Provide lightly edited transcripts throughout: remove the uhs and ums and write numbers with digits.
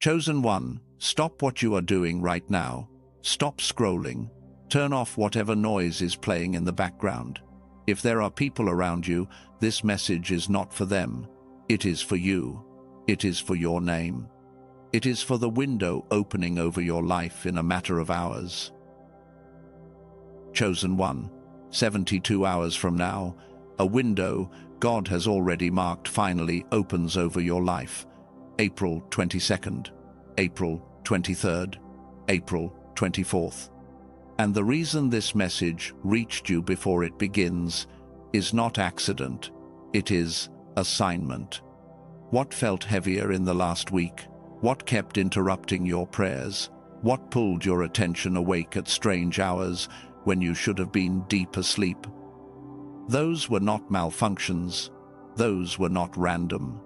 Chosen one, stop what you are doing right now. Stop scrolling. Turn off whatever noise is playing in the background. If there are people around you, this message is not for them. It is for you. It is for your name. It is for the window opening over your life in a matter of hours. Chosen one, 72 hours from now, a window God has already marked finally opens over your life. April 22nd, April 23rd, April 24th. And the reason this message reached you before it begins is not accident, it is assignment. What felt heavier in the last week? What kept interrupting your prayers? What pulled your attention awake at strange hours when you should have been deep asleep? Those were not malfunctions. Those were not random.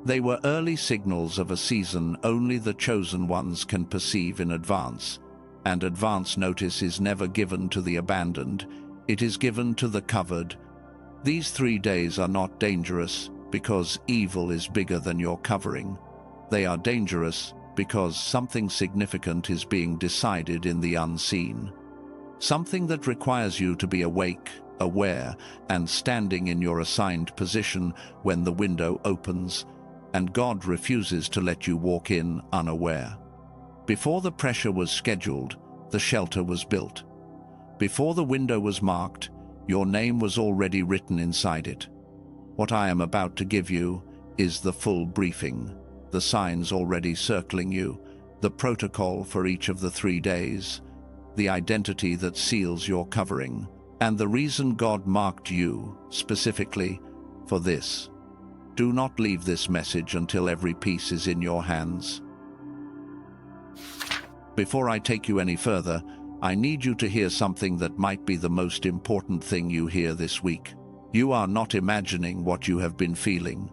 They were early signals of a season only the chosen ones can perceive in advance, and advance notice is never given to the abandoned, it is given to the covered. These 3 days are not dangerous because evil is bigger than your covering. They are dangerous because something significant is being decided in the unseen. Something that requires you to be awake, aware, and standing in your assigned position when the window opens, and God refuses to let you walk in unaware. Before the pressure was scheduled, the shelter was built. Before the window was marked, your name was already written inside it. What I am about to give you is the full briefing, the signs already circling you, the protocol for each of the 3 days, the identity that seals your covering, and the reason God marked you, specifically, for this. Do not leave this message until every piece is in your hands. Before I take you any further, I need you to hear something that might be the most important thing you hear this week. You are not imagining what you have been feeling.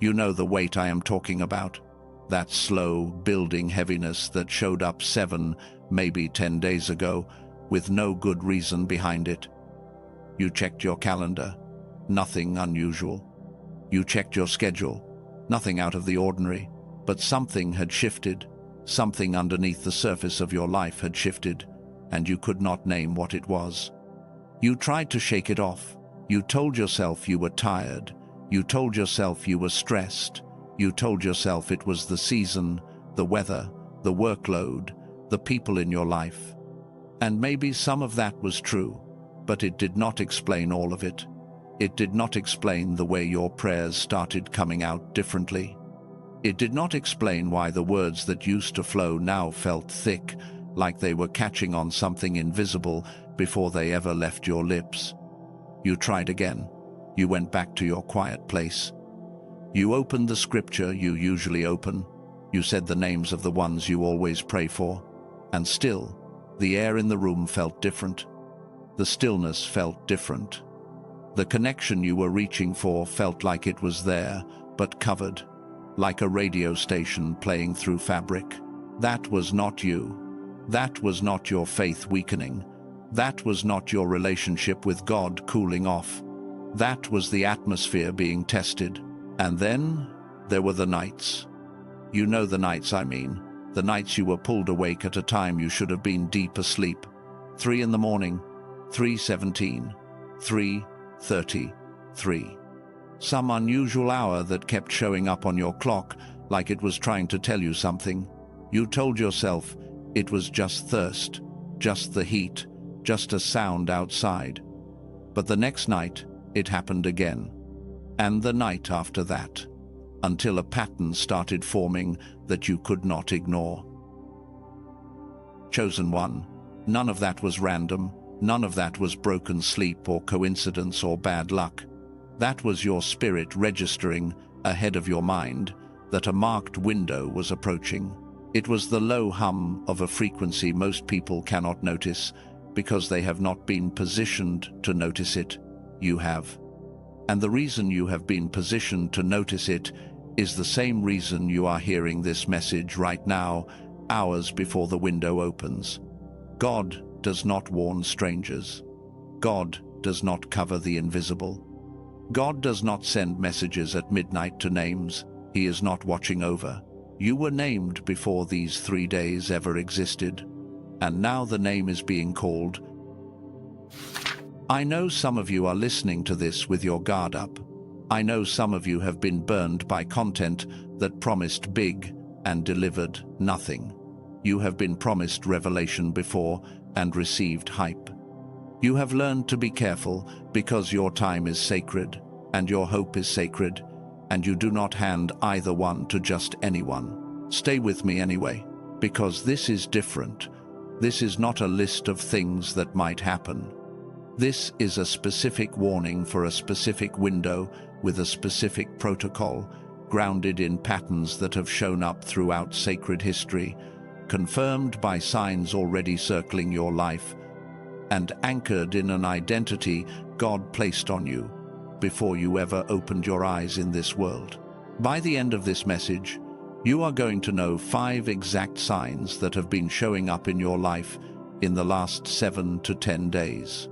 You know the weight I am talking about. That slow, building heaviness that showed up 7, maybe 10 days ago, with no good reason behind it. You checked your calendar. Nothing unusual. You checked your schedule. Nothing out of the ordinary. But something had shifted. Something underneath the surface of your life had shifted, and you could not name what it was. You tried to shake it off. You told yourself you were tired. You told yourself you were stressed. You told yourself it was the season, the weather, the workload, the people in your life. And maybe some of that was true, but it did not explain all of it. It did not explain the way your prayers started coming out differently. It did not explain why the words that used to flow now felt thick, like they were catching on something invisible before they ever left your lips. You tried again. You went back to your quiet place. You opened the scripture you usually open. You said the names of the ones you always pray for. And still, the air in the room felt different. The stillness felt different. The connection you were reaching for felt like it was there, but covered, like a radio station playing through fabric. That was not you. That was not your faith weakening. That was not your relationship with God cooling off. That was the atmosphere being tested. And then there were the nights. You know the nights I mean. The nights you were pulled awake at a time you should have been deep asleep. 3 in the morning, 3:17, 3:33. Some unusual hour that kept showing up on your clock like it was trying to tell you something. You told yourself it was just thirst, just the heat, just a sound outside. But the next night, it happened again. And the night after that, until a pattern started forming that you could not ignore. Chosen one, none of that was random. None of that was broken sleep or coincidence or bad luck. That was your spirit registering, ahead of your mind, that a marked window was approaching. It was the low hum of a frequency most people cannot notice because they have not been positioned to notice it. You have. And the reason you have been positioned to notice it is the same reason you are hearing this message right now, hours before the window opens. God does not warn strangers. God does not cover the invisible. God does not send messages at midnight to names He is not watching over. You were named before these 3 days ever existed, and now the name is being called. I know some of you are listening to this with your guard up. I know some of you have been burned by content that promised big and delivered nothing. You have been promised revelation before and received hype. You have learned to be careful because your time is sacred and your hope is sacred, and you do not hand either one to just anyone. Stay with me anyway, because this is different. This is not a list of things that might happen. This is a specific warning for a specific window with a specific protocol, grounded in patterns that have shown up throughout sacred history, confirmed by signs already circling your life, and anchored in an identity God placed on you before you ever opened your eyes in this world. By the end of this message, you are going to know 5 exact signs that have been showing up in your life in the last 7 to 10 days.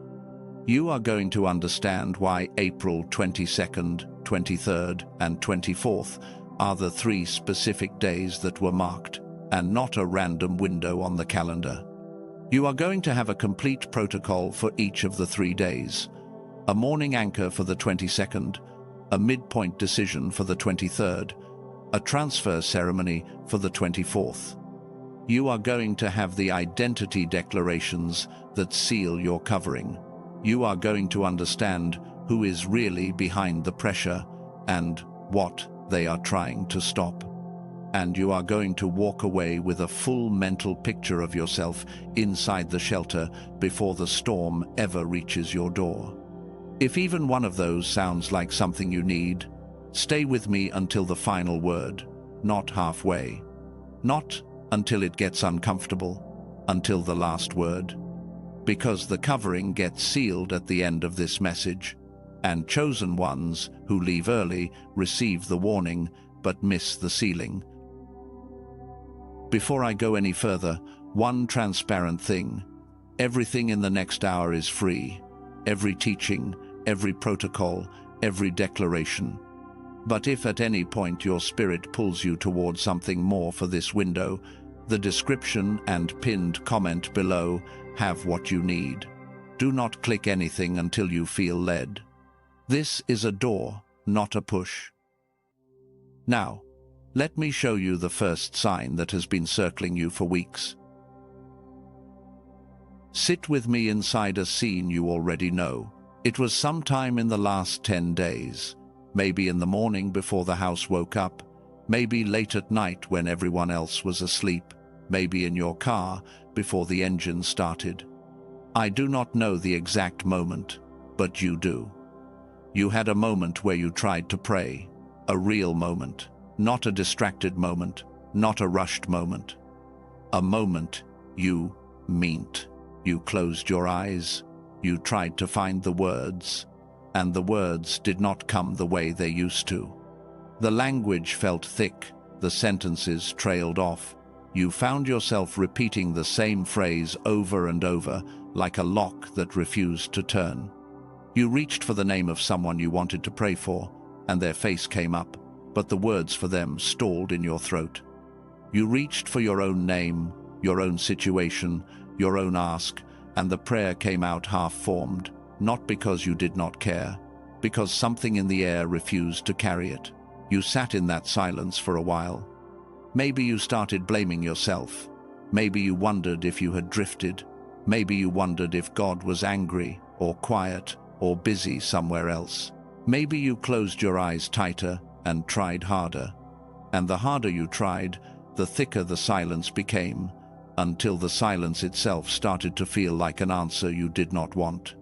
You are going to understand why April 22nd, 23rd, and 24th are the 3 specific days that were marked, and not a random window on the calendar. You are going to have a complete protocol for each of the 3 days, a morning anchor for the 22nd, a midpoint decision for the 23rd, a transfer ceremony for the 24th. You are going to have the identity declarations that seal your covering. You are going to understand who is really behind the pressure and what they are trying to stop. And you are going to walk away with a full mental picture of yourself inside the shelter before the storm ever reaches your door. If even one of those sounds like something you need, stay with me until the final word, not halfway. Not until it gets uncomfortable, until the last word. Because the covering gets sealed at the end of this message, and chosen ones who leave early receive the warning but miss the sealing. Before I go any further, one transparent thing. Everything in the next hour is free. Every teaching, every protocol, every declaration. But if at any point your spirit pulls you toward something more for this window, the description and pinned comment below have what you need. Do not click anything until you feel led. This is a door, not a push. Now, let me show you the first sign that has been circling you for weeks. Sit with me inside a scene you already know. It was sometime in the last 10 days, maybe in the morning before the house woke up, maybe late at night when everyone else was asleep, maybe in your car before the engine started. I do not know the exact moment, but you do. You had a moment where you tried to pray, a real moment, not a distracted moment, not a rushed moment. A moment you meant. You closed your eyes, you tried to find the words, and the words did not come the way they used to. The language felt thick, the sentences trailed off. You found yourself repeating the same phrase over and over, like a lock that refused to turn. You reached for the name of someone you wanted to pray for, and their face came up, but the words for them stalled in your throat. You reached for your own name, your own situation, your own ask, and the prayer came out half-formed, not because you did not care, because something in the air refused to carry it. You sat in that silence for a while. Maybe you started blaming yourself. Maybe you wondered if you had drifted. Maybe you wondered if God was angry, or quiet, or busy somewhere else. Maybe you closed your eyes tighter and tried harder. And the harder you tried, the thicker the silence became, until the silence itself started to feel like an answer you did not want.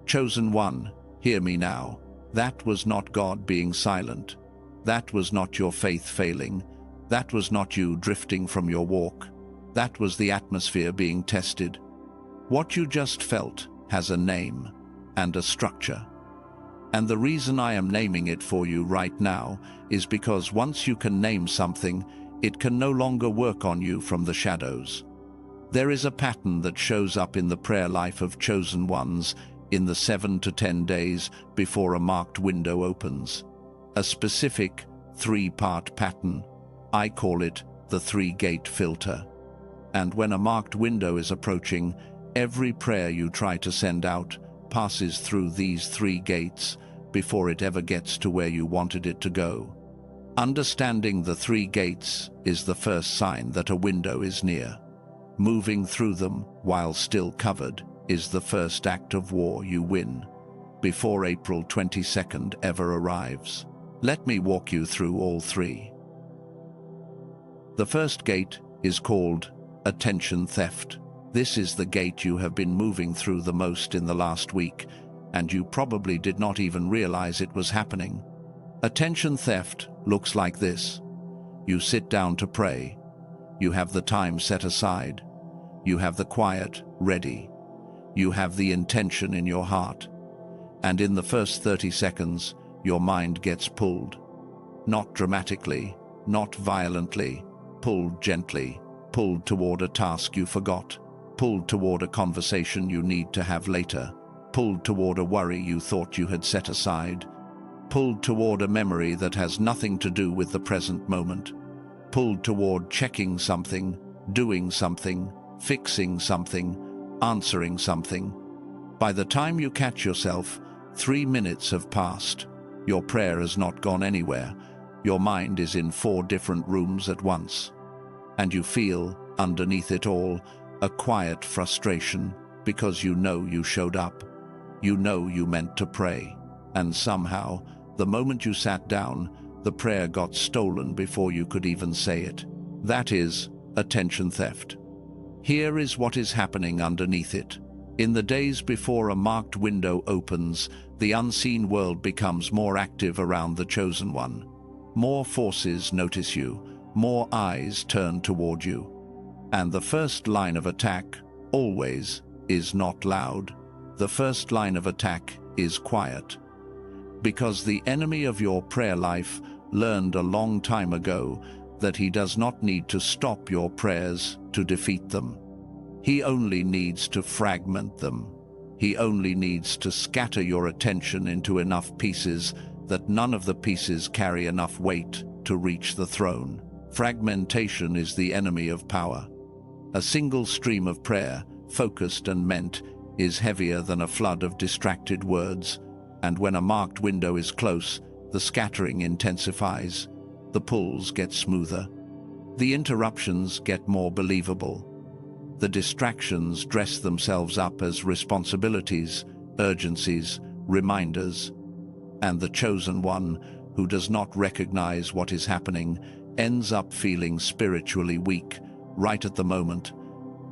Chosen one, hear me now. That was not God being silent. That was not your faith failing. That was not you drifting from your walk. That was the atmosphere being tested. What you just felt has a name and a structure. And the reason I am naming it for you right now is because once you can name something, it can no longer work on you from the shadows. There is a pattern that shows up in the prayer life of chosen ones in the 7 to 10 days before a marked window opens. A specific three-part pattern. I call it the three-gate filter. And when a marked window is approaching, every prayer you try to send out passes through these three gates before it ever gets to where you wanted it to go. Understanding the three gates is the first sign that a window is near. Moving through them while still covered is the first act of war you win, before April 22nd ever arrives. Let me walk you through all three. The first gate is called attention theft. This is the gate you have been moving through the most in the last week, and you probably did not even realize it was happening. Attention theft looks like this. You sit down to pray. You have the time set aside. You have the quiet ready. You have the intention in your heart. And in the first 30 seconds, your mind gets pulled. Not dramatically, not violently, pulled gently, pulled toward a task you forgot, pulled toward a conversation you need to have later, pulled toward a worry you thought you had set aside, pulled toward a memory that has nothing to do with the present moment, pulled toward checking something, doing something, fixing something, answering something. By the time you catch yourself, 3 minutes have passed. Your prayer has not gone anywhere. Your mind is in 4 different rooms at once. And you feel, underneath it all, a quiet frustration because you know you showed up. You know you meant to pray. And somehow, the moment you sat down, the prayer got stolen before you could even say it. That is attention theft. Here is what is happening underneath it. In the days before a marked window opens, the unseen world becomes more active around the chosen one. More forces notice you, more eyes turn toward you. And the first line of attack, always, is not loud. The first line of attack is quiet. Because the enemy of your prayer life learned a long time ago that he does not need to stop your prayers to defeat them. He only needs to fragment them. He only needs to scatter your attention into enough pieces that none of the pieces carry enough weight to reach the throne. Fragmentation is the enemy of power. A single stream of prayer, focused and meant, is heavier than a flood of distracted words, and when a marked window is close, the scattering intensifies, the pulls get smoother, the interruptions get more believable. The distractions dress themselves up as responsibilities, urgencies, reminders, and the chosen one, who does not recognize what is happening, ends up feeling spiritually weak right at the moment.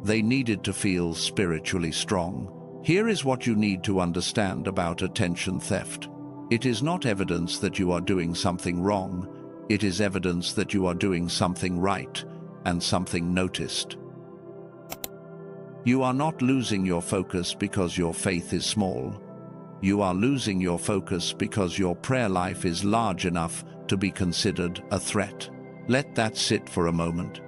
They needed to feel spiritually strong. Here is what you need to understand about attention theft. It is not evidence that you are doing something wrong. It is evidence that you are doing something right and something noticed. You are not losing your focus because your faith is small. You are losing your focus because your prayer life is large enough to be considered a threat. Let that sit for a moment.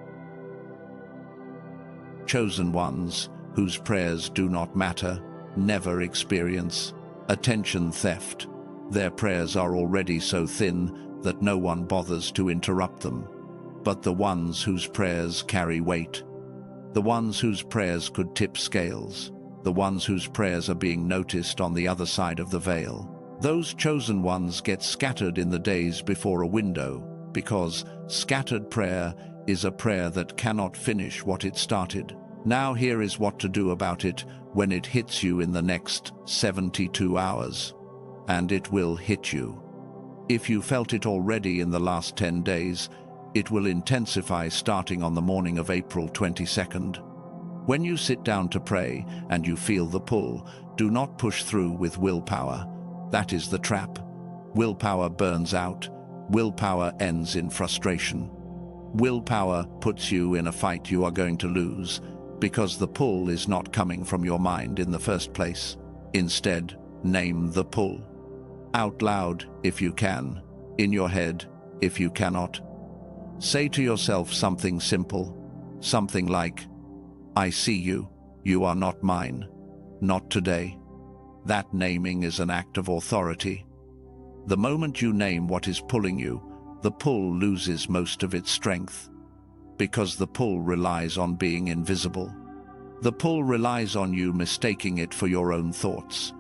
Chosen ones, whose prayers do not matter, never experience attention theft. Their prayers are already so thin that no one bothers to interrupt them. But the ones whose prayers carry weight, the ones whose prayers could tip scales, the ones whose prayers are being noticed on the other side of the veil, those chosen ones get scattered in the days before a window, because scattered prayer is a prayer that cannot finish what it started. Now here is what to do about it when it hits you in the next 72 hours. And it will hit you. If you felt it already in the last 10 days, it will intensify starting on the morning of April 22nd. When you sit down to pray and you feel the pull, do not push through with willpower. That is the trap. Willpower burns out. Willpower ends in frustration. Willpower puts you in a fight you are going to lose, because the pull is not coming from your mind in the first place. Instead, name the pull. Out loud, if you can. In your head, if you cannot. Say to yourself something simple. Something like, I see you. You are not mine. Not today. That naming is an act of authority. The moment you name what is pulling you, the pull loses most of its strength, because the pull relies on being invisible. The pull relies on you mistaking it for your own thoughts.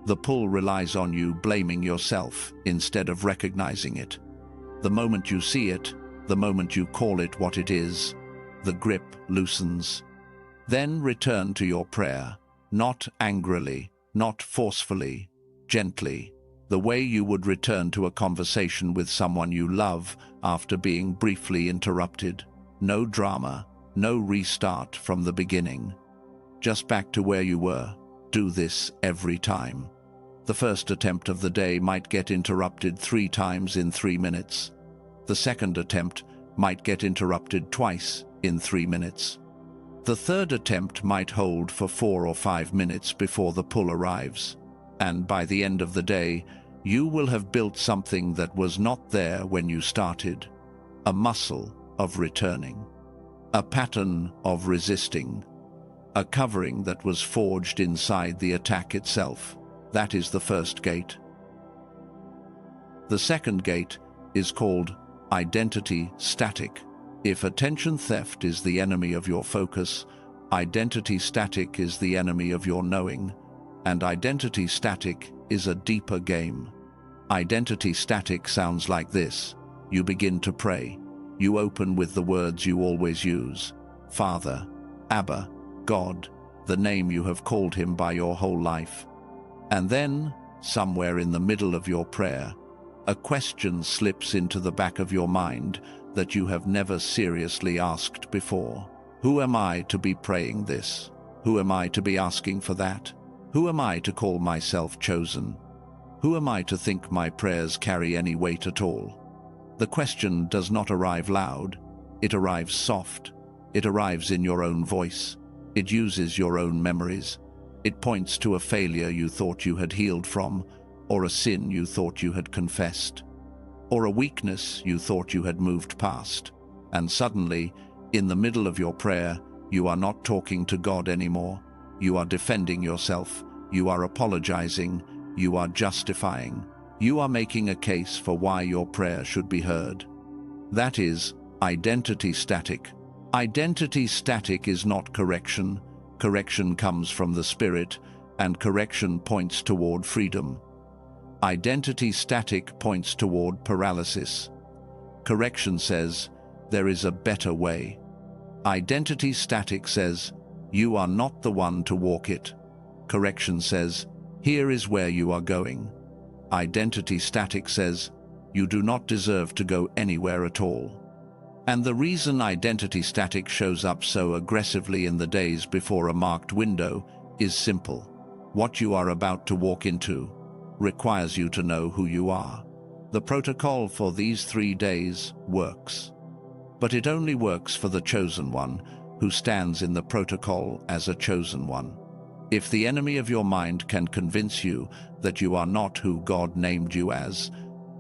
The pull relies on you blaming yourself instead of recognizing it. The moment you see it, the moment you call it what it is, the grip loosens. Then return to your prayer, not angrily, not forcefully, gently, the way you would return to a conversation with someone you love after being briefly interrupted. No drama, no restart from the beginning. Just back to where you were. Do this every time. The first attempt of the day might get interrupted 3 times in 3 minutes. The second attempt might get interrupted twice in 3 minutes. The third attempt might hold for 4 or 5 minutes before the pull arrives. And by the end of the day, you will have built something that was not there when you started. A muscle of returning. A pattern of resisting. A covering that was forged inside the attack itself. That is the first gate. The second gate is called identity static. If attention theft is the enemy of your focus, identity static is the enemy of your knowing, and identity static is a deeper game. Identity static sounds like this. You begin to pray. You open with the words you always use. Father, Abba, God, the name you have called him by your whole life. And then, somewhere in the middle of your prayer, a question slips into the back of your mind that you have never seriously asked before. Who am I to be praying this? Who am I to be asking for that? Who am I to call myself chosen? Who am I to think my prayers carry any weight at all? The question does not arrive loud. It arrives soft. It arrives in your own voice. It uses your own memories. It points to a failure you thought you had healed from, or a sin you thought you had confessed, or a weakness you thought you had moved past. And suddenly, in the middle of your prayer, you are not talking to God anymore. You are defending yourself. You are apologizing. You are justifying. You are making a case for why your prayer should be heard. That is identity static. Identity static is not correction. Correction comes from the Spirit, and correction points toward freedom. Identity static points toward paralysis. Correction says, there is a better way. Identity static says, you are not the one to walk it. Correction says, here is where you are going. Identity static says, you do not deserve to go anywhere at all. And the reason identity static shows up so aggressively in the days before a marked window is simple. What you are about to walk into requires you to know who you are. The protocol for these 3 days works. But it only works for the chosen one who stands in the protocol as a chosen one. If the enemy of your mind can convince you that you are not who God named you as,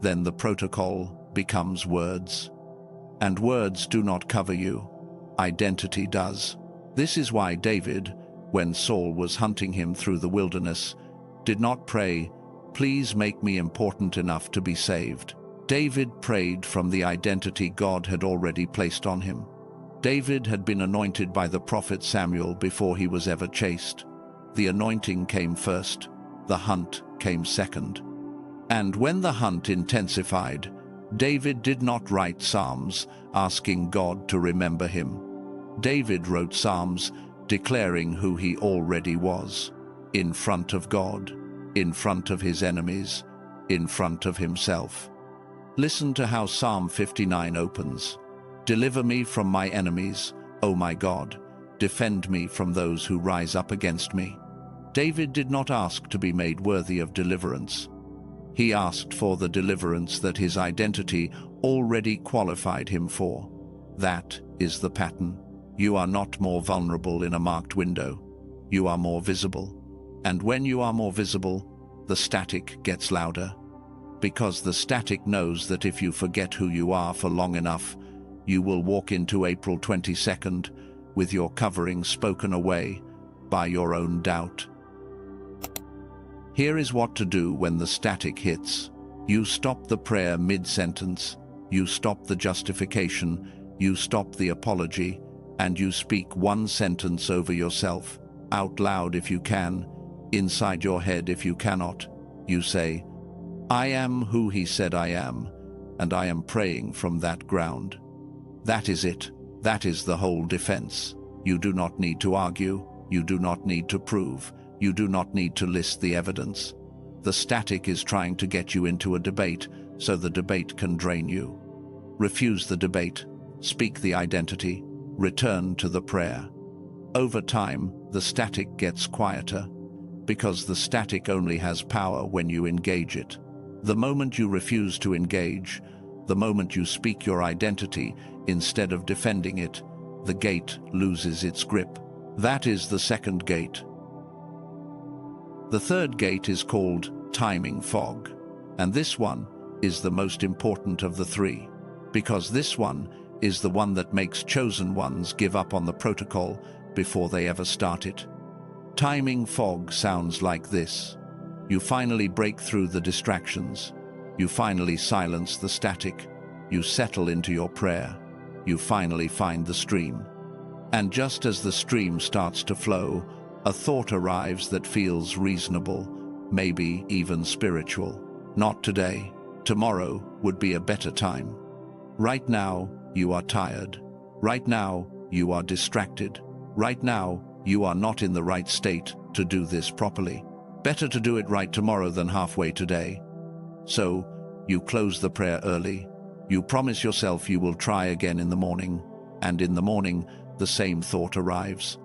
then the protocol becomes words. And words do not cover you. Identity does. This is why David, when Saul was hunting him through the wilderness, did not pray, please make me important enough to be saved. David prayed from the identity God had already placed on him. David had been anointed by the prophet Samuel before he was ever chased. The anointing came first, the hunt came second. And when the hunt intensified, David did not write psalms asking God to remember him. David wrote psalms declaring who he already was, in front of God, in front of his enemies, in front of himself. Listen to how Psalm 59 opens. Deliver me from my enemies, O my God. Defend me from those who rise up against me. David did not ask to be made worthy of deliverance. He asked for the deliverance that his identity already qualified him for. That is the pattern. You are not more vulnerable in a marked window. You are more visible. And when you are more visible, the static gets louder. Because the static knows that if you forget who you are for long enough, you will walk into April 22nd with your covering spoken away by your own doubt. Here is what to do when the static hits. You stop the prayer mid-sentence. You stop the justification, you stop the apology, and you speak one sentence over yourself, out loud if you can, inside your head if you cannot. You say, "I am who he said I am, and I am praying from that ground." That is it. That is the whole defense. You do not need to argue. You do not need to prove. You do not need to list the evidence. The static is trying to get you into a debate so the debate can drain you. Refuse the debate. Speak the identity. Return to the prayer. Over time, the static gets quieter, because the static only has power when you engage it. The moment you refuse to engage, the moment you speak your identity instead of defending it, the gate loses its grip. That is the second gate. The third gate is called timing fog, and this one is the most important of the three, because this one is the one that makes chosen ones give up on the protocol before they ever start it. Timing fog sounds like this. You finally break through the distractions. You finally silence the static. You settle into your prayer. You finally find the stream. And just as the stream starts to flow, a thought arrives that feels reasonable, maybe even spiritual. Not today. Tomorrow would be a better time. Right now, you are tired. Right now, you are distracted. Right now, you are not in the right state to do this properly. Better to do it right tomorrow than halfway today. So, you close the prayer early. You promise yourself you will try again in the morning, and in the morning, the same thought arrives.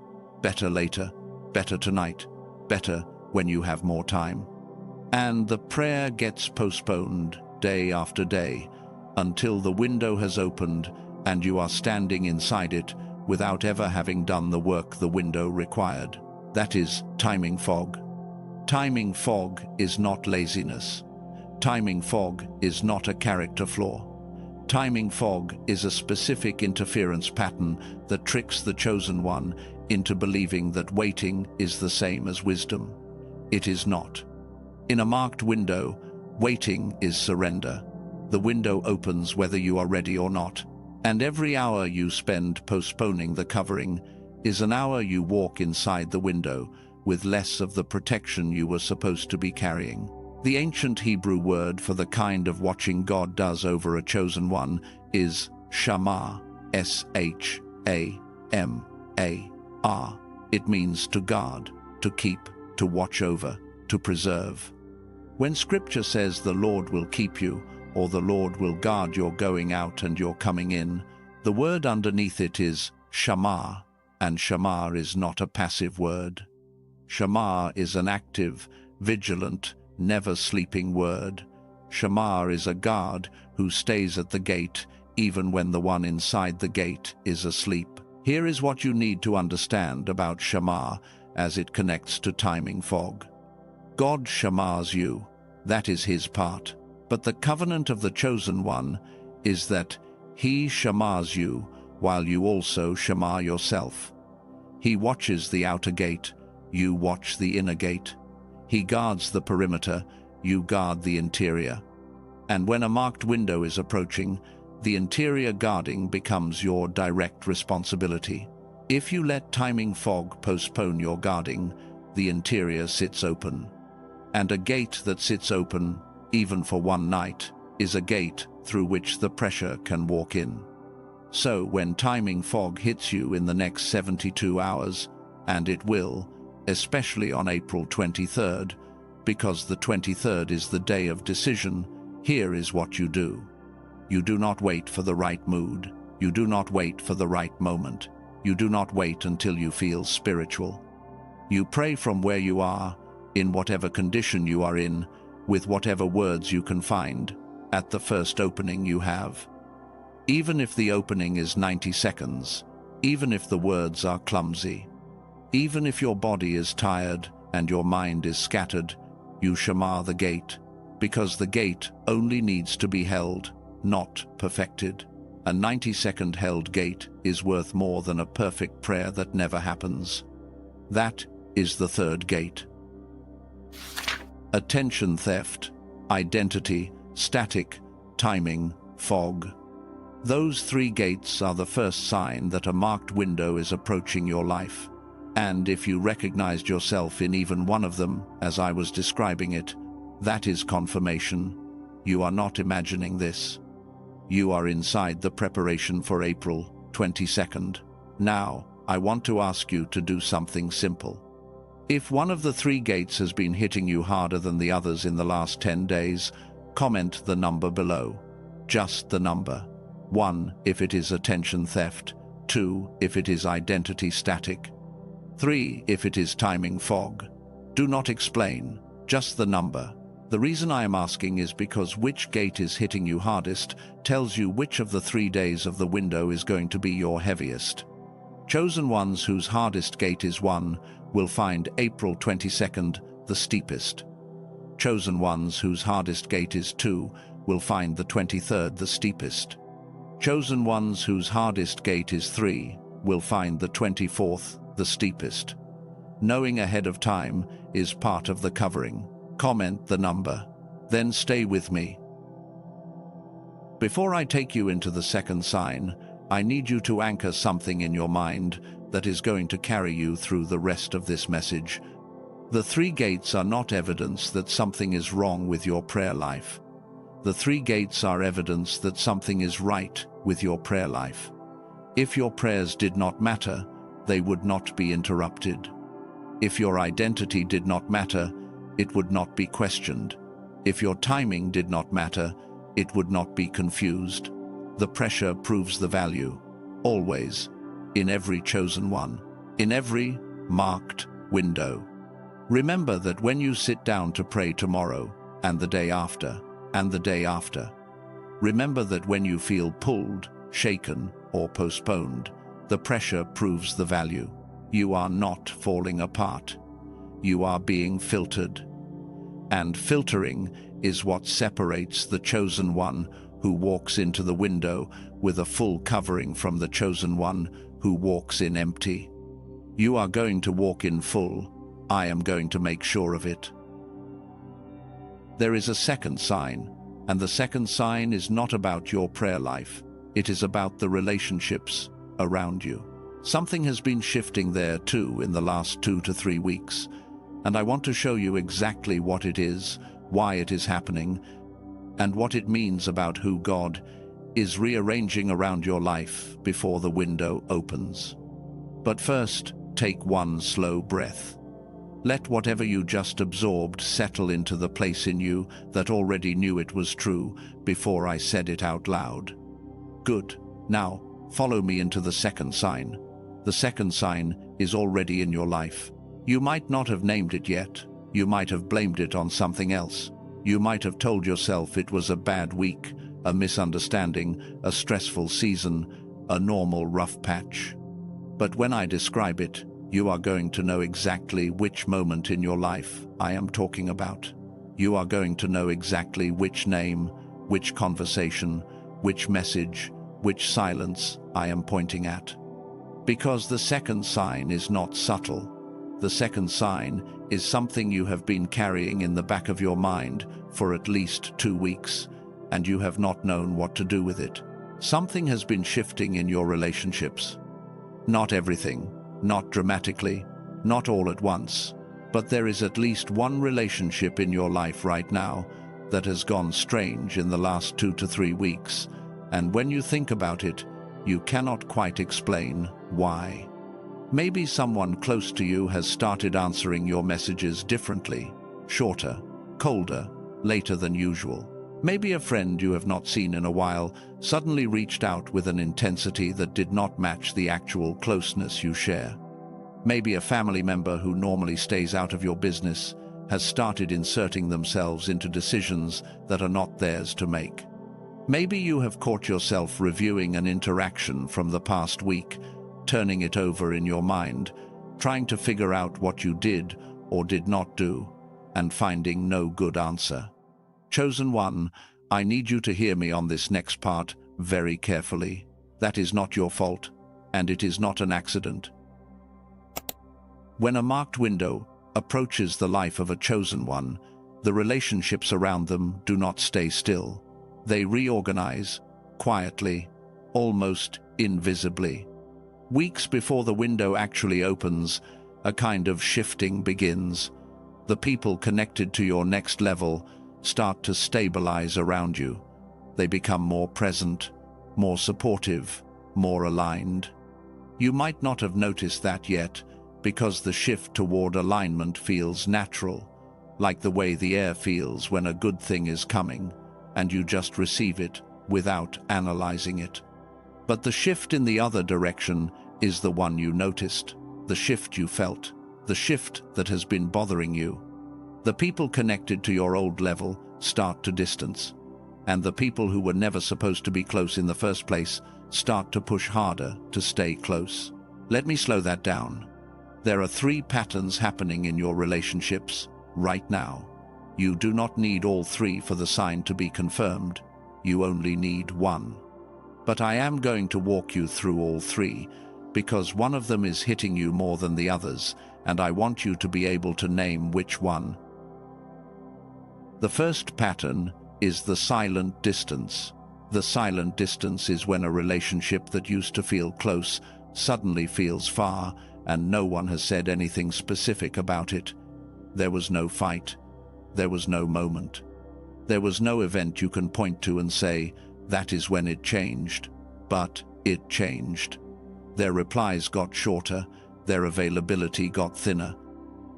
Better later, better tonight, better when you have more time. And the prayer gets postponed day after day, until the window has opened and you are standing inside it without ever having done the work the window required. That is timing fog. Timing fog is not laziness. Timing fog is not a character flaw. Timing fog is a specific interference pattern that tricks the chosen one into believing that waiting is the same as wisdom. It is not. In a marked window, waiting is surrender. The window opens whether you are ready or not, and every hour you spend postponing the covering is an hour you walk inside the window with less of the protection you were supposed to be carrying. The ancient Hebrew word for the kind of watching God does over a chosen one is shamar, S-H-A-M-A-R. It means to guard, to keep, to watch over, to preserve. When Scripture says the Lord will keep you, or the Lord will guard your going out and your coming in, the word underneath it is shamar, and shamar is not a passive word. Shamar is an active, vigilant, never-sleeping word. Shamar is a guard who stays at the gate even when the one inside the gate is asleep. Here is what you need to understand about shamar as it connects to timing fog. God shamars you. That is his part. But the covenant of the chosen one is that he shamars you while you also shamar yourself. He watches the outer gate, you watch the inner gate. He guards the perimeter, you guard the interior. And when a marked window is approaching, the interior guarding becomes your direct responsibility. If you let timing fog postpone your guarding, the interior sits open. And a gate that sits open, even for one night, is a gate through which the pressure can walk in. So when timing fog hits you in the next 72 hours, and it will, especially on April 23rd, because the 23rd is the day of decision, here is what you do. You do not wait for the right mood. You do not wait for the right moment. You do not wait until you feel spiritual. You pray from where you are, in whatever condition you are in, with whatever words you can find, at the first opening you have. Even if the opening is 90 seconds, even if the words are clumsy, even if your body is tired and your mind is scattered, you shamar the gate, because the gate only needs to be held, not perfected. A 90-second held gate is worth more than a perfect prayer that never happens. That is the third gate. Attention theft, identity, static, timing, fog. Those three gates are the first sign that a marked window is approaching your life. And if you recognized yourself in even one of them, as I was describing it, that is confirmation. You are not imagining this. You are inside the preparation for April 22nd. Now, I want to ask you to do something simple. If one of the three gates has been hitting you harder than the others in the last 10 days, comment the number below. Just the number. 1, if it is attention theft. 2, if it is identity static. 3, if it is timing fog. Do not explain, just the number. The reason I am asking is because which gate is hitting you hardest tells you which of the 3 days of the window is going to be your heaviest. Chosen ones whose hardest gate is 1 will find April 22nd the steepest. Chosen ones whose hardest gate is 2 will find the 23rd the steepest. Chosen ones whose hardest gate is 3 will find the 24th the steepest. Knowing ahead of time is part of the covering. Comment the number. Then stay with me. Before I take you into the second sign, I need you to anchor something in your mind that is going to carry you through the rest of this message. The three gates are not evidence that something is wrong with your prayer life. The three gates are evidence that something is right with your prayer life. If your prayers did not matter, they would not be interrupted. If your identity did not matter, it would not be questioned. If your timing did not matter, it would not be confused. The pressure proves the value, always, in every chosen one, in every marked window. Remember that when you sit down to pray tomorrow, and the day after, and the day after, remember that when you feel pulled, shaken, or postponed, the pressure proves the value. You are not falling apart. You are being filtered. And filtering is what separates the chosen one who walks into the window with a full covering from the chosen one who walks in empty. You are going to walk in full. I am going to make sure of it. There is a second sign, and the second sign is not about your prayer life. It is about the relationships around you. Something has been shifting there too in the last 2 to 3 weeks, and I want to show you exactly what it is, why it is happening, and what it means about who God is rearranging around your life before the window opens. But first, take one slow breath. Let whatever you just absorbed settle into the place in you that already knew it was true before I said it out loud. Good. Now, follow me into the second sign. The second sign is already in your life. You might not have named it yet. You might have blamed it on something else. You might have told yourself it was a bad week, a misunderstanding, a stressful season, a normal rough patch. But when I describe it, you are going to know exactly which moment in your life I am talking about. You are going to know exactly which name, which conversation, which message, which silence I am pointing at. Because the second sign is not subtle. The second sign is something you have been carrying in the back of your mind for at least 2 weeks, and you have not known what to do with it. Something has been shifting in your relationships. Not everything, not dramatically, not all at once, but there is at least one relationship in your life right now that has gone strange in the last 2 to 3 weeks, and when you think about it, you cannot quite explain why. Maybe someone close to you has started answering your messages differently, shorter, colder, later than usual. Maybe a friend you have not seen in a while suddenly reached out with an intensity that did not match the actual closeness you share. Maybe a family member who normally stays out of your business has started inserting themselves into decisions that are not theirs to make. Maybe you have caught yourself reviewing an interaction from the past week, turning it over in your mind, trying to figure out what you did or did not do, and finding no good answer. Chosen one, I need you to hear me on this next part very carefully. That is not your fault, and it is not an accident. When a marked window approaches the life of a chosen one, the relationships around them do not stay still. They reorganize, quietly, almost invisibly. Weeks before the window actually opens, a kind of shifting begins. The people connected to your next level start to stabilize around you. They become more present, more supportive, more aligned. You might not have noticed that yet, because the shift toward alignment feels natural, like the way the air feels when a good thing is coming, and you just receive it without analyzing it. But the shift in the other direction is the one you noticed, the shift you felt, the shift that has been bothering you. The people connected to your old level start to distance, and the people who were never supposed to be close in the first place start to push harder to stay close. Let me slow that down. There are 3 patterns happening in your relationships right now. You do not need all 3 for the sign to be confirmed. You only need 1. But I am going to walk you through all 3, because one of them is hitting you more than the others, and I want you to be able to name which one. The first pattern is the silent distance. The silent distance is when a relationship that used to feel close suddenly feels far, and no one has said anything specific about it. There was no fight. There was no moment. There was no event you can point to and say, that is when it changed. But it changed. Their replies got shorter. Their availability got thinner.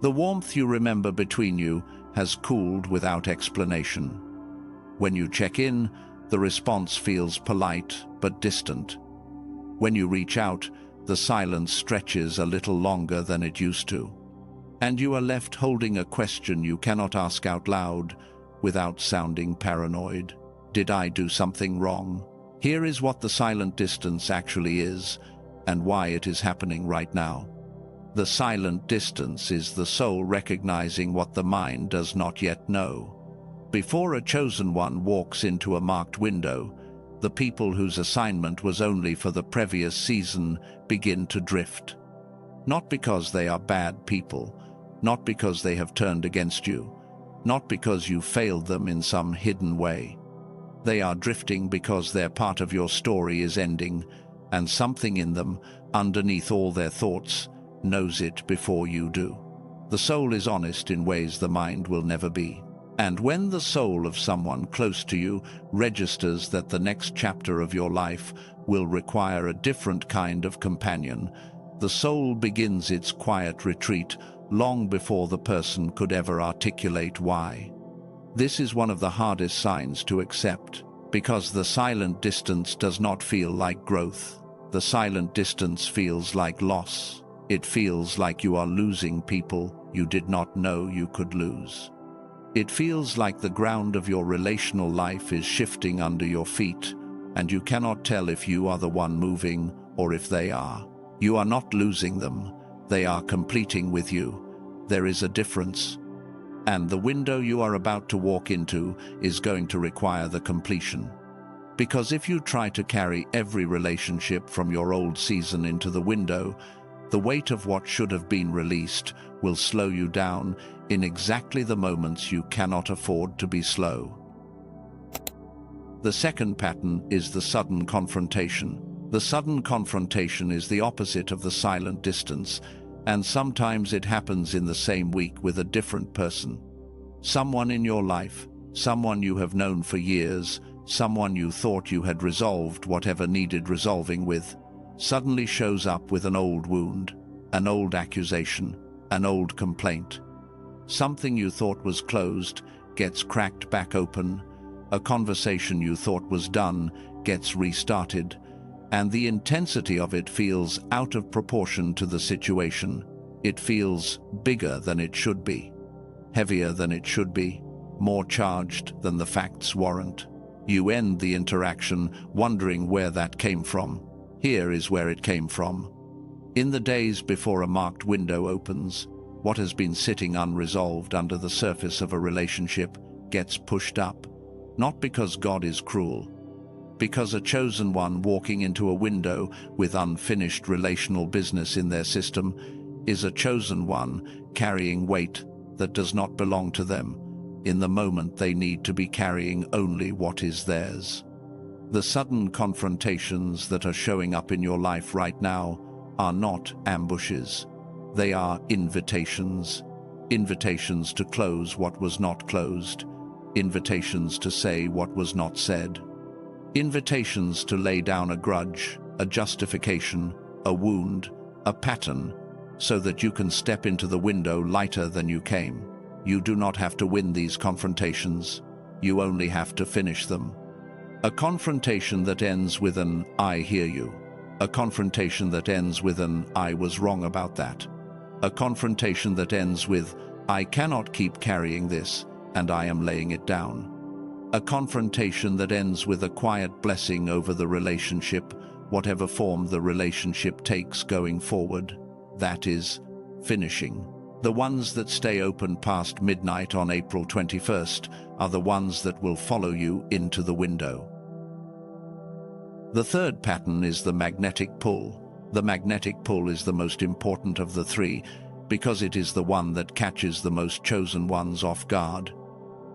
The warmth you remember between you has cooled without explanation. When you check in, the response feels polite but distant. When you reach out, the silence stretches a little longer than it used to. And you are left holding a question you cannot ask out loud without sounding paranoid. Did I do something wrong? Here is what the silent distance actually is, and why it is happening right now. The silent distance is the soul recognizing what the mind does not yet know. Before a chosen one walks into a marked window, the people whose assignment was only for the previous season begin to drift. Not because they are bad people, not because they have turned against you, not because you failed them in some hidden way. They are drifting because their part of your story is ending, and something in them, underneath all their thoughts, knows it before you do. The soul is honest in ways the mind will never be. And when the soul of someone close to you registers that the next chapter of your life will require a different kind of companion, the soul begins its quiet retreat long before the person could ever articulate why. This is one of the hardest signs to accept, because the silent distance does not feel like growth. The silent distance feels like loss. It feels like you are losing people you did not know you could lose. It feels like the ground of your relational life is shifting under your feet, and you cannot tell if you are the one moving or if they are. You are not losing them. They are completing with you. There is a difference. And the window you are about to walk into is going to require the completion. Because if you try to carry every relationship from your old season into the window, the weight of what should have been released will slow you down in exactly the moments you cannot afford to be slow. The second pattern is the sudden confrontation. The sudden confrontation is the opposite of the silent distance, and sometimes it happens in the same week with a different person. Someone in your life, someone you have known for years, someone you thought you had resolved whatever needed resolving with, suddenly shows up with an old wound, an old accusation, an old complaint. Something you thought was closed gets cracked back open. A conversation you thought was done gets restarted, and the intensity of it feels out of proportion to the situation. It feels bigger than it should be, heavier than it should be, more charged than the facts warrant. You end the interaction wondering where that came from. Here is where it came from. In the days before a marked window opens, what has been sitting unresolved under the surface of a relationship gets pushed up, not because God is cruel, because a chosen one walking into a window with unfinished relational business in their system is a chosen one carrying weight that does not belong to them in the moment they need to be carrying only what is theirs. The sudden confrontations that are showing up in your life right now are not ambushes. They are invitations. Invitations to close what was not closed. Invitations to say what was not said. Invitations to lay down a grudge, a justification, a wound, a pattern, so that you can step into the window lighter than you came. You do not have to win these confrontations. You only have to finish them. A confrontation that ends with an "I hear you." A confrontation that ends with an "I was wrong about that." A confrontation that ends with "I cannot keep carrying this, and I am laying it down." A confrontation that ends with a quiet blessing over the relationship, whatever form the relationship takes going forward. That is finishing. The ones that stay open past midnight on April 21st are the ones that will follow you into the window. The third pattern is the magnetic pull. The magnetic pull is the most important of the three because it is the one that catches the most chosen ones off guard.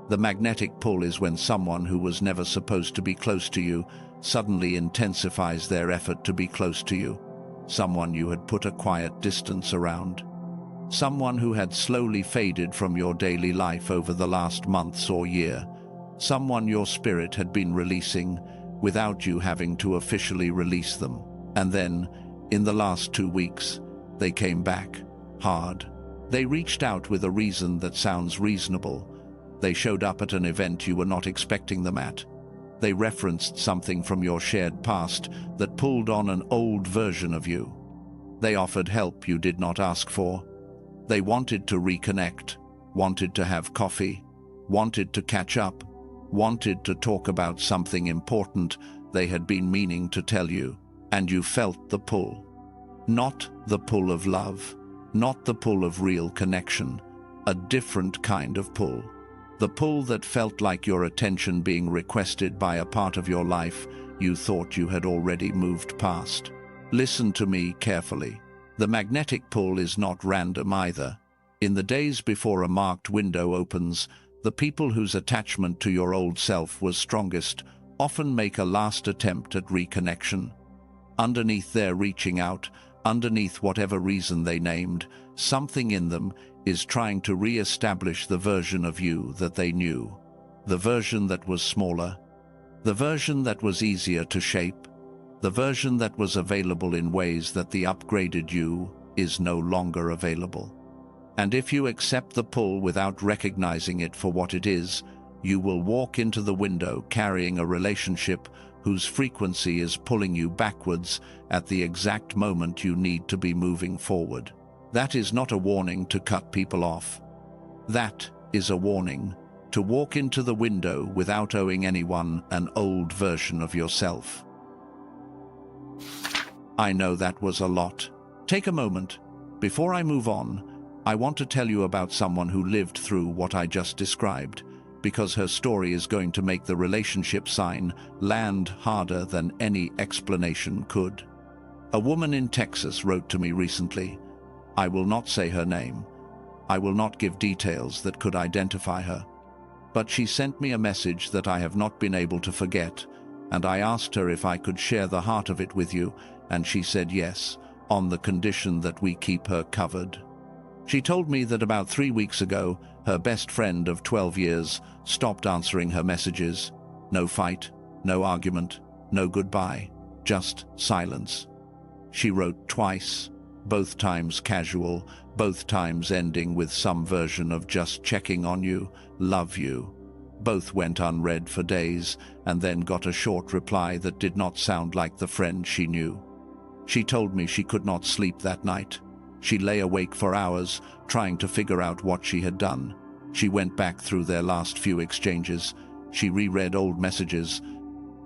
The magnetic pull is when someone who was never supposed to be close to you suddenly intensifies their effort to be close to you. Someone you had put a quiet distance around. Someone who had slowly faded from your daily life over the last months or year. Someone your spirit had been releasing without you having to officially release them. And then, in the last 2 weeks, they came back, hard. They reached out with a reason that sounds reasonable. They showed up at an event you were not expecting them at. They referenced something from your shared past that pulled on an old version of you. They offered help you did not ask for. They wanted to reconnect, wanted to have coffee, wanted to catch up, wanted to talk about something important they had been meaning to tell you, and you felt the pull. Not the pull of love, not the pull of real connection, a different kind of pull. The pull that felt like your attention being requested by a part of your life you thought you had already moved past. Listen to me carefully. The magnetic pull is not random either. In the days before a marked window opens, the people whose attachment to your old self was strongest often make a last attempt at reconnection. Underneath their reaching out, underneath whatever reason they named, something in them is trying to re-establish the version of you that they knew. The version that was smaller. The version that was easier to shape. The version that was available in ways that the upgraded you is no longer available. And if you accept the pull without recognizing it for what it is, you will walk into the window carrying a relationship whose frequency is pulling you backwards at the exact moment you need to be moving forward. That is not a warning to cut people off. That is a warning to walk into the window without owing anyone an old version of yourself. I know that was a lot. Take a moment. Before I move on, I want to tell you about someone who lived through what I just described, because her story is going to make the relationship sign land harder than any explanation could. A woman in Texas wrote to me recently. I will not say her name. I will not give details that could identify her. But she sent me a message that I have not been able to forget, and I asked her if I could share the heart of it with you, and she said yes, on the condition that we keep her covered. She told me that about 3 weeks ago, her best friend of 12 years stopped answering her messages. No fight, no argument, no goodbye, just silence. She wrote twice, both times casual, both times ending with some version of just checking on you, love you. Both went unread for days and then got a short reply that did not sound like the friend she knew. She told me she could not sleep that night. She lay awake for hours, trying to figure out what she had done. She went back through their last few exchanges. She reread old messages.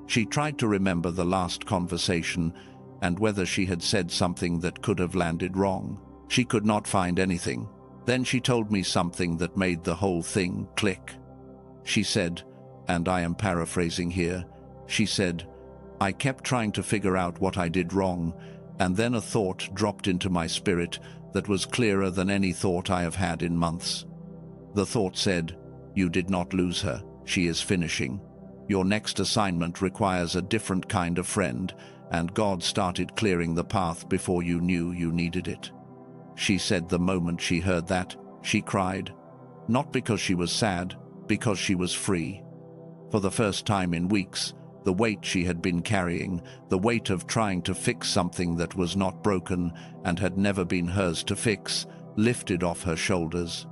She tried to remember the last conversation and whether she had said something that could have landed wrong. She could not find anything. Then she told me something that made the whole thing click. She said, and I am paraphrasing here, she said, "I kept trying to figure out what I did wrong, and then a thought dropped into my spirit that was clearer than any thought I have had in months. The thought said, 'You did not lose her. She is finishing. Your next assignment requires a different kind of friend, and God started clearing the path before you knew you needed it." She said the moment she heard that, she cried. Not because she was sad, because she was free. For the first time in weeks, the weight she had been carrying, the weight of trying to fix something that was not broken and had never been hers to fix, lifted off her shoulders.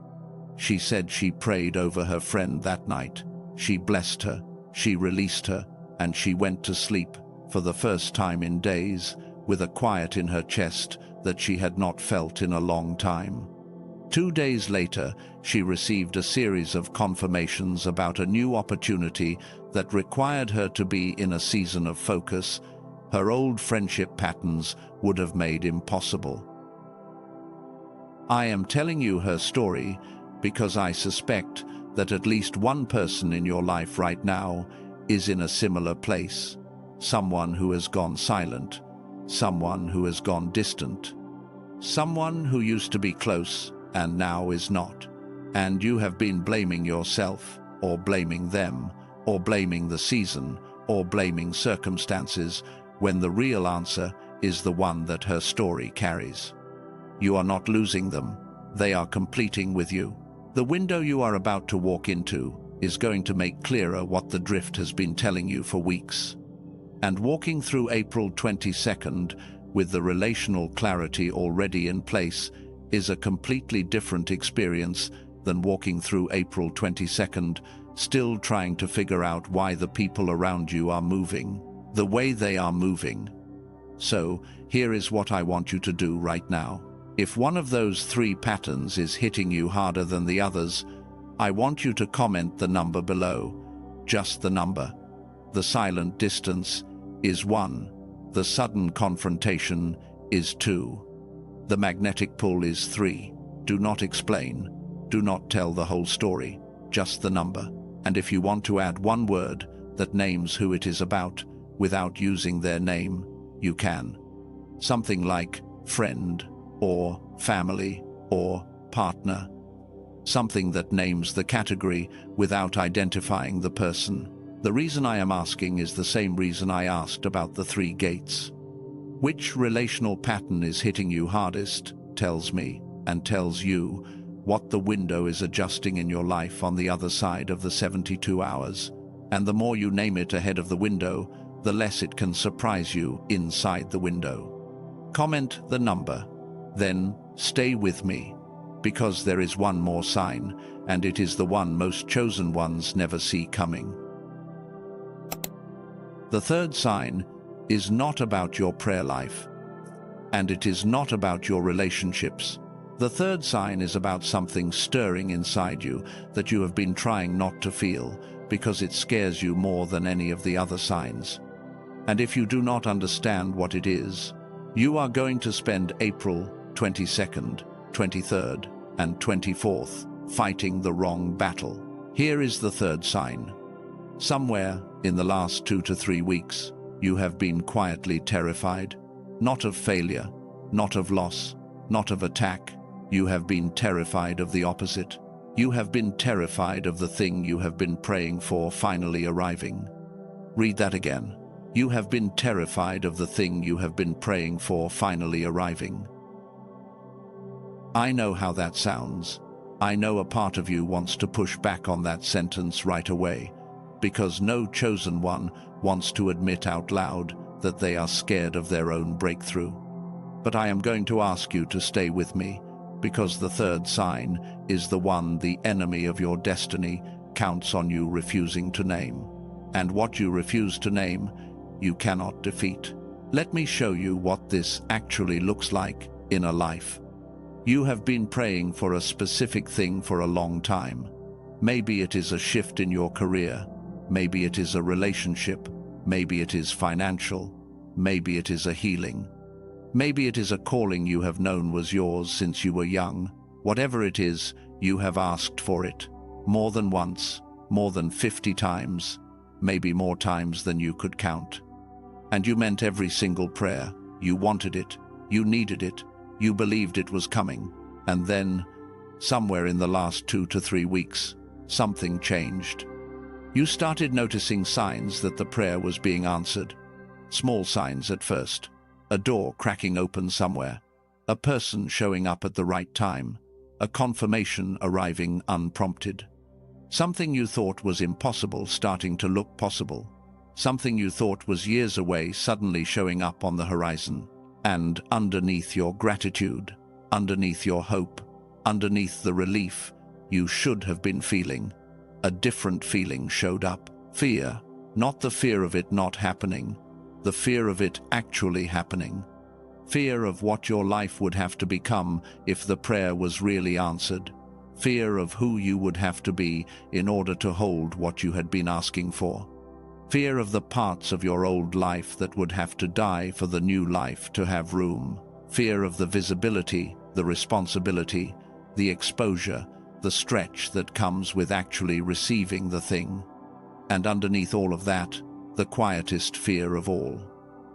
She said she prayed over her friend that night. She blessed her, she released her, and she went to sleep, for the first time in days, with a quiet in her chest that she had not felt in a long time. 2 days later, she received a series of confirmations about a new opportunity that required her to be in a season of focus her old friendship patterns would have made impossible. I am telling you her story because I suspect that at least one person in your life right now is in a similar place. Someone who has gone silent, someone who has gone distant, someone who used to be close and now is not. And you have been blaming yourself, or blaming them, or blaming the season, or blaming circumstances, when the real answer is the one that her story carries. You are not losing them. They are completing with you. The window you are about to walk into is going to make clearer what the drift has been telling you for weeks. And walking through April 22nd with the relational clarity already in place is a completely different experience than walking through April 22nd, still trying to figure out why the people around you are moving the way they are moving. So, here is what I want you to do right now. If one of those 3 patterns is hitting you harder than the others, I want you to comment the number below. Just the number. The silent distance is 1. The sudden confrontation is 2. The magnetic pull is 3. Do not explain. Do not tell the whole story. Just the number. And if you want to add one word that names who it is about without using their name, you can. Something like friend, or family, or partner. Something that names the category without identifying the person. The reason I am asking is the same reason I asked about the 3 gates. Which relational pattern is hitting you hardest tells me, and tells you, what the window is adjusting in your life on the other side of the 72 hours. And the more you name it ahead of the window, the less it can surprise you inside the window. Comment the number. Then stay with me, because there is one more sign, and it is the one most chosen ones never see coming. The 3rd sign is not about your prayer life, and it is not about your relationships. The 3rd sign is about something stirring inside you that you have been trying not to feel because it scares you more than any of the other signs. And if you do not understand what it is, you are going to spend April 22nd, 23rd, and 24th fighting the wrong battle. Here is the 3rd sign. Somewhere in the last 2 to 3 weeks, you have been quietly terrified, not of failure, not of loss, not of attack. You have been terrified of the opposite. You have been terrified of the thing you have been praying for finally arriving. Read that again. You have been terrified of the thing you have been praying for finally arriving. I know how that sounds. I know a part of you wants to push back on that sentence right away, because no chosen one wants to admit out loud that they are scared of their own breakthrough. But I am going to ask you to stay with me, because the 3rd sign is the one the enemy of your destiny counts on you refusing to name. And what you refuse to name, you cannot defeat. Let me show you what this actually looks like in a life. You have been praying for a specific thing for a long time. Maybe it is a shift in your career. Maybe it is a relationship. Maybe it is financial. Maybe it is a healing. Maybe it is a calling you have known was yours since you were young. Whatever it is, you have asked for it. More than once, more than 50 times, maybe more times than you could count. And you meant every single prayer. You wanted it. You needed it. You believed it was coming. And then, somewhere in the last 2 to 3 weeks, something changed. You started noticing signs that the prayer was being answered. Small signs at first. A door cracking open somewhere. A person showing up at the right time. A confirmation arriving unprompted. Something you thought was impossible starting to look possible. Something you thought was years away suddenly showing up on the horizon. And underneath your gratitude, underneath your hope, underneath the relief you should have been feeling, a different feeling showed up. Fear, not the fear of it not happening, the fear of it actually happening. Fear of what your life would have to become if the prayer was really answered. Fear of who you would have to be in order to hold what you had been asking for. Fear of the parts of your old life that would have to die for the new life to have room. Fear of the visibility, the responsibility, the exposure, the stretch that comes with actually receiving the thing. And underneath all of that, the quietest fear of all.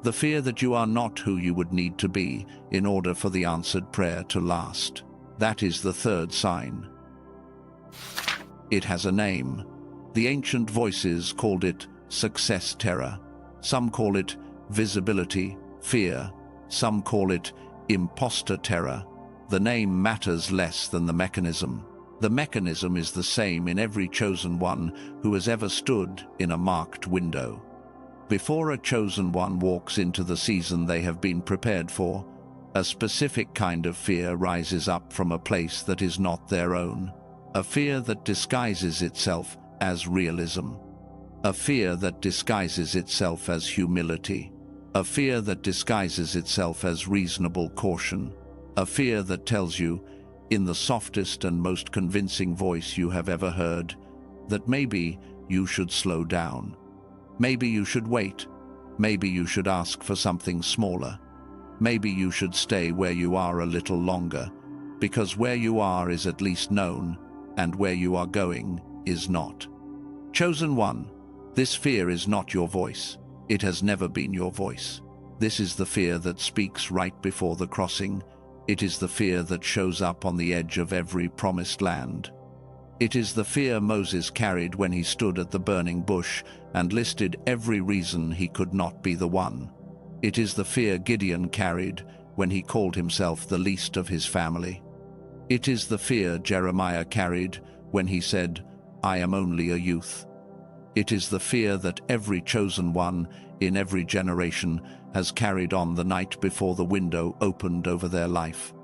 The fear that you are not who you would need to be in order for the answered prayer to last. That is the third sign. It has a name. The ancient voices called it success terror. Some call it visibility, fear. Some call it imposter terror. The name matters less than the mechanism. The mechanism is the same in every chosen one who has ever stood in a marked window. Before a chosen one walks into the season they have been prepared for, a specific kind of fear rises up from a place that is not their own. A fear that disguises itself as realism. A fear that disguises itself as humility. A fear that disguises itself as reasonable caution. A fear that tells you, in the softest and most convincing voice you have ever heard, that maybe you should slow down. Maybe you should wait. Maybe you should ask for something smaller. Maybe you should stay where you are a little longer, because where you are is at least known, and where you are going is not. Chosen one, this fear is not your voice. It has never been your voice. This is the fear that speaks right before the crossing. It is the fear that shows up on the edge of every promised land. It is the fear Moses carried when he stood at the burning bush and listed every reason he could not be the one. It is the fear Gideon carried when he called himself the least of his family. It is the fear Jeremiah carried when he said, "I am only a youth." It is the fear that every chosen one in every generation has carried on the night before the window opened over their life.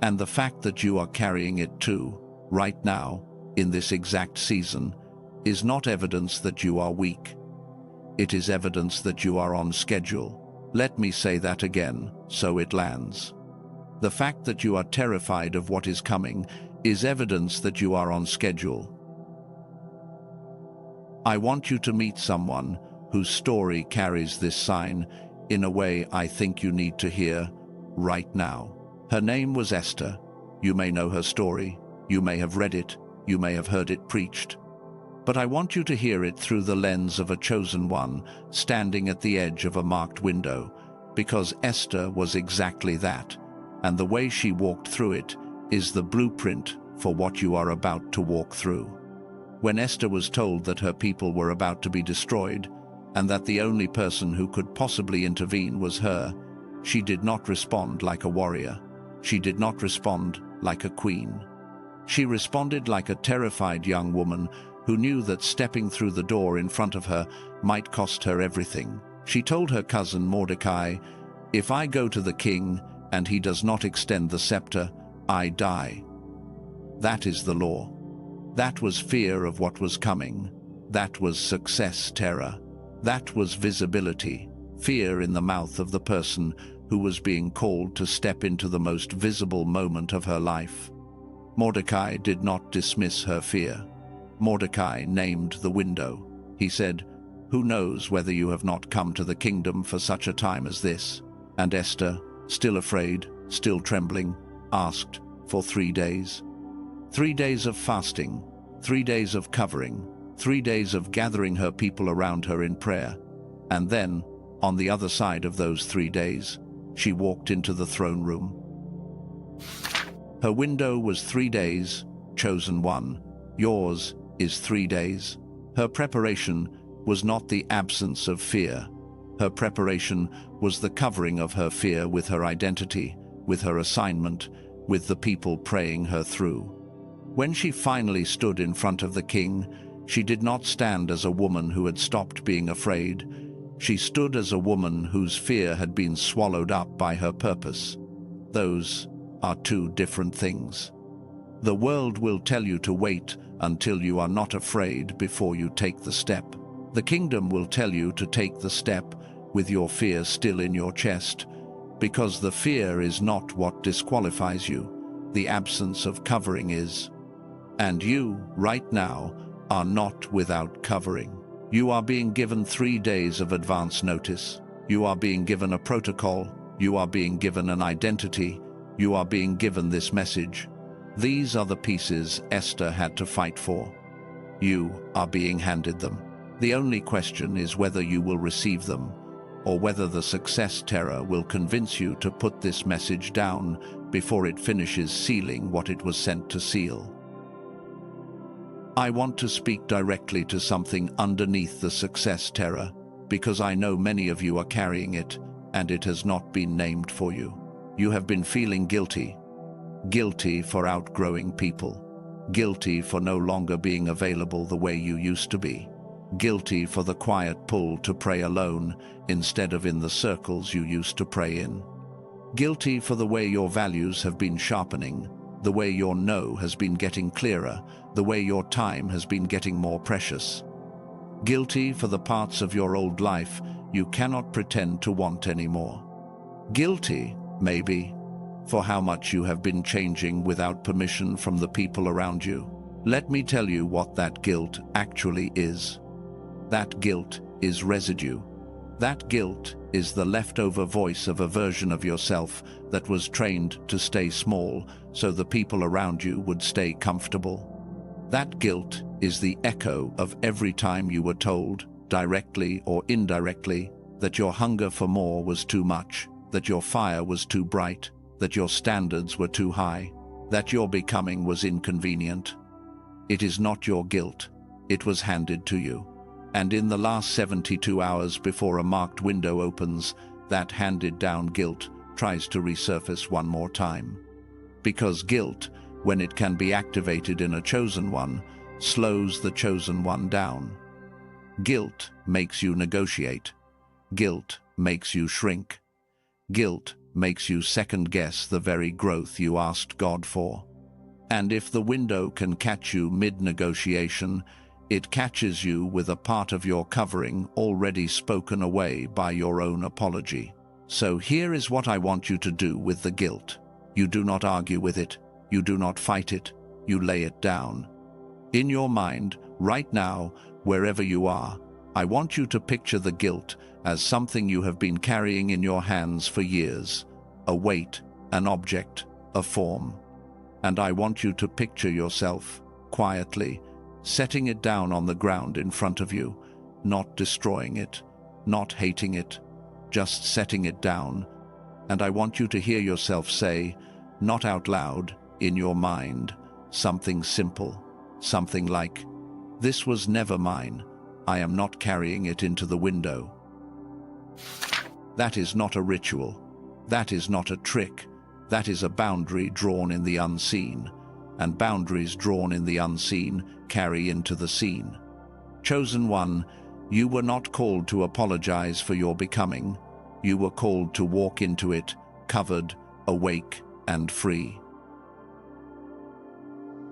And the fact that you are carrying it too, right now, in this exact season, is not evidence that you are weak. It is evidence that you are on schedule. Let me say that again, so it lands. The fact that you are terrified of what is coming is evidence that you are on schedule. I want you to meet someone whose story carries this sign in a way I think you need to hear right now. Her name was Esther. You may know her story. You may have read it. You may have heard it preached. But I want you to hear it through the lens of a chosen one standing at the edge of a marked window, because Esther was exactly that, and the way she walked through it is the blueprint for what you are about to walk through. When Esther was told that her people were about to be destroyed, and that the only person who could possibly intervene was her, she did not respond like a warrior. She did not respond like a queen. She responded like a terrified young woman who knew that stepping through the door in front of her might cost her everything. She told her cousin Mordecai, "If I go to the king and he does not extend the scepter, I die." That is the law. That was fear of what was coming. That was success terror. That was visibility, fear in the mouth of the person who was being called to step into the most visible moment of her life. Mordecai did not dismiss her fear. Mordecai named the window. He said, "Who knows whether you have not come to the kingdom for such a time as this?" And Esther, still afraid, still trembling, asked for 3 days. 3 days of fasting, 3 days of covering, 3 days of gathering her people around her in prayer. And then, on the other side of those 3 days, she walked into the throne room. Her window was 3 days, chosen one. Yours is 3 days. Her preparation was not the absence of fear. Her preparation was the covering of her fear with her identity, with her assignment, with the people praying her through. When she finally stood in front of the king, she did not stand as a woman who had stopped being afraid. She stood as a woman whose fear had been swallowed up by her purpose. Those are two different things. The world will tell you to wait until you are not afraid before you take the step. The kingdom will tell you to take the step with your fear still in your chest, because the fear is not what disqualifies you. The absence of covering is. And you, right now, are not without covering. You are being given 3 days of advance notice. You are being given a protocol. You are being given an identity. You are being given this message. These are the pieces Esther had to fight for. You are being handed them. The only question is whether you will receive them, or whether the success terror will convince you to put this message down before it finishes sealing what it was sent to seal. I want to speak directly to something underneath the success terror, because I know many of you are carrying it, and it has not been named for you. You have been feeling guilty. Guilty for outgrowing people. Guilty for no longer being available the way you used to be. Guilty for the quiet pull to pray alone instead of in the circles you used to pray in. Guilty for the way your values have been sharpening, the way your no has been getting clearer, the way your time has been getting more precious. Guilty for the parts of your old life you cannot pretend to want anymore. Guilty, maybe, for how much you have been changing without permission from the people around you. Let me tell you what that guilt actually is. That guilt is residue. That guilt is the leftover voice of a version of yourself that was trained to stay small so the people around you would stay comfortable. That guilt is the echo of every time you were told, directly or indirectly, that your hunger for more was too much, that your fire was too bright, that your standards were too high, that your becoming was inconvenient. It is not your guilt. It was handed to you. And in the last 72 hours before a marked window opens, that handed-down guilt tries to resurface one more time. Because guilt, when it can be activated in a chosen one, slows the chosen one down. Guilt makes you negotiate. Guilt makes you shrink. Guilt makes you second-guess the very growth you asked God for. And if the window can catch you mid-negotiation, it catches you with a part of your covering already spoken away by your own apology. So here is what I want you to do with the guilt. You do not argue with it. You do not fight it. You lay it down. In your mind, right now, wherever you are, I want you to picture the guilt as something you have been carrying in your hands for years, a weight, an object, a form. And I want you to picture yourself, quietly, setting it down on the ground in front of you, not destroying it, not hating it, just setting it down. And I want you to hear yourself say, not out loud, in your mind, something simple, something like, "This was never mine. I am not carrying it into the window." That is not a ritual. That is not a trick. That is a boundary drawn in the unseen, and boundaries drawn in the unseen carry into the seen. Chosen one, you were not called to apologize for your becoming. You were called to walk into it, covered, awake, and free.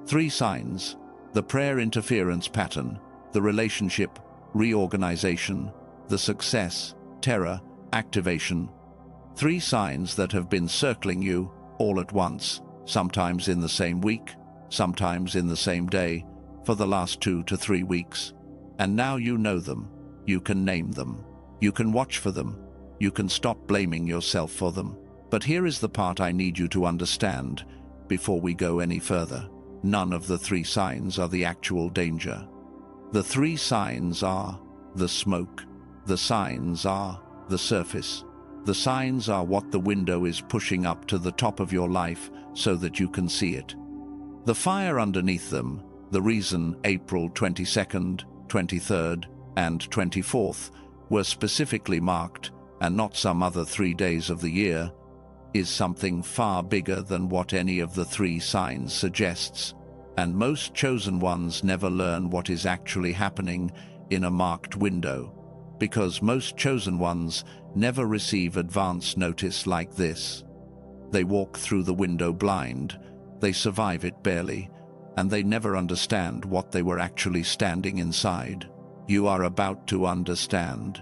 3 signs: the prayer interference pattern, the relationship reorganization, the success terror activation. 3 signs that have been circling you all at once, sometimes in the same week, sometimes in the same day, for the last 2 to 3 weeks. And now you know them. You can name them. You can watch for them. You can stop blaming yourself for them. But here is the part I need you to understand before we go any further. None of the 3 signs are the actual danger. The 3 signs are the smoke. The signs are the surface. The signs are what the window is pushing up to the top of your life so that you can see it. The fire underneath them, the reason April 22nd, 23rd, and 24th were specifically marked, and not some other 3 days of the year, is something far bigger than what any of the 3 signs suggests. And most chosen ones never learn what is actually happening in a marked window, because most chosen ones never receive advance notice like this. They walk through the window blind, they survive it barely, and they never understand what they were actually standing inside. You are about to understand.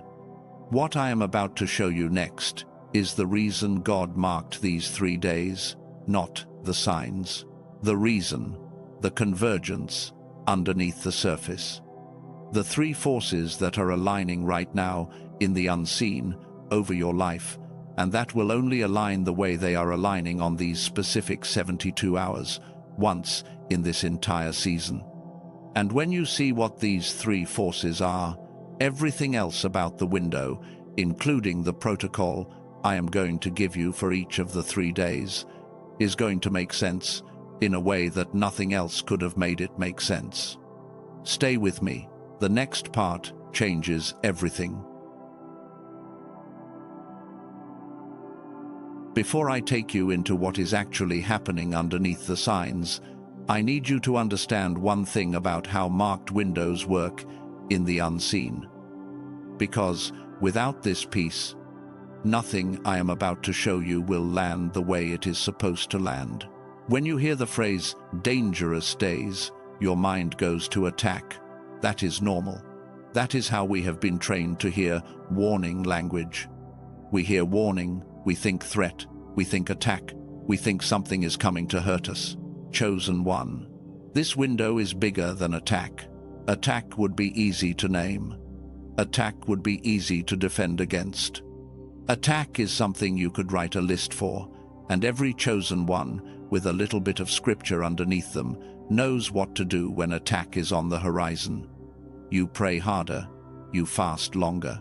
What I am about to show you next is the reason God marked these 3 days, not the signs. The reason, the convergence, underneath the surface. The 3 forces that are aligning right now in the unseen over your life, and that will only align the way they are aligning on these specific 72 hours, once in this entire season. And when you see what these 3 forces are, everything else about the window, including the protocol I am going to give you for each of the 3 days, is going to make sense in a way that nothing else could have made it make sense. Stay with me. The next part changes everything. Before I take you into what is actually happening underneath the signs, I need you to understand one thing about how marked windows work in the unseen. Because without this piece, nothing I am about to show you will land the way it is supposed to land. When you hear the phrase dangerous days, your mind goes to attack. That is normal. That is how we have been trained to hear warning language. We hear warning, we think threat, we think attack, we think something is coming to hurt us. Chosen one. This window is bigger than attack. Attack would be easy to name. Attack would be easy to defend against. Attack is something you could write a list for, and every chosen one, with a little bit of scripture underneath them, knows what to do when attack is on the horizon. You pray harder, you fast longer,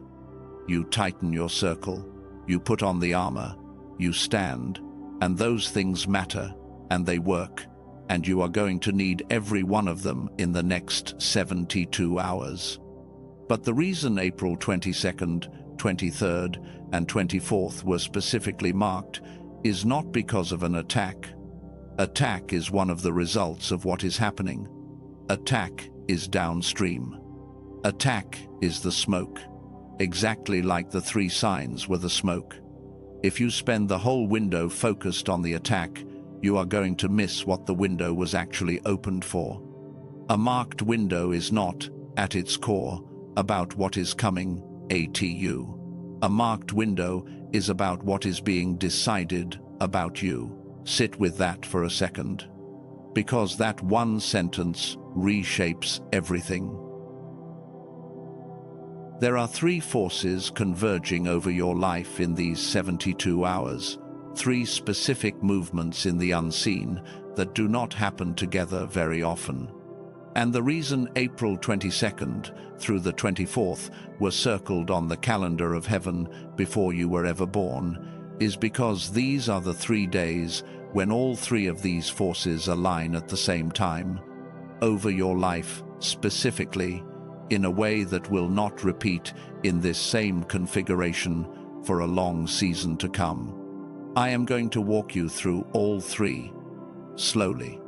you tighten your circle, you put on the armor, you stand, and those things matter, and they work, and you are going to need every one of them in the next 72 hours. But the reason April 22nd, 23rd, and 24th were specifically marked is not because of an attack. Attack is one of the results of what is happening. Attack is downstream. Attack is the smoke, exactly like the 3 signs were the smoke. If you spend the whole window focused on the attack, you are going to miss what the window was actually opened for. A marked window is not, at its core, about what is coming, ATU. A marked window is about what is being decided about you. Sit with that for a second, because that one sentence reshapes everything. There are 3 forces converging over your life in these 72 hours, 3 specific movements in the unseen that do not happen together very often. And the reason April 22nd through the 24th were circled on the calendar of heaven before you were ever born is because these are the 3 days when all 3 of these forces align at the same time, over your life specifically, in a way that will not repeat in this same configuration for a long season to come. I am going to walk you through all 3, slowly,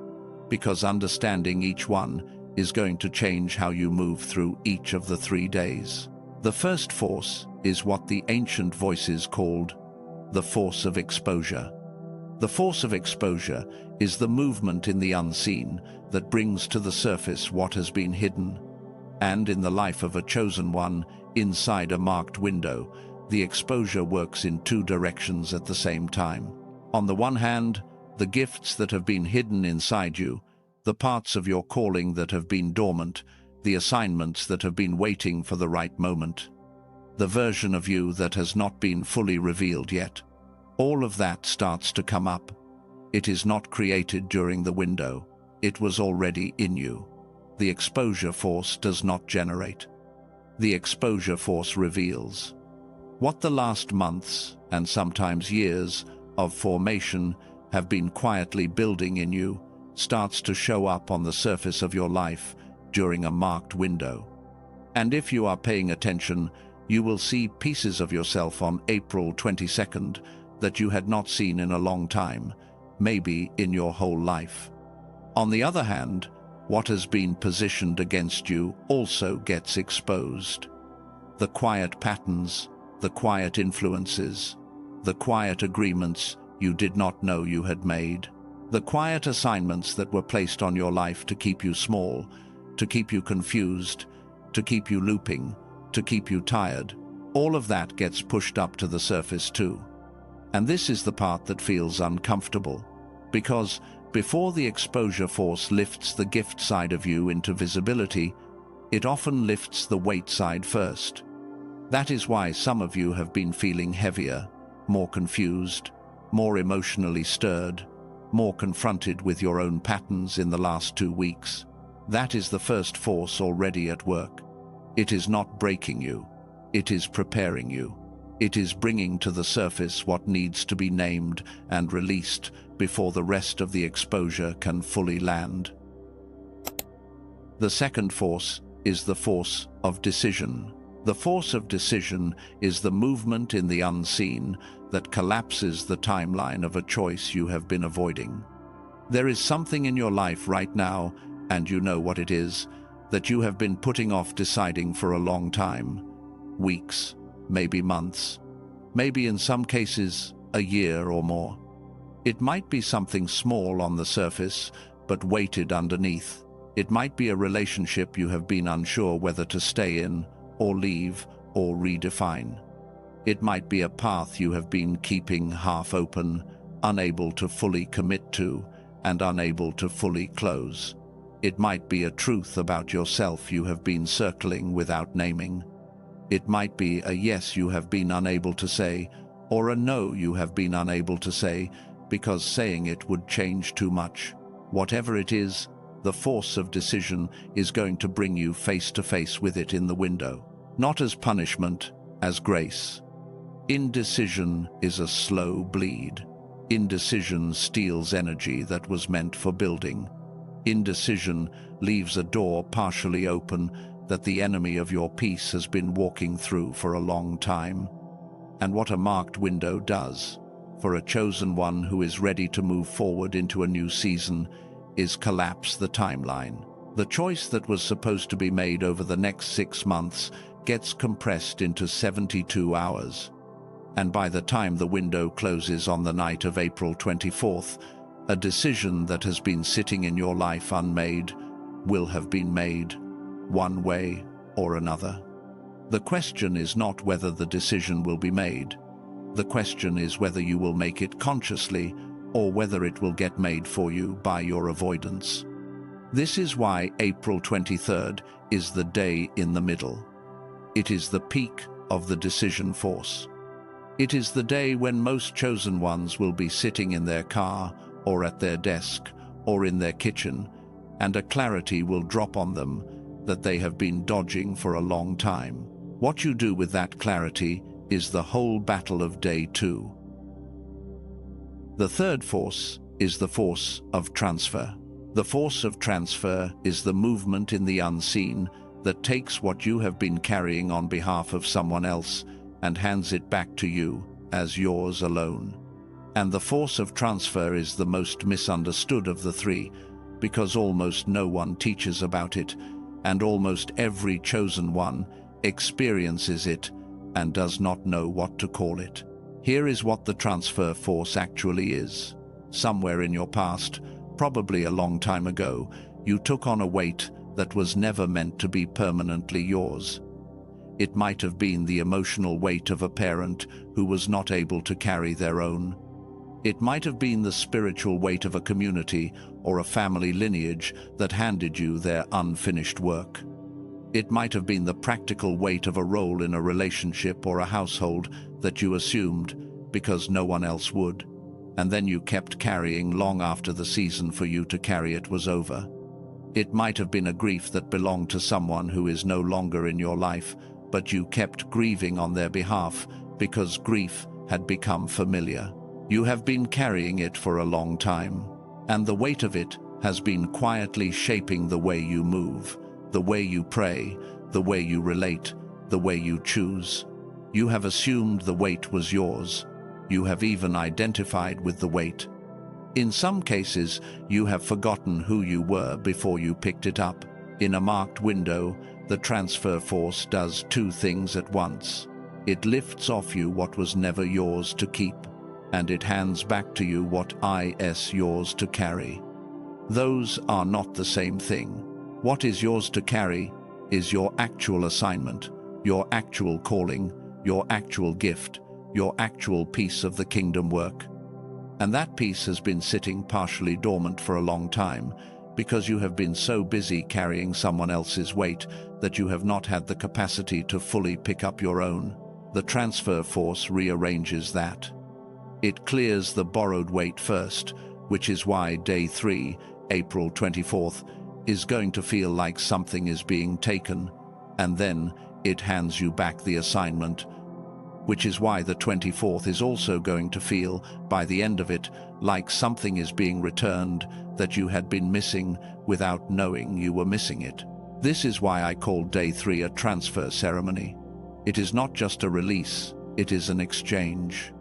because understanding each one is going to change how you move through each of the 3 days. The first force is what the ancient voices called the force of exposure. The force of exposure is the movement in the unseen that brings to the surface what has been hidden. And in the life of a chosen one, inside a marked window, the exposure works in 2 directions at the same time. On the one hand, the gifts that have been hidden inside you, the parts of your calling that have been dormant, the assignments that have been waiting for the right moment, the version of you that has not been fully revealed yet. All of that starts to come up. It is not created during the window. It was already in you. The exposure force does not generate. The exposure force reveals. What the last months, and sometimes years, of formation have been quietly building in you starts to show up on the surface of your life during a marked window. And if you are paying attention, you will see pieces of yourself on April 22nd that you had not seen in a long time, maybe in your whole life. On the other hand, what has been positioned against you also gets exposed. The quiet patterns, the quiet influences, the quiet agreements you did not know you had made, the quiet assignments that were placed on your life to keep you small, to keep you confused, to keep you looping, to keep you tired. All of that gets pushed up to the surface too. And this is the part that feels uncomfortable, because before the exposure force lifts the gift side of you into visibility, it often lifts the weight side first. That is why some of you have been feeling heavier, more confused, more emotionally stirred, more confronted with your own patterns in the last 2 weeks. That is the first force already at work. It is not breaking you. It is preparing you. It is bringing to the surface what needs to be named and released before the rest of the exposure can fully land. The second force is the force of decision. The force of decision is the movement in the unseen that collapses the timeline of a choice you have been avoiding. There is something in your life right now, and you know what it is, that you have been putting off deciding for a long time. Weeks, maybe months, maybe in some cases a year or more. It might be something small on the surface, but weighted underneath. It might be a relationship you have been unsure whether to stay in, or leave, or redefine. It might be a path you have been keeping half open, unable to fully commit to, and unable to fully close. It might be a truth about yourself you have been circling without naming. It might be a yes you have been unable to say, or a no you have been unable to say, because saying it would change too much. Whatever it is, the force of decision is going to bring you face to face with it in the window. Not as punishment, as grace. Indecision is a slow bleed. Indecision steals energy that was meant for building. Indecision leaves a door partially open that the enemy of your peace has been walking through for a long time. And what a marked window does, for a chosen one who is ready to move forward into a new season, is collapse the timeline. The choice that was supposed to be made over the next 6 months gets compressed into 72 hours. And by the time the window closes on the night of April 24th, a decision that has been sitting in your life unmade will have been made, one way or another. The question is not whether the decision will be made. The question is whether you will make it consciously or whether it will get made for you by your avoidance. This is why April 23rd is the day in the middle. It is the peak of the decision force. It is the day when most chosen ones will be sitting in their car or at their desk or in their kitchen, and a clarity will drop on them that they have been dodging for a long time. What you do with that clarity is the whole battle of day 2. The third force is the force of transfer. The force of transfer is the movement in the unseen that takes what you have been carrying on behalf of someone else and hands it back to you as yours alone. And the force of transfer is the most misunderstood of the three, because almost no one teaches about it, and almost every chosen one experiences it and does not know what to call it. Here is what the transfer force actually is. Somewhere in your past, probably a long time ago, you took on a weight that was never meant to be permanently yours. It might have been the emotional weight of a parent who was not able to carry their own. It might have been the spiritual weight of a community or a family lineage that handed you their unfinished work. It might have been the practical weight of a role in a relationship or a household that you assumed because no one else would, and then you kept carrying long after the season for you to carry it was over. It might have been a grief that belonged to someone who is no longer in your life, but you kept grieving on their behalf because grief had become familiar. You have been carrying it for a long time, and the weight of it has been quietly shaping the way you move, the way you pray, the way you relate, the way you choose. You have assumed the weight was yours. You have even identified with the weight. In some cases, you have forgotten who you were before you picked it up. In a marked window, the transfer force does two things at once. It lifts off you what was never yours to keep, and it hands back to you what is yours to carry. Those are not the same thing. What is yours to carry is your actual assignment, your actual calling, your actual gift, your actual piece of the kingdom work. And that piece has been sitting partially dormant for a long time, because you have been so busy carrying someone else's weight that you have not had the capacity to fully pick up your own. The transfer force rearranges that. It clears the borrowed weight first, which is why day 3, April 24th, is going to feel like something is being taken, and then it hands you back the assignment, which is why the 24th is also going to feel, by the end of it, like something is being returned that you had been missing without knowing you were missing it. This is why I call day 3 a transfer ceremony. It is not just a release, it is an exchange.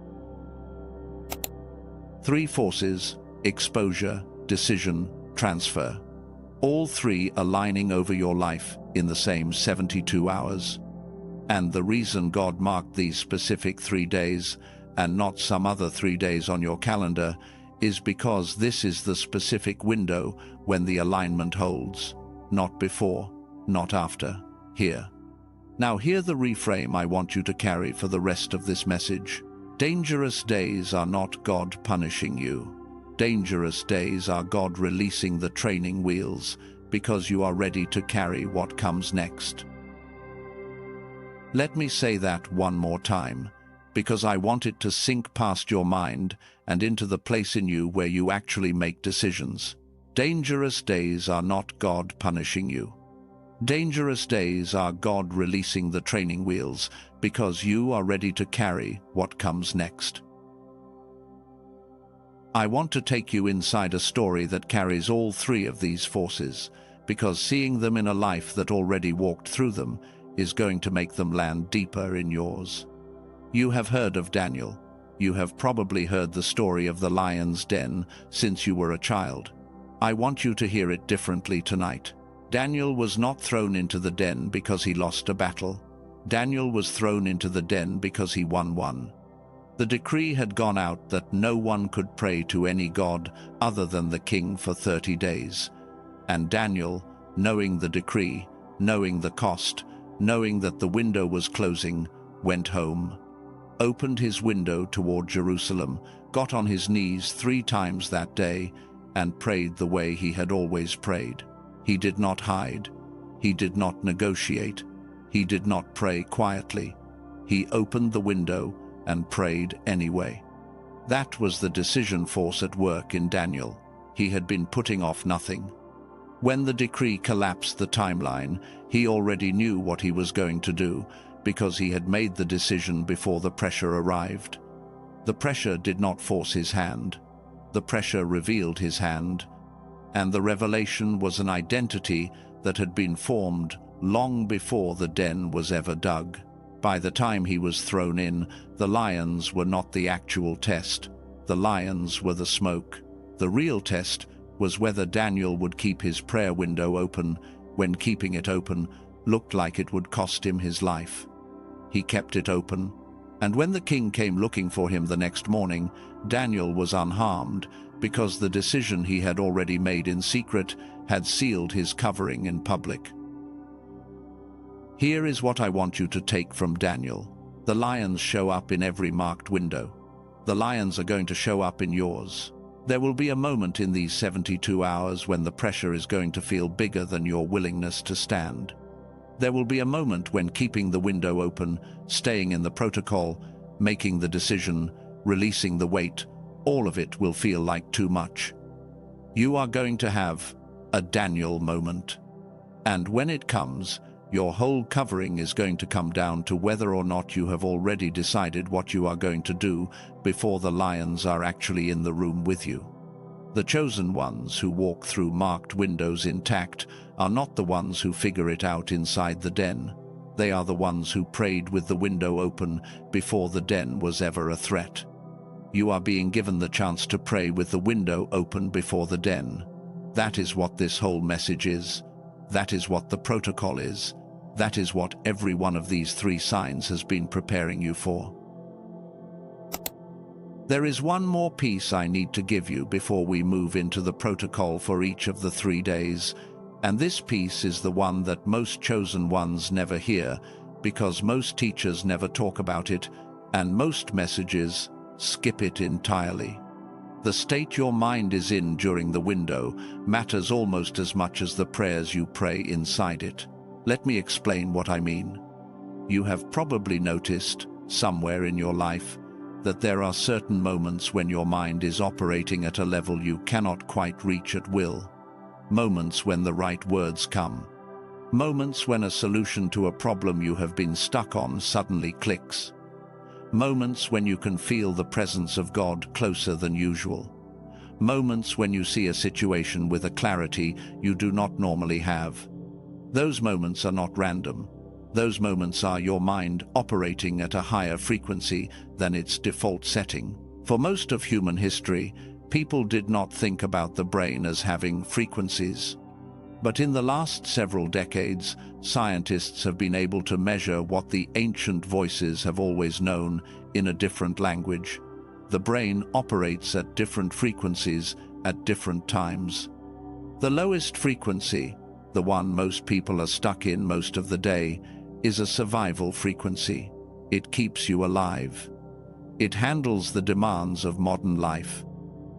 3 forces: exposure, decision, transfer. All 3 aligning over your life in the same 72 hours. And the reason God marked these specific 3 days and not some other 3 days on your calendar is because this is the specific window when the alignment holds. Not before, not after, here. Now hear the reframe I want you to carry for the rest of this message. Dangerous days are not God punishing you. Dangerous days are God releasing the training wheels because you are ready to carry what comes next. Let me say that one more time, because I want it to sink past your mind and into the place in you where you actually make decisions. Dangerous days are not God punishing you. Dangerous days are God releasing the training wheels because you are ready to carry what comes next. I want to take you inside a story that carries all 3 of these forces, because seeing them in a life that already walked through them is going to make them land deeper in yours. You have heard of Daniel. You have probably heard the story of the lion's den since you were a child. I want you to hear it differently tonight. Daniel was not thrown into the den because he lost a battle. Daniel was thrown into the den because he won one. The decree had gone out that no one could pray to any god other than the king for 30 days. And Daniel, knowing the decree, knowing the cost, knowing that the window was closing, went home, opened his window toward Jerusalem, got on his knees 3 times that day, and prayed the way he had always prayed. He did not hide. He did not negotiate. He did not pray quietly. He opened the window and prayed anyway. That was the decision force at work in Daniel. He had been putting off nothing. When the decree collapsed the timeline, he already knew what he was going to do because he had made the decision before the pressure arrived. The pressure did not force his hand. The pressure revealed his hand, and the revelation was an identity that had been formed long before the den was ever dug. By the time he was thrown in, the lions were not the actual test. The lions were the smoke. The real test was whether Daniel would keep his prayer window open when keeping it open looked like it would cost him his life. He kept it open, and when the king came looking for him the next morning, Daniel was unharmed because the decision he had already made in secret had sealed his covering in public. Here is what I want you to take from Daniel. The lions show up in every marked window. The lions are going to show up in yours. There will be a moment in these 72 hours when the pressure is going to feel bigger than your willingness to stand. There will be a moment when keeping the window open, staying in the protocol, making the decision, releasing the weight, all of it will feel like too much. You are going to have a Daniel moment. And when it comes, your whole covering is going to come down to whether or not you have already decided what you are going to do before the lions are actually in the room with you. The chosen ones who walk through marked windows intact are not the ones who figure it out inside the den. They are the ones who prayed with the window open before the den was ever a threat. You are being given the chance to pray with the window open before the den. That is what this whole message is. That is what the protocol is. That is what every one of these 3 signs has been preparing you for. There is one more piece I need to give you before we move into the protocol for each of the 3 days, and this piece is the one that most chosen ones never hear, because most teachers never talk about it, and most messages skip it entirely. The state your mind is in during the window matters almost as much as the prayers you pray inside it. Let me explain what I mean. You have probably noticed, somewhere in your life, that there are certain moments when your mind is operating at a level you cannot quite reach at will. Moments when the right words come. Moments when a solution to a problem you have been stuck on suddenly clicks. Moments when you can feel the presence of God closer than usual. Moments when you see a situation with a clarity you do not normally have. Those moments are not random. Those moments are your mind operating at a higher frequency than its default setting. For most of human history, people did not think about the brain as having frequencies. But in the last several decades, scientists have been able to measure what the ancient voices have always known in a different language. The brain operates at different frequencies at different times. The lowest frequency, the one most people are stuck in most of the day, is a survival frequency. It keeps you alive. It handles the demands of modern life.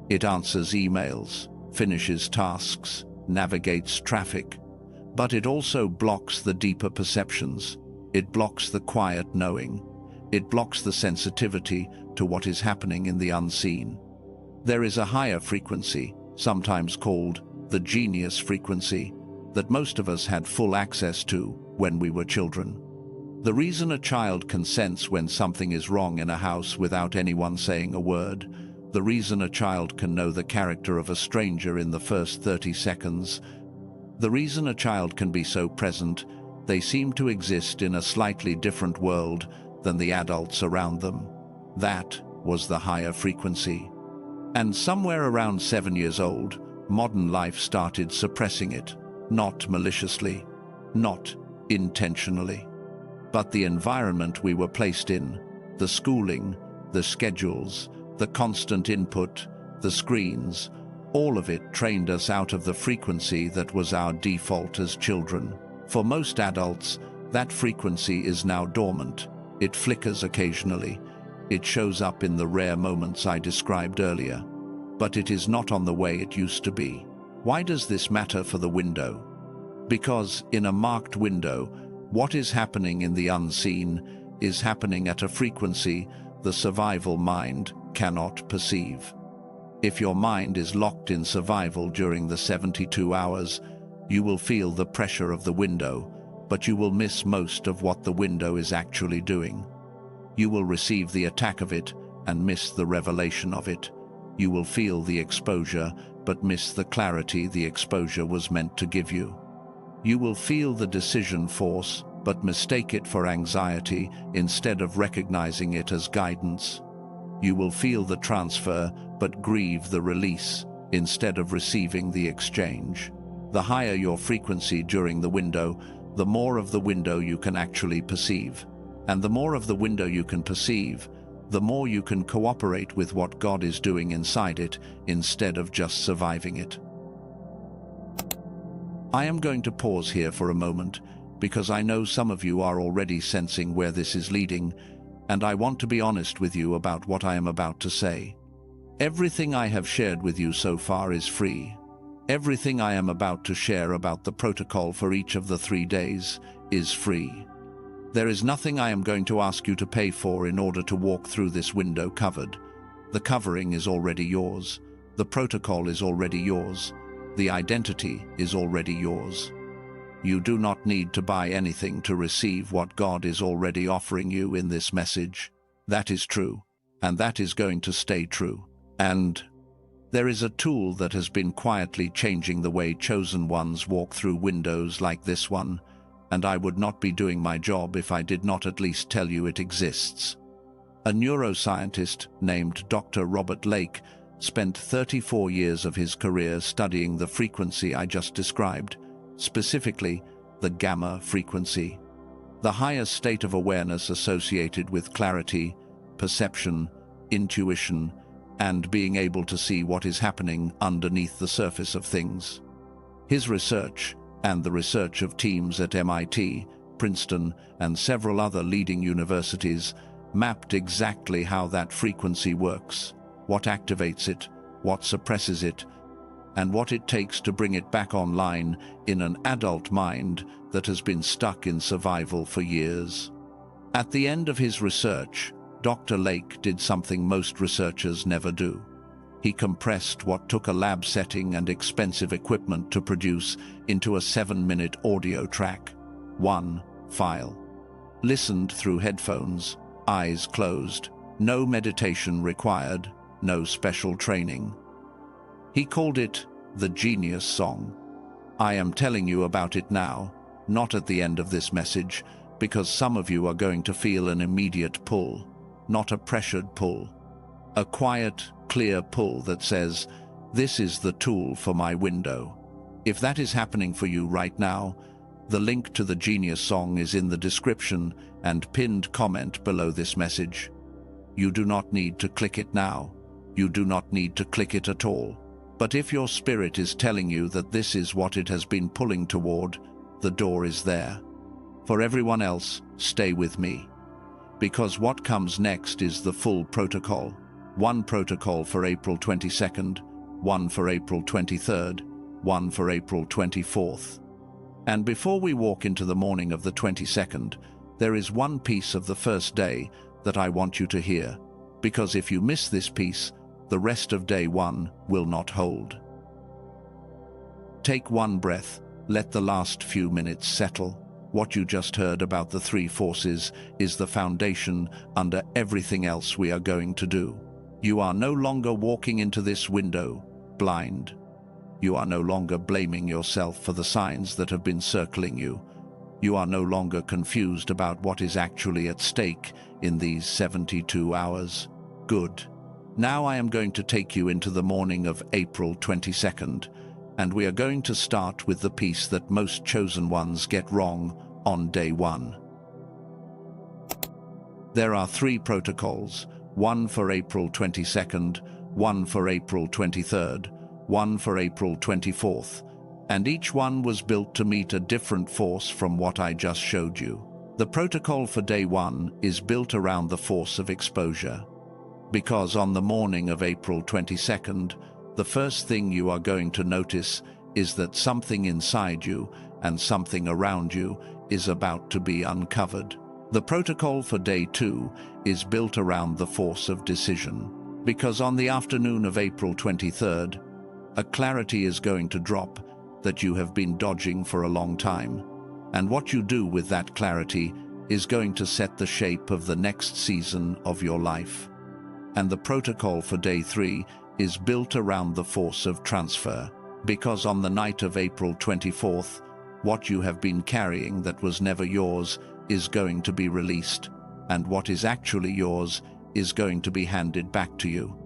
It answers emails, finishes tasks, navigates traffic, but it also blocks the deeper perceptions. It blocks the quiet knowing. It blocks the sensitivity to what is happening in the unseen. There is a higher frequency, sometimes called the genius frequency, that most of us had full access to when we were children. The reason a child can sense when something is wrong in a house without anyone saying a word, the reason a child can know the character of a stranger in the first 30 seconds, the reason a child can be so present, they seem to exist in a slightly different world than the adults around them. That was the higher frequency. And somewhere around 7 years old, modern life started suppressing it, not maliciously, not intentionally. But the environment we were placed in, the schooling, the schedules, the constant input, the screens, all of it trained us out of the frequency that was our default as children. For most adults, that frequency is now dormant. It flickers occasionally. It shows up in the rare moments I described earlier. But it is not on the way it used to be. Why does this matter for the window? Because in a marked window, what is happening in the unseen is happening at a frequency the survival mind cannot perceive. If your mind is locked in survival during the 72 hours, you will feel the pressure of the window, but you will miss most of what the window is actually doing. You will receive the attack of it and miss the revelation of it. You will feel the exposure, but miss the clarity the exposure was meant to give you. You will feel the decision force, but mistake it for anxiety instead of recognizing it as guidance. You will feel the transfer, but grieve the release instead of receiving the exchange. The higher your frequency during the window, the more of the window you can actually perceive. And the more of the window you can perceive, the more you can cooperate with what God is doing inside it instead of just surviving it. I am going to pause here for a moment because I know some of you are already sensing where this is leading, and I want to be honest with you about what I am about to say. Everything I have shared with you so far is free. Everything I am about to share about the protocol for each of the 3 days is free. There is nothing I am going to ask you to pay for in order to walk through this window covered. The covering is already yours. The protocol is already yours. The identity is already yours. You do not need to buy anything to receive what God is already offering you in this message. That is true, and that is going to stay true. And There is a tool that has been quietly changing the way chosen ones walk through windows like this one, and I would not be doing my job if I did not at least tell you it exists. A neuroscientist named Dr. Robert Lake spent 34 years of his career studying the frequency I just described, specifically the gamma frequency, the highest state of awareness associated with clarity, perception, intuition, and being able to see what is happening underneath the surface of things. His research, and the research of teams at MIT, Princeton, and several other leading universities, mapped exactly how that frequency works, what activates it, what suppresses it, and what it takes to bring it back online in an adult mind that has been stuck in survival for years. At the end of his research, Dr. Lake did something most researchers never do. He compressed what took a lab setting and expensive equipment to produce into a 7-minute audio track, one file. Listened through headphones, eyes closed, no meditation required, no special training. He called it the Genius Song. I am telling you about it now, not at the end of this message, because some of you are going to feel an immediate pull, not a pressured pull. A quiet, clear pull that says, this is the tool for my window. If that is happening for you right now, the link to the Genius Song is in the description and pinned comment below this message. You do not need to click it now. You do not need to click it at all. But if your spirit is telling you that this is what it has been pulling toward, the door is there. For everyone else, stay with me. Because what comes next is the full protocol. One protocol for April 22nd, one for April 23rd, one for April 24th. And before we walk into the morning of the 22nd, there is one piece of the first day that I want you to hear, because if you miss this piece, the rest of day one will not hold. Take one breath, let the last few minutes settle. What you just heard about the three forces is the foundation under everything else we are going to do. You are no longer walking into this window blind. You are no longer blaming yourself for the signs that have been circling you. You are no longer confused about what is actually at stake in these 72 hours. Good. Now I am going to take you into the morning of April 22nd, and we are going to start with the piece that most chosen ones get wrong on day one. There are three protocols, one for April 22nd, one for April 23rd, one for April 24th, and each one was built to meet a different force from what I just showed you. The protocol for day one is built around the force of exposure. Because on the morning of April 22nd, the first thing you are going to notice is that something inside you and something around you is about to be uncovered. The protocol for day two is built around the force of decision. Because on the afternoon of April 23rd, a clarity is going to drop that you have been dodging for a long time. And what you do with that clarity is going to set the shape of the next season of your life. And the protocol for day three is built around the force of transfer, because on the night of April 24th, what you have been carrying that was never yours is going to be released, and what is actually yours is going to be handed back to you.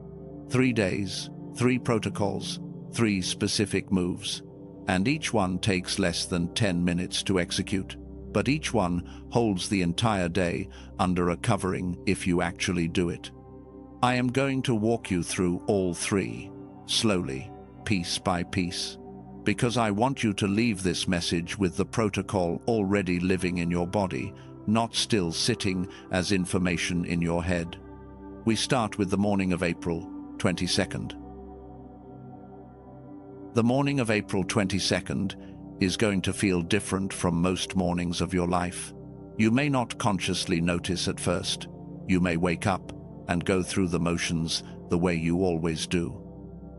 3 days, 3 protocols, 3 specific moves, and each one takes less than 10 minutes to execute, but each one holds the entire day under a covering if you actually do it. I am going to walk you through all 3, slowly, piece by piece, because I want you to leave this message with the protocol already living in your body, not still sitting as information in your head. We start with the morning of April 22nd. The morning of April 22nd is going to feel different from most mornings of your life. You may not consciously notice at first. You may wake up and go through the motions the way you always do.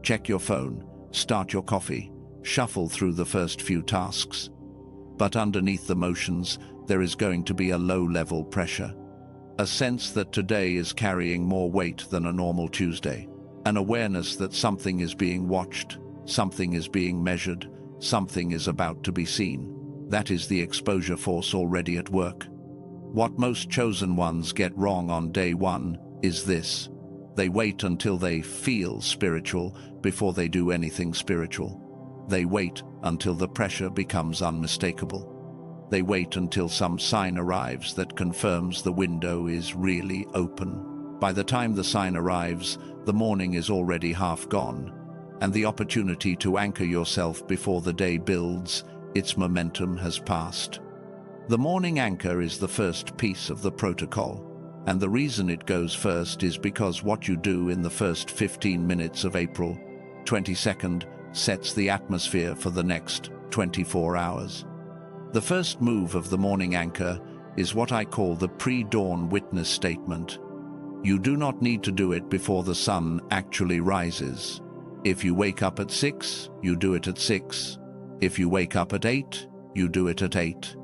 Check your phone, start your coffee, shuffle through the first few tasks. But underneath the motions, there is going to be a low-level pressure, a sense that today is carrying more weight than a normal Tuesday. An awareness that something is being watched, something is being measured, something is about to be seen. That is the exposure force already at work. What most chosen ones get wrong on day one is this. They wait until they feel spiritual before they do anything spiritual. They wait until the pressure becomes unmistakable. They wait until some sign arrives that confirms the window is really open. By the time the sign arrives, the morning is already half gone, and the opportunity to anchor yourself before the day builds, its momentum has passed. The morning anchor is the first piece of the protocol, and the reason it goes first is because what you do in the first 15 minutes of April 22nd sets the atmosphere for the next 24 hours. The first move of the morning anchor is what I call the pre-dawn witness statement. You do not need to do it before the sun actually rises. If you wake up at 6, you do it at 6. If you wake up at 8, you do it at 8.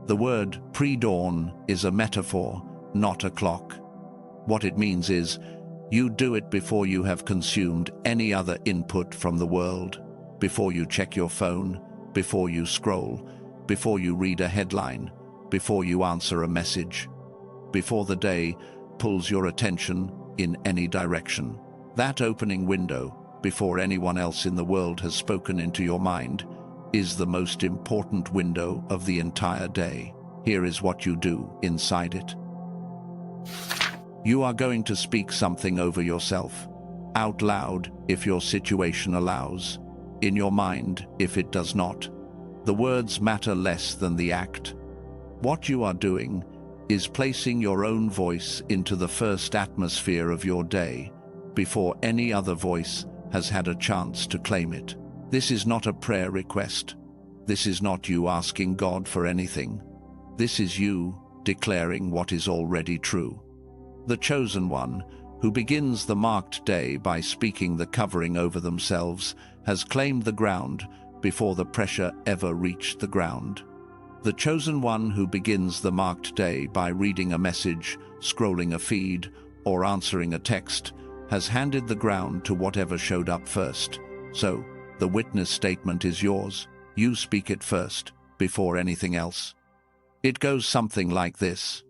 The word pre-dawn is a metaphor, not a clock. What it means is, you do it before you have consumed any other input from the world, before you check your phone, before you scroll, before you read a headline, before you answer a message, before the day pulls your attention in any direction. That opening window, before anyone else in the world has spoken into your mind, is the most important window of the entire day. Here is what you do inside it. You are going to speak something over yourself, out loud if your situation allows, in your mind if it does not. The words matter less than the act. What you are doing is placing your own voice into the first atmosphere of your day before any other voice has had a chance to claim it. This is not a prayer request. This is not you asking God for anything. This is you declaring what is already true. The chosen one, who begins the marked day by speaking the covering over themselves, has claimed the ground before the pressure ever reached the ground. The chosen one who begins the marked day by reading a message, scrolling a feed, or answering a text, has handed the ground to whatever showed up first. So, the witness statement is yours. You speak it first, before anything else. It goes something like this.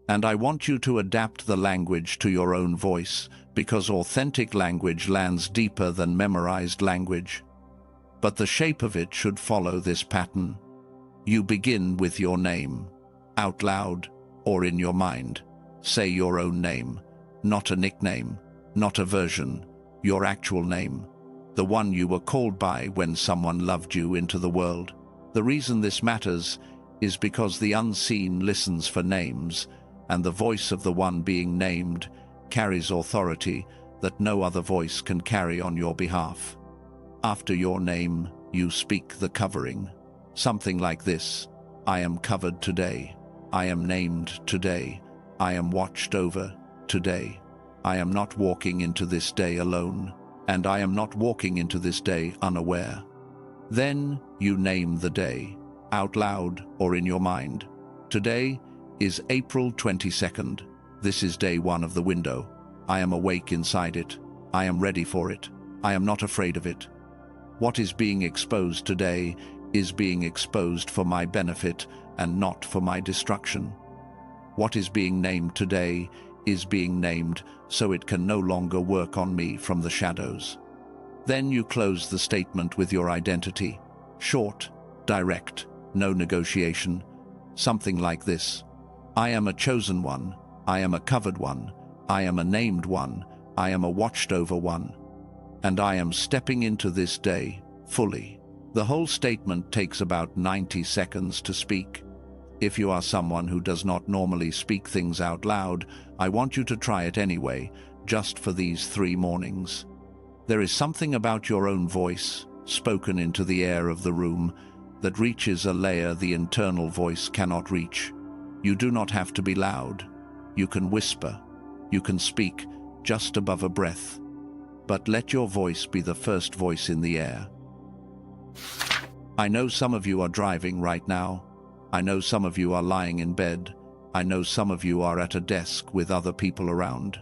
And I want you to adapt the language to your own voice, because authentic language lands deeper than memorized language. But the shape of it should follow this pattern. You begin with your name, out loud or in your mind. Say your own name, not a nickname, not a version, your actual name, the one you were called by when someone loved you into the world. The reason this matters is because the unseen listens for names, and the voice of the one being named carries authority that no other voice can carry on your behalf. After your name, you speak the covering. Something like this. I am covered today. I am named today. I am watched over today. I am not walking into this day alone, and I am not walking into this day unaware. Then you name the day, out loud or in your mind. Today is April 22nd. This is day one of the window. I am awake inside it. I am ready for it. I am not afraid of it. What is being exposed today is being exposed for my benefit and not for my destruction. What is being named today is being named so it can no longer work on me from the shadows. Then you close the statement with your identity. Short, direct, no negotiation. Something like this. I am a chosen one. I am a covered one. I am a named one. I am a watched over one. And I am stepping into this day fully. The whole statement takes about 90 seconds to speak. If you are someone who does not normally speak things out loud, I want you to try it anyway, just for these 3 mornings. There is something about your own voice, spoken into the air of the room, that reaches a layer the internal voice cannot reach. You do not have to be loud. You can whisper. You can speak just above a breath. But let your voice be the first voice in the air. I know some of you are driving right now. I know some of you are lying in bed. I know some of you are at a desk with other people around.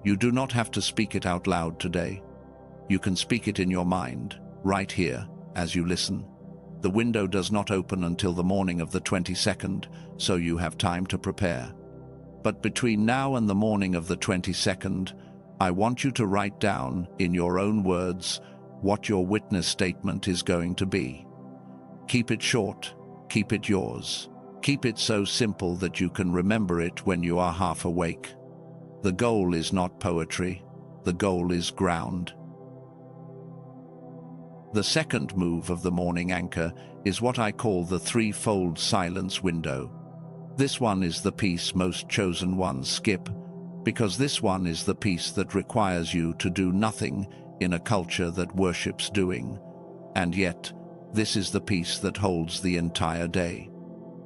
You do not have to speak it out loud today. You can speak it in your mind, right here, as you listen. The window does not open until the morning of the 22nd, so you have time to prepare. But between now and the morning of the 22nd, I want you to write down, in your own words, what your witness statement is going to be. Keep it short, keep it yours. Keep it so simple that you can remember it when you are half awake. The goal is not poetry, the goal is ground. The second move of the morning anchor is what I call the threefold silence window. This one is the piece most chosen ones skip, because this one is the piece that requires you to do nothing in a culture that worships doing. And yet, this is the piece that holds the entire day.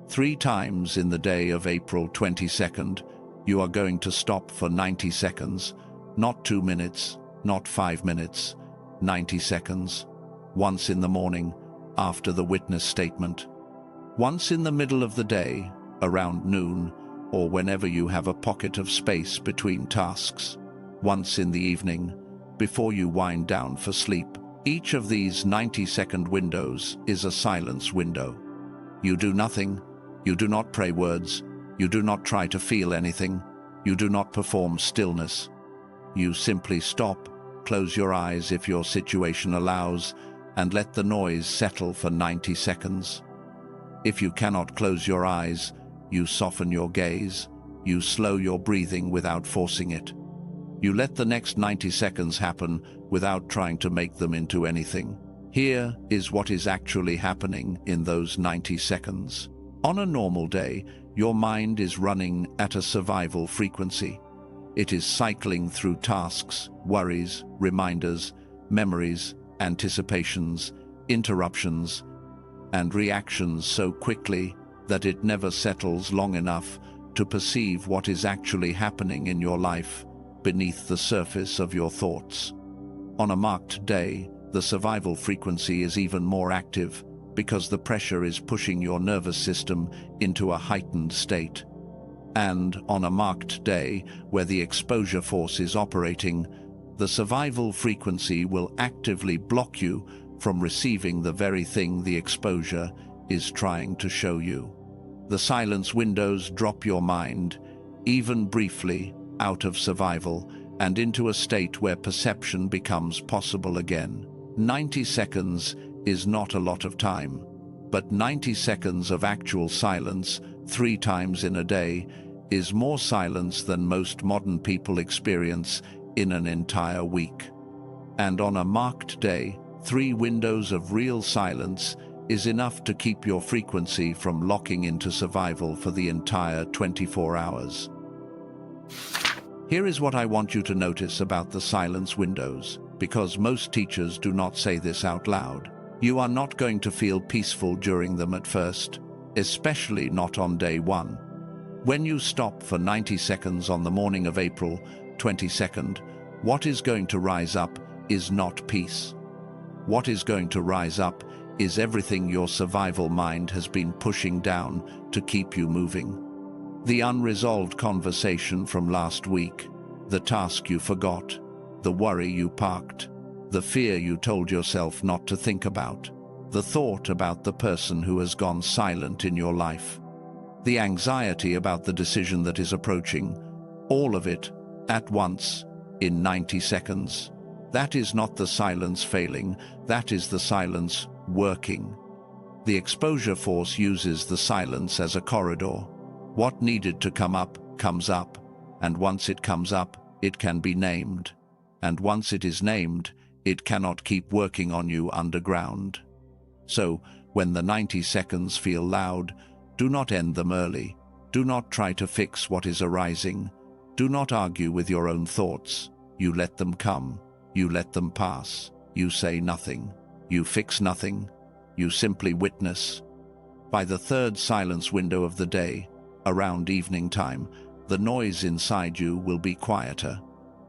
3 times in the day of April 22nd, you are going to stop for 90 seconds, not 2 minutes, not 5 minutes, 90 seconds. Once in the morning, after the witness statement. Once in the middle of the day, around noon, or whenever you have a pocket of space between tasks. Once in the evening, before you wind down for sleep. Each of these 90-second windows is a silence window. You do nothing. You do not pray words. You do not try to feel anything. You do not perform stillness. You simply stop, close your eyes if your situation allows, and let the noise settle for 90 seconds. If you cannot close your eyes, you soften your gaze. You slow your breathing without forcing it. You let the next 90 seconds happen without trying to make them into anything. Here is what is actually happening in those 90 seconds. On a normal day, your mind is running at a survival frequency. It is cycling through tasks, worries, reminders, memories, anticipations, interruptions, and reactions so quickly that it never settles long enough to perceive what is actually happening in your life beneath the surface of your thoughts. On a marked day, the survival frequency is even more active because the pressure is pushing your nervous system into a heightened state. And on a marked day, where the exposure force is operating, the survival frequency will actively block you from receiving the very thing the exposure is trying to show you. The silence windows drop your mind, even briefly, out of survival and into a state where perception becomes possible again. 90 seconds is not a lot of time, but 90 seconds of actual silence 3 times in a day is more silence than most modern people experience in an entire week. And on a marked day, 3 windows of real silence is enough to keep your frequency from locking into survival for the entire 24 hours. Here is what I want you to notice about the silence windows, because most teachers do not say this out loud. You are not going to feel peaceful during them at first, especially not on day 1. When you stop for 90 seconds on the morning of April 22nd, what is going to rise up is not peace. What is going to rise up is everything your survival mind has been pushing down to keep you moving. The unresolved conversation from last week, the task you forgot, the worry you parked, the fear you told yourself not to think about, the thought about the person who has gone silent in your life, the anxiety about the decision that is approaching, all of it, at once, in 90 seconds. That is not the silence failing, that is the silence working. The exposure force uses the silence as a corridor. What needed to come up, comes up, and once it comes up, it can be named. And once it is named, it cannot keep working on you underground. So, when the 90 seconds feel loud, do not end them early. Do not try to fix what is arising. Do not argue with your own thoughts. You let them come. You let them pass. You say nothing. You fix nothing. You simply witness. By the 3rd silence window of the day, around evening time, the noise inside you will be quieter.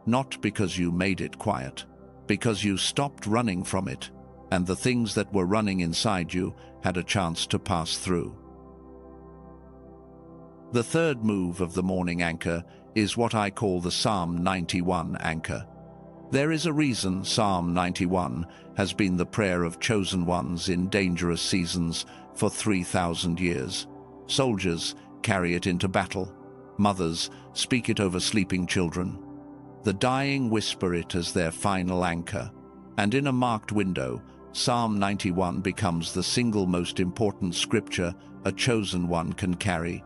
Not because you made it quiet, because you stopped running from it, and the things that were running inside you had a chance to pass through. The 3rd move of the morning anchor is what I call the Psalm 91 anchor. There is a reason Psalm 91 has been the prayer of chosen ones in dangerous seasons for 3,000 years. Soldiers carry it into battle. Mothers speak it over sleeping children. The dying whisper it as their final anchor. And in a marked window, Psalm 91 becomes the single most important scripture a chosen one can carry,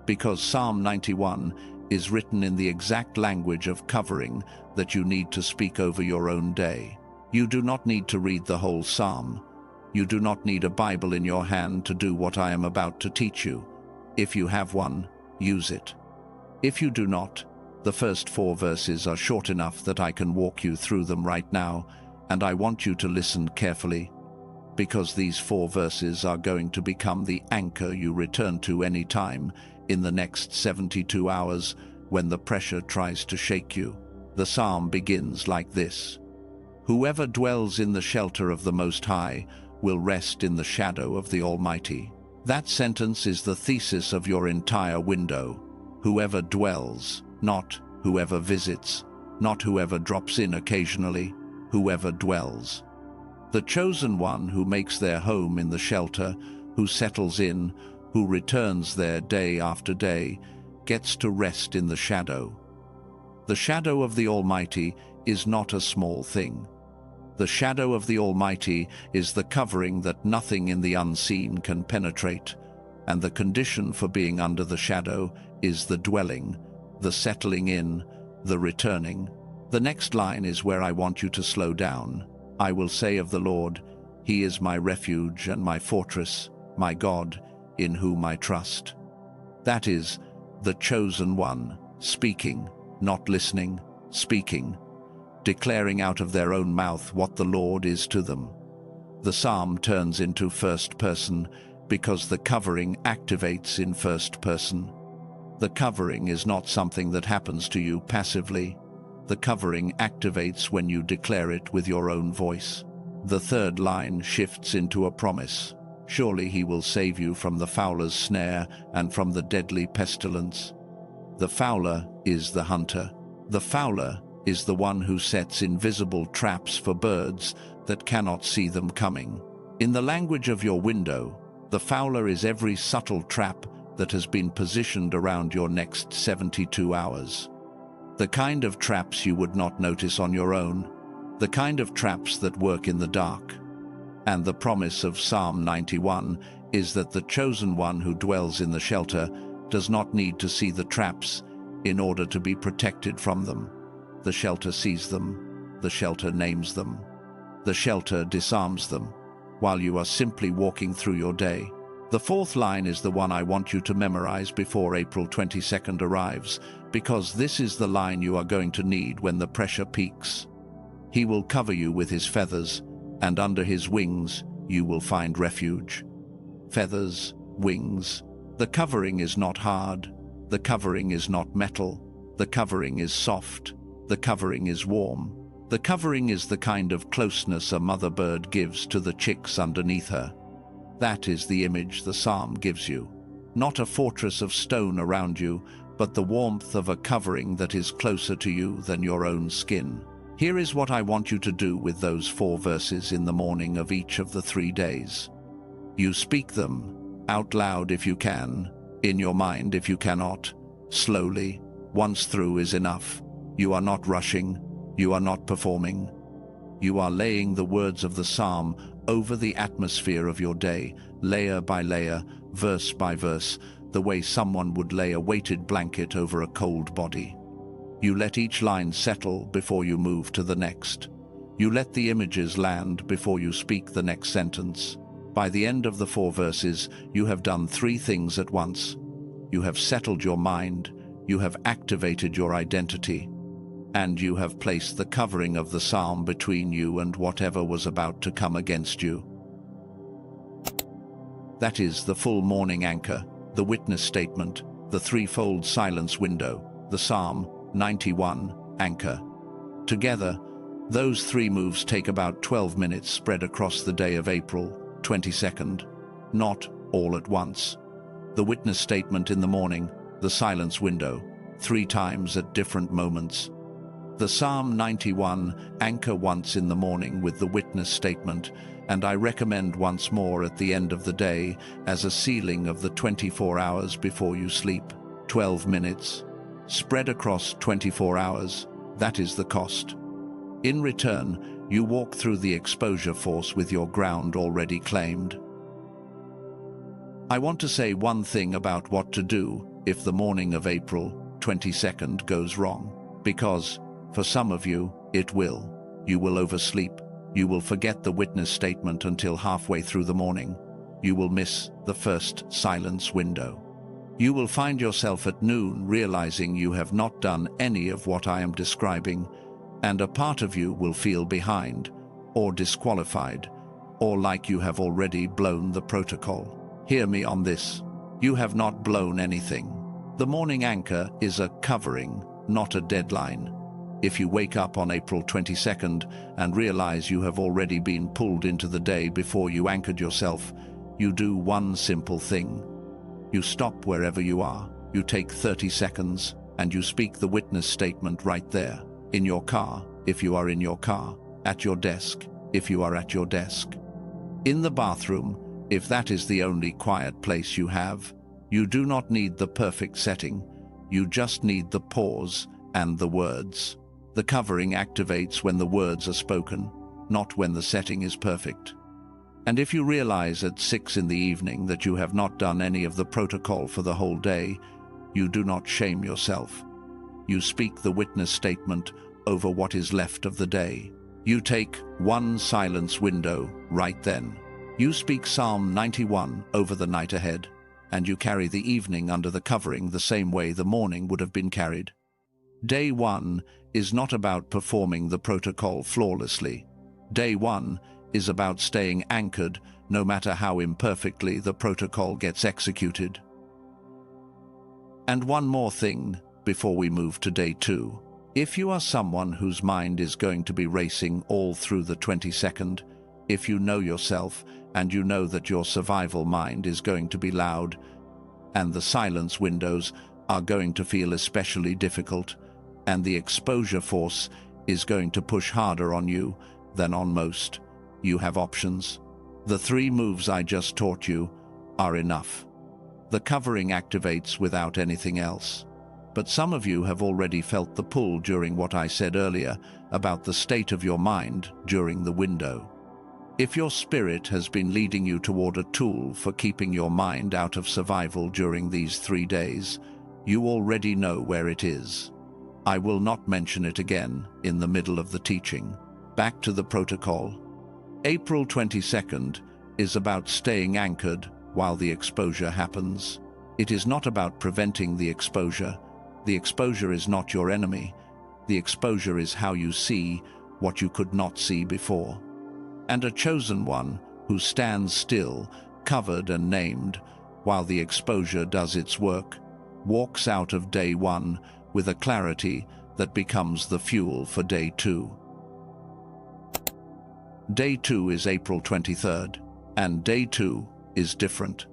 because Psalm 91 is written in the exact language of covering that you need to speak over your own day. You do not need to read the whole psalm. You do not need a Bible in your hand to do what I am about to teach you. If you have one, use it. If you do not, the first 4 verses are short enough that I can walk you through them right now, and I want you to listen carefully, because these 4 verses are going to become the anchor you return to any time in the next 72 hours when the pressure tries to shake you. The psalm begins like this: "Whoever dwells in the shelter of the Most High will rest in the shadow of the Almighty." That sentence is the thesis of your entire window. Whoever dwells, not whoever visits, not whoever drops in occasionally, whoever dwells. The chosen one who makes their home in the shelter, who settles in, who returns there day after day, gets to rest in the shadow. The shadow of the Almighty is not a small thing. The shadow of the Almighty is the covering that nothing in the unseen can penetrate, and the condition for being under the shadow is the dwelling, the settling in, the returning. The next line is where I want you to slow down. "I will say of the Lord, He is my refuge and my fortress, my God, in whom I trust." That is the chosen one, speaking, not listening, speaking, declaring out of their own mouth what the Lord is to them. The psalm turns into first person because the covering activates in first person. The covering is not something that happens to you passively. The covering activates when you declare it with your own voice. The third line shifts into a promise. "Surely he will save you from the fowler's snare and from the deadly pestilence." The fowler is the hunter. The fowler is the one who sets invisible traps for birds that cannot see them coming. In the language of your window, the fowler is every subtle trap that has been positioned around your next 72 hours. The kind of traps you would not notice on your own, the kind of traps that work in the dark. And the promise of Psalm 91 is that the chosen one who dwells in the shelter does not need to see the traps in order to be protected from them. The shelter sees them, the shelter names them, the shelter disarms them, while you are simply walking through your day. The fourth line is the one I want you to memorize before April 22nd arrives, because this is the line you are going to need when the pressure peaks. "He will cover you with his feathers, and under his wings you will find refuge." Feathers, wings. The covering is not hard. The covering is not metal. The covering is soft. The covering is warm. The covering is the kind of closeness a mother bird gives to the chicks underneath her. That is the image the psalm gives you. Not a fortress of stone around you, but the warmth of a covering that is closer to you than your own skin. Here is what I want you to do with those 4 verses in the morning of each of the 3 days. You speak them, out loud if you can, in your mind if you cannot, slowly. Once through is enough. You are not rushing. You are not performing. You are laying the words of the psalm over the atmosphere of your day, layer by layer, verse by verse, the way someone would lay a weighted blanket over a cold body. You let each line settle before you move to the next. You let the images land before you speak the next sentence. By the end of the 4 verses, you have done 3 things at once. You have settled your mind, you have activated your identity, and you have placed the covering of the psalm between you and whatever was about to come against you. That is the full morning anchor, the witness statement, the threefold silence window, the Psalm 91 anchor. Together, those 3 moves take about 12 minutes spread across the day of April 22nd, not all at once. The witness statement in the morning, the silence window, 3 times at different moments. The Psalm 91, anchor once in the morning with the witness statement, and I recommend once more at the end of the day as a sealing of the 24 hours before you sleep. 12 minutes. Spread across 24 hours, that is the cost. In return, you walk through the exposure force with your ground already claimed. I want to say one thing about what to do if the morning of April 22nd goes wrong, because, for some of you, it will. You will oversleep. You will forget the witness statement until halfway through the morning. You will miss the first silence window. You will find yourself at noon realizing you have not done any of what I am describing, and a part of you will feel behind, or disqualified, or like you have already blown the protocol. Hear me on this. You have not blown anything. The morning anchor is a covering, not a deadline. If you wake up on April 22nd and realize you have already been pulled into the day before you anchored yourself, you do one simple thing. You stop wherever you are. You take 30 seconds and you speak the witness statement right there. In your car, if you are in your car. At your desk, if you are at your desk. In the bathroom, if that is the only quiet place you have. You do not need the perfect setting. You just need the pause and the words. The covering activates when the words are spoken, not when the setting is perfect. And if you realize at 6 in the evening that you have not done any of the protocol for the whole day, you do not shame yourself. You speak the witness statement over what is left of the day. You take one silence window right then. You speak Psalm 91 over the night ahead, and you carry the evening under the covering the same way the morning would have been carried. Day 1 is not about performing the protocol flawlessly. Day 1 is about staying anchored no matter how imperfectly the protocol gets executed. And one more thing before we move to day 2. If you are someone whose mind is going to be racing all through the 22nd, if you know yourself and you know that your survival mind is going to be loud and the silence windows are going to feel especially difficult, and the exposure force is going to push harder on you than on most, you have options. The 3 moves I just taught you are enough. The covering activates without anything else. But some of you have already felt the pull during what I said earlier about the state of your mind during the window. If your spirit has been leading you toward a tool for keeping your mind out of survival during these 3 days, you already know where it is. I will not mention it again in the middle of the teaching. Back to the protocol. April 22nd is about staying anchored while the exposure happens. It is not about preventing the exposure. The exposure is not your enemy. The exposure is how you see what you could not see before. And a chosen one who stands still, covered and named, while the exposure does its work, walks out of day 1 with a clarity that becomes the fuel for day 2. Day 2 is April 23rd, and day 2 is different.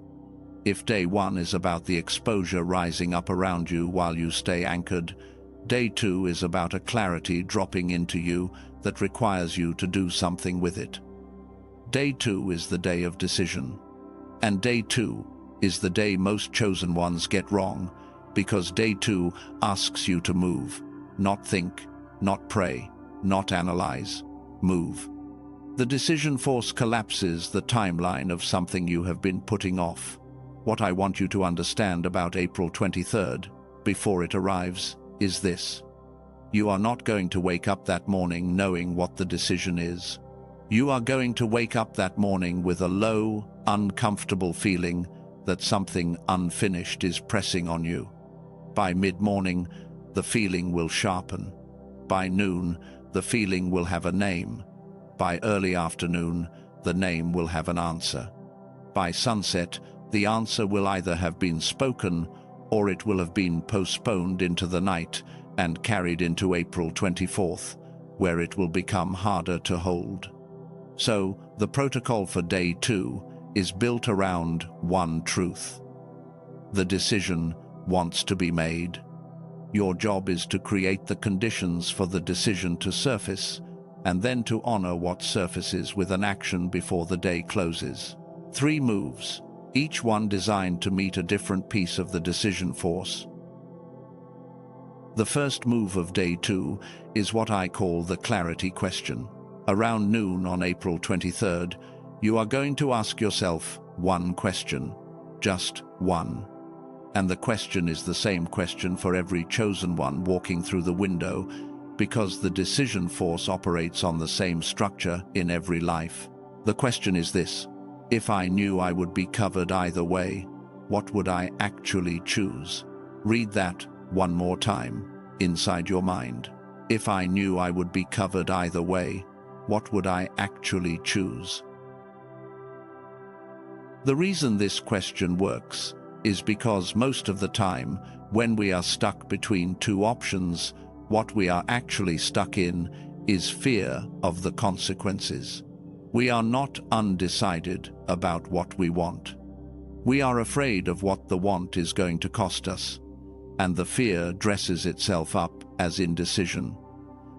If day 1 is about the exposure rising up around you while you stay anchored, day 2 is about a clarity dropping into you that requires you to do something with it. Day 2 is the day of decision. And day 2 is the day most chosen ones get wrong, because day 2 asks you to move, not think, not pray, not analyze, move. The decision force collapses the timeline of something you have been putting off. What I want you to understand about April 23rd, before it arrives, is this. You are not going to wake up that morning knowing what the decision is. You are going to wake up that morning with a low, uncomfortable feeling that something unfinished is pressing on you. By mid-morning, the feeling will sharpen. By noon, the feeling will have a name. By early afternoon, the name will have an answer. By sunset, the answer will either have been spoken or it will have been postponed into the night and carried into April 24th, where it will become harder to hold. So, the protocol for day 2 is built around one truth. The decision wants to be made. Your job is to create the conditions for the decision to surface, and then to honor what surfaces with an action before the day closes. 3 moves, each one designed to meet a different piece of the decision force. The first move of day 2 is what I call the clarity question. Around noon on April 23rd, you are going to ask yourself one question, just one. And the question is the same question for every chosen one walking through the window, because the decision force operates on the same structure in every life. The question is this: if I knew I would be covered either way, what would I actually choose? Read that one more time, inside your mind. If I knew I would be covered either way, what would I actually choose? The reason this question works is because most of the time, when we are stuck between 2 options, what we are actually stuck in is fear of the consequences. We are not undecided about what we want. We are afraid of what the want is going to cost us, and the fear dresses itself up as indecision.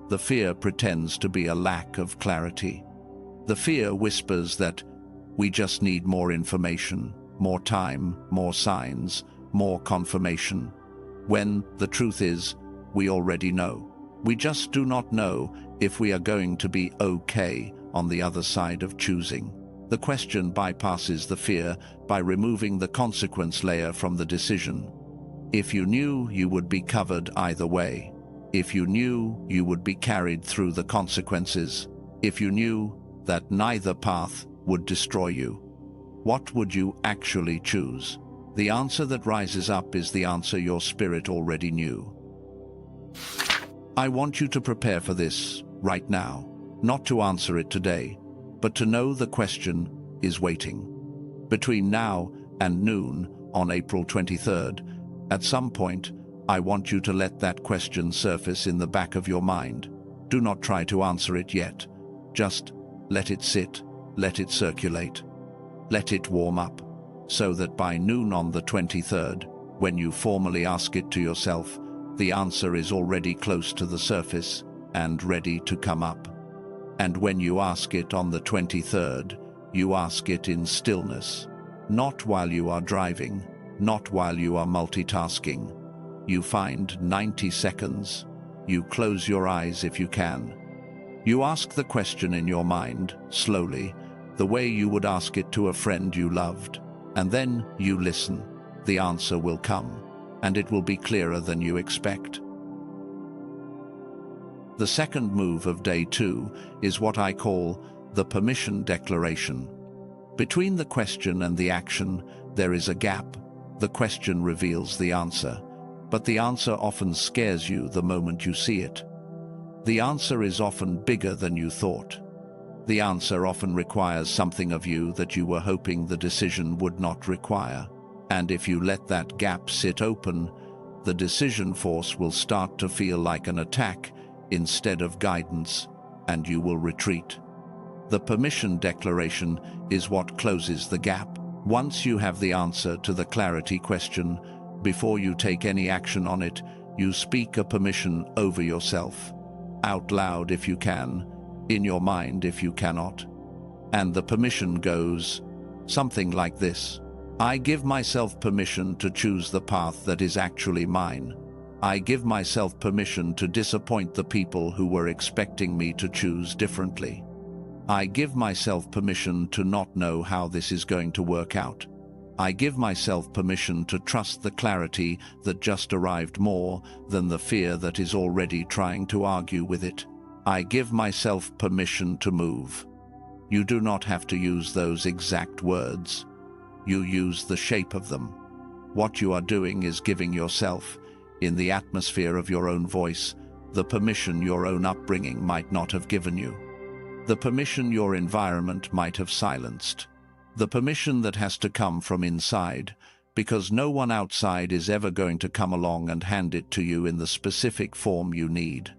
The fear pretends to be a lack of clarity. The fear whispers that we just need more information, more time, more signs, more confirmation, when the truth is, we already know. We just do not know if we are going to be okay on the other side of choosing. The question bypasses the fear by removing the consequence layer from the decision. If you knew you would be covered either way, if you knew you would be carried through the consequences, if you knew that neither path would destroy you, what would you actually choose? The answer that rises up is the answer your spirit already knew. I want you to prepare for this right now, not to answer it today, but to know the question is waiting. Between now and noon on April 23rd, at some point, I want you to let that question surface in the back of your mind. Do not try to answer it yet. Just let it sit, let it circulate. Let it warm up, so that by noon on the 23rd, when you formally ask it to yourself, the answer is already close to the surface and ready to come up. And when you ask it on the 23rd, you ask it in stillness, not while you are driving, not while you are multitasking. You find 90 seconds. You close your eyes if you can. You ask the question in your mind, slowly, the way you would ask it to a friend you loved, and then you listen. The answer will come, and it will be clearer than you expect. The second move of day 2 is what I call the permission declaration. Between the question and the action, there is a gap. The question reveals the answer, but the answer often scares you the moment you see it. The answer is often bigger than you thought. The answer often requires something of you that you were hoping the decision would not require. And if you let that gap sit open, the decision force will start to feel like an attack instead of guidance, and you will retreat. The permission declaration is what closes the gap. Once you have the answer to the clarity question, before you take any action on it, you speak a permission over yourself, out loud if you can, in your mind if you cannot. And the permission goes something like this: I give myself permission to choose the path that is actually mine. I give myself permission to disappoint the people who were expecting me to choose differently. I give myself permission to not know how this is going to work out. I give myself permission to trust the clarity that just arrived more than the fear that is already trying to argue with it. I give myself permission to move. You do not have to use those exact words. You use the shape of them. What you are doing is giving yourself, in the atmosphere of your own voice, the permission your own upbringing might not have given you. The permission your environment might have silenced. The permission that has to come from inside, because no one outside is ever going to come along and hand it to you in the specific form you need.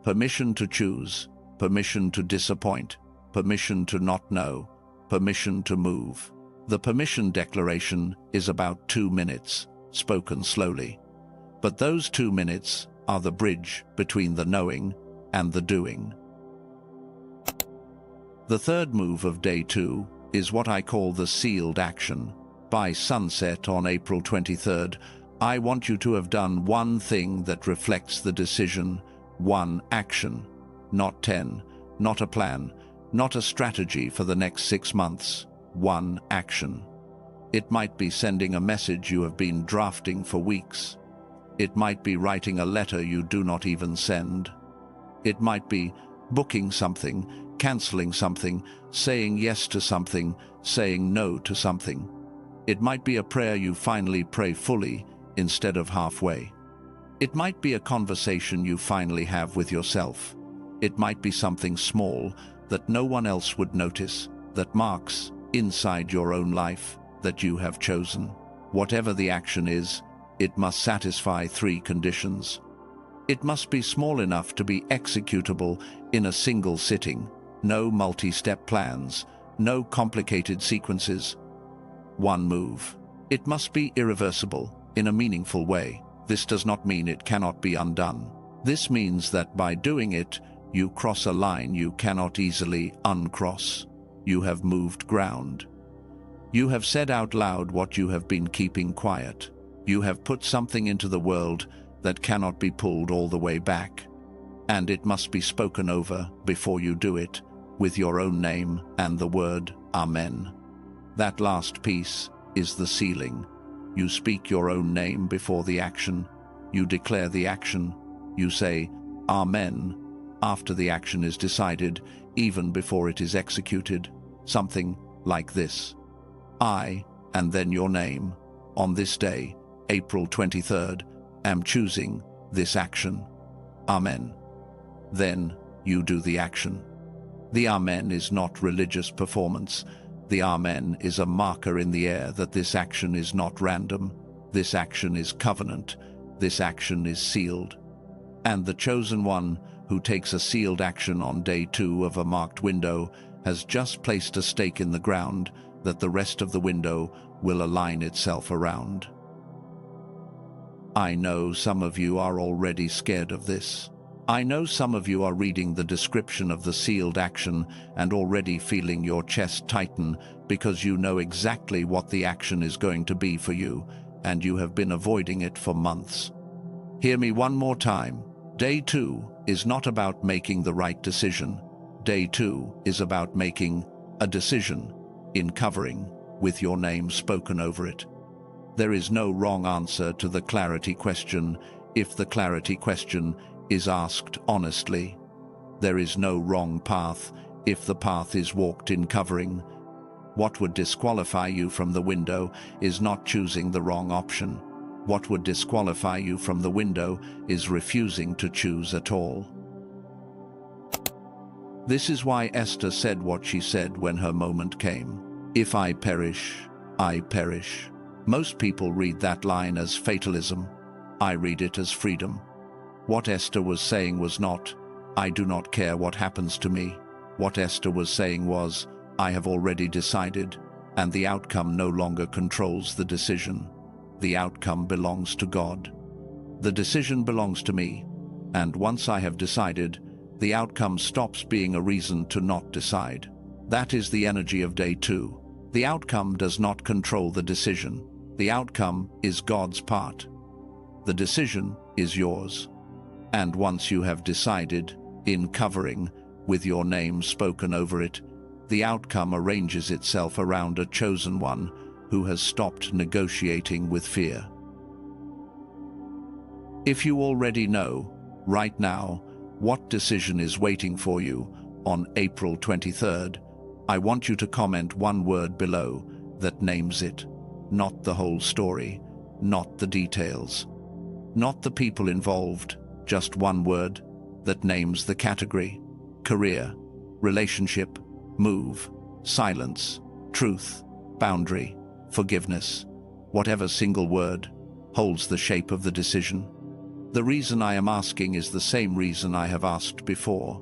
Permission to choose, permission to disappoint, permission to not know, permission to move. The permission declaration is about 2 minutes, spoken slowly. But those 2 minutes are the bridge between the knowing and the doing. The third move of day 2 is what I call the sealed action. By sunset on April 23rd, I want you to have done one thing that reflects the decision, one action, not 10, not a plan, not a strategy for the next 6 months, one action. It might be sending a message you have been drafting for weeks. It might be writing a letter you do not even send. It might be booking something, canceling something, saying yes to something, saying no to something. It might be a prayer you finally pray fully instead of halfway. It might be a conversation you finally have with yourself. It might be something small that no one else would notice, that marks inside your own life that you have chosen. Whatever the action is, it must satisfy 3 conditions. It must be small enough to be executable in a single sitting, no multi-step plans, no complicated sequences. One move. It must be irreversible in a meaningful way. This does not mean it cannot be undone. This means that by doing it, you cross a line you cannot easily uncross. You have moved ground. You have said out loud what you have been keeping quiet. You have put something into the world that cannot be pulled all the way back. And it must be spoken over before you do it, with your own name and the word Amen. That last piece is the sealing. You speak your own name before the action. You declare the action. You say Amen after the action is decided, even before it is executed. Something like this. I, and then your name, on this day, April 23rd, am choosing this action. Amen. Then you do the action. The Amen is not religious performance. The Amen is a marker in the air that this action is not random. This action is covenant. This action is sealed. And the chosen one who takes a sealed action on day 2 of a marked window has just placed a stake in the ground that the rest of the window will align itself around. I know some of you are already scared of this. I know some of you are reading the description of the sealed action and already feeling your chest tighten because you know exactly what the action is going to be for you, and you have been avoiding it for months. Hear me one more time. Day 2 is not about making the right decision. Day 2 is about making a decision in covering with your name spoken over it. There is no wrong answer to the clarity question if the clarity question is asked honestly. There is no wrong path if the path is walked in covering. What would disqualify you from the window is not choosing the wrong option. What would disqualify you from the window is refusing to choose at all. This is why Esther said what she said when her moment came. If I perish, I perish. Most people read that line as fatalism. I read it as freedom. What Esther was saying was not, I do not care what happens to me. What Esther was saying was, I have already decided, and the outcome no longer controls the decision. The outcome belongs to God. The decision belongs to me, and once I have decided, the outcome stops being a reason to not decide. That is the energy of day 2. The outcome does not control the decision. The outcome is God's part. The decision is yours. And once you have decided, in covering, with your name spoken over it, the outcome arranges itself around a chosen one who has stopped negotiating with fear. If you already know, right now, what decision is waiting for you on April 23rd, I want you to comment one word below that names it. Not the whole story, not the details, not the people involved, just one word that names the category: career, relationship, move, silence, truth, boundary, forgiveness. Whatever single word holds the shape of the decision. The reason I am asking is the same reason I have asked before.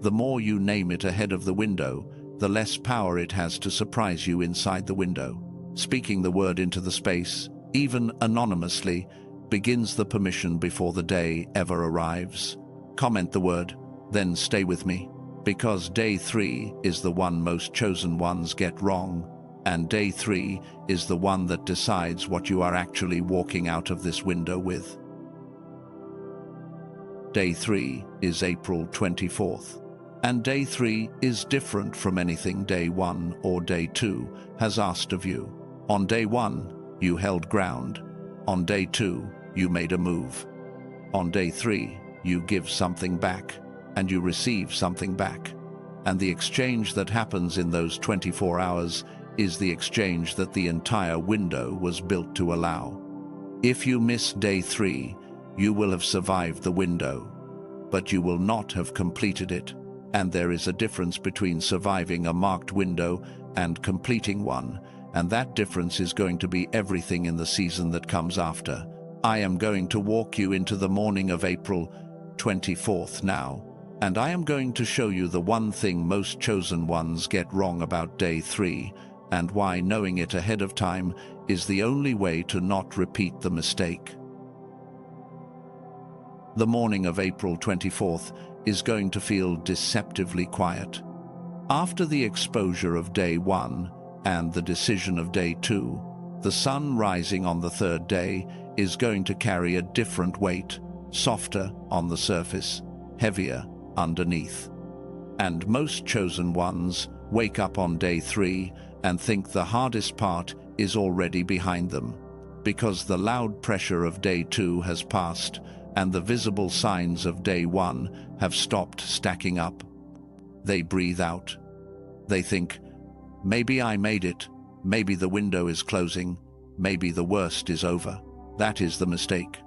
The more you name it ahead of the window, the less power it has to surprise you inside the window. Speaking the word into the space, even anonymously, begins the permission before the day ever arrives. Comment the word, then stay with me, because day 3 is the one most chosen ones get wrong, and day 3 is the one that decides what you are actually walking out of this window with. Day 3 is April 24th, and day 3 is different from anything day 1 or day 2 has asked of you. On day 1, you held ground. On day 2, you made a move. On day 3, you give something back, and you receive something back. And the exchange that happens in those 24 hours is the exchange that the entire window was built to allow. If you miss day 3, you will have survived the window, but you will not have completed it. And there is a difference between surviving a marked window and completing one, and that difference is going to be everything in the season that comes after. I am going to walk you into the morning of April 24th now, and I am going to show you the one thing most chosen ones get wrong about day 3, and why knowing it ahead of time is the only way to not repeat the mistake. The morning of April 24th is going to feel deceptively quiet. After the exposure of day 1 and the decision of day 2, the sun rising on the third day is going to carry a different weight, softer on the surface, heavier underneath. And most chosen ones wake up on day 3 and think the hardest part is already behind them, because the loud pressure of day 2 has passed and the visible signs of day 1 have stopped stacking up. They breathe out. They think, maybe I made it, maybe the window is closing, maybe the worst is over. That is the mistake.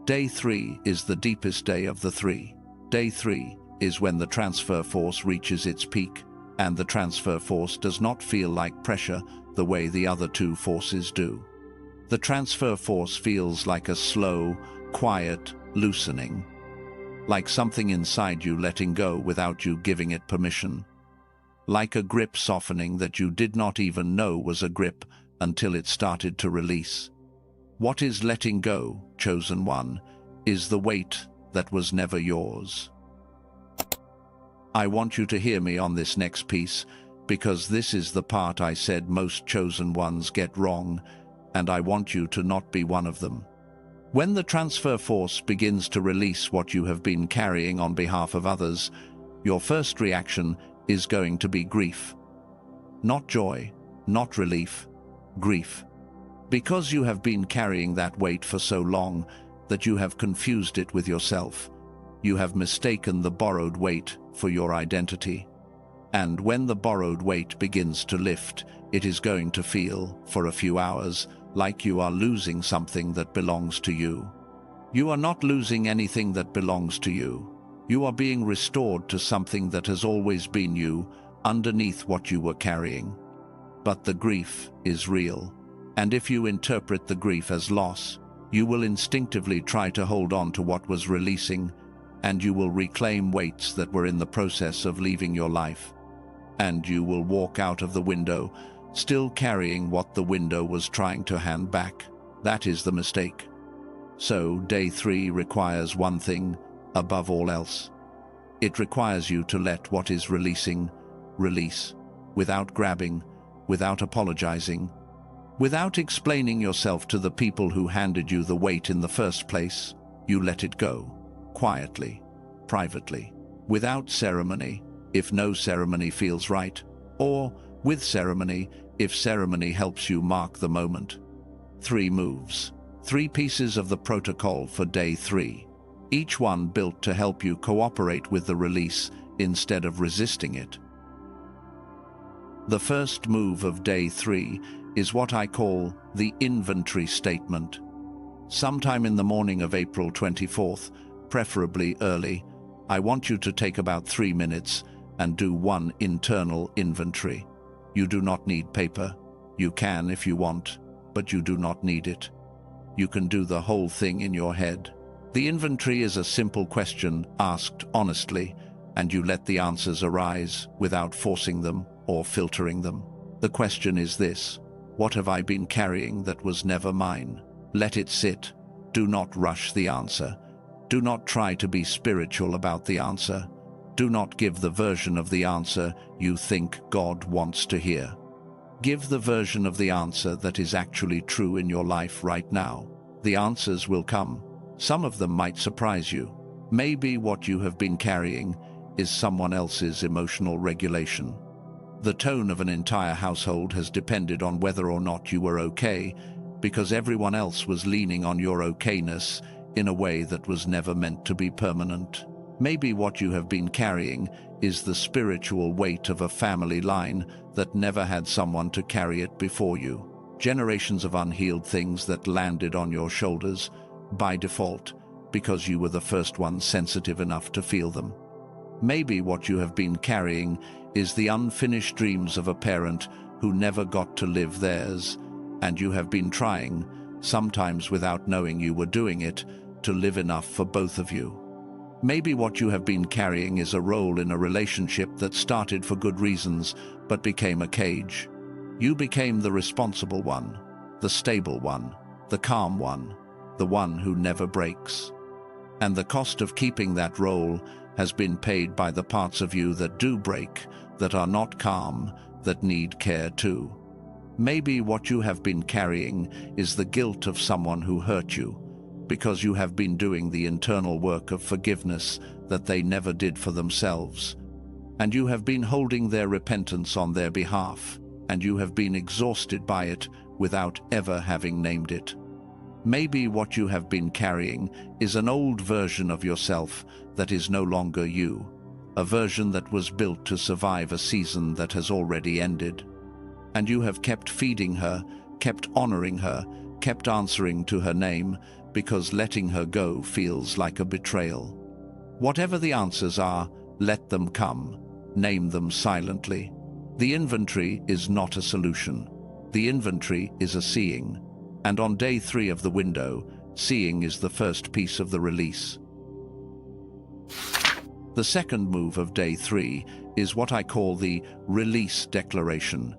Day 3 is the deepest day of the 3. Day 3 is when the transfer force reaches its peak, and the transfer force does not feel like pressure the way the other 2 forces do. The transfer force feels like a slow, quiet loosening, like something inside you letting go without you giving it permission, like a grip softening that you did not even know was a grip until it started to release. What is letting go, chosen one, is the weight that was never yours. I want you to hear me on this next piece, because this is the part I said most chosen ones get wrong, and I want you to not be one of them. When the transfer force begins to release what you have been carrying on behalf of others, your first reaction is going to be grief. Not joy, not relief, grief. Because you have been carrying that weight for so long that you have confused it with yourself. You have mistaken the borrowed weight for your identity. And when the borrowed weight begins to lift, it is going to feel, for a few hours, like you are losing something that belongs to you. You are not losing anything that belongs to you. You are being restored to something that has always been you, underneath what you were carrying. But the grief is real. And if you interpret the grief as loss, you will instinctively try to hold on to what was releasing, and you will reclaim weights that were in the process of leaving your life. And you will walk out of the window, still carrying what the window was trying to hand back. That is the mistake. So, day 3 requires one thing above all else. It requires you to let what is releasing, release, without grabbing, without apologizing, without explaining yourself to the people who handed you the weight in the first place. You let it go, quietly, privately, without ceremony, if no ceremony feels right, or with ceremony, if ceremony helps you mark the moment. 3 moves, 3 pieces of the protocol for day 3, each one built to help you cooperate with the release instead of resisting it. The first move of day 3 is what I call the inventory statement. Sometime in the morning of April 24th, preferably early, I want you to take about 3 minutes and do one internal inventory. You do not need paper. You can if you want, but you do not need it. You can do the whole thing in your head. The inventory is a simple question asked honestly, and you let the answers arise without forcing them or filtering them. The question is this: what have I been carrying that was never mine? Let it sit. Do not rush the answer. Do not try to be spiritual about the answer. Do not give the version of the answer you think God wants to hear. Give the version of the answer that is actually true in your life right now. The answers will come. Some of them might surprise you. Maybe what you have been carrying is someone else's emotional regulation. The tone of an entire household has depended on whether or not you were okay, because everyone else was leaning on your okayness in a way that was never meant to be permanent. Maybe what you have been carrying is the spiritual weight of a family line that never had someone to carry it before you. Generations of unhealed things that landed on your shoulders by default because you were the first one sensitive enough to feel them. Maybe what you have been carrying is the unfinished dreams of a parent who never got to live theirs, and you have been trying, sometimes without knowing you were doing it, to live enough for both of you. Maybe what you have been carrying is a role in a relationship that started for good reasons but became a cage. You became the responsible one, the stable one, the calm one, the one who never breaks. And the cost of keeping that role has been paid by the parts of you that do break, that are not calm, that need care too. Maybe what you have been carrying is the guilt of someone who hurt you, because you have been doing the internal work of forgiveness that they never did for themselves. And you have been holding their repentance on their behalf, and you have been exhausted by it without ever having named it. Maybe what you have been carrying is an old version of yourself that is no longer you, a version that was built to survive a season that has already ended. And you have kept feeding her, kept honoring her, kept answering to her name, because letting her go feels like a betrayal. Whatever the answers are, let them come. Name them silently. The inventory is not a solution. The inventory is a seeing. And on day 3 of the window, seeing is the first piece of the release. The second move of day 3 is what I call the release declaration.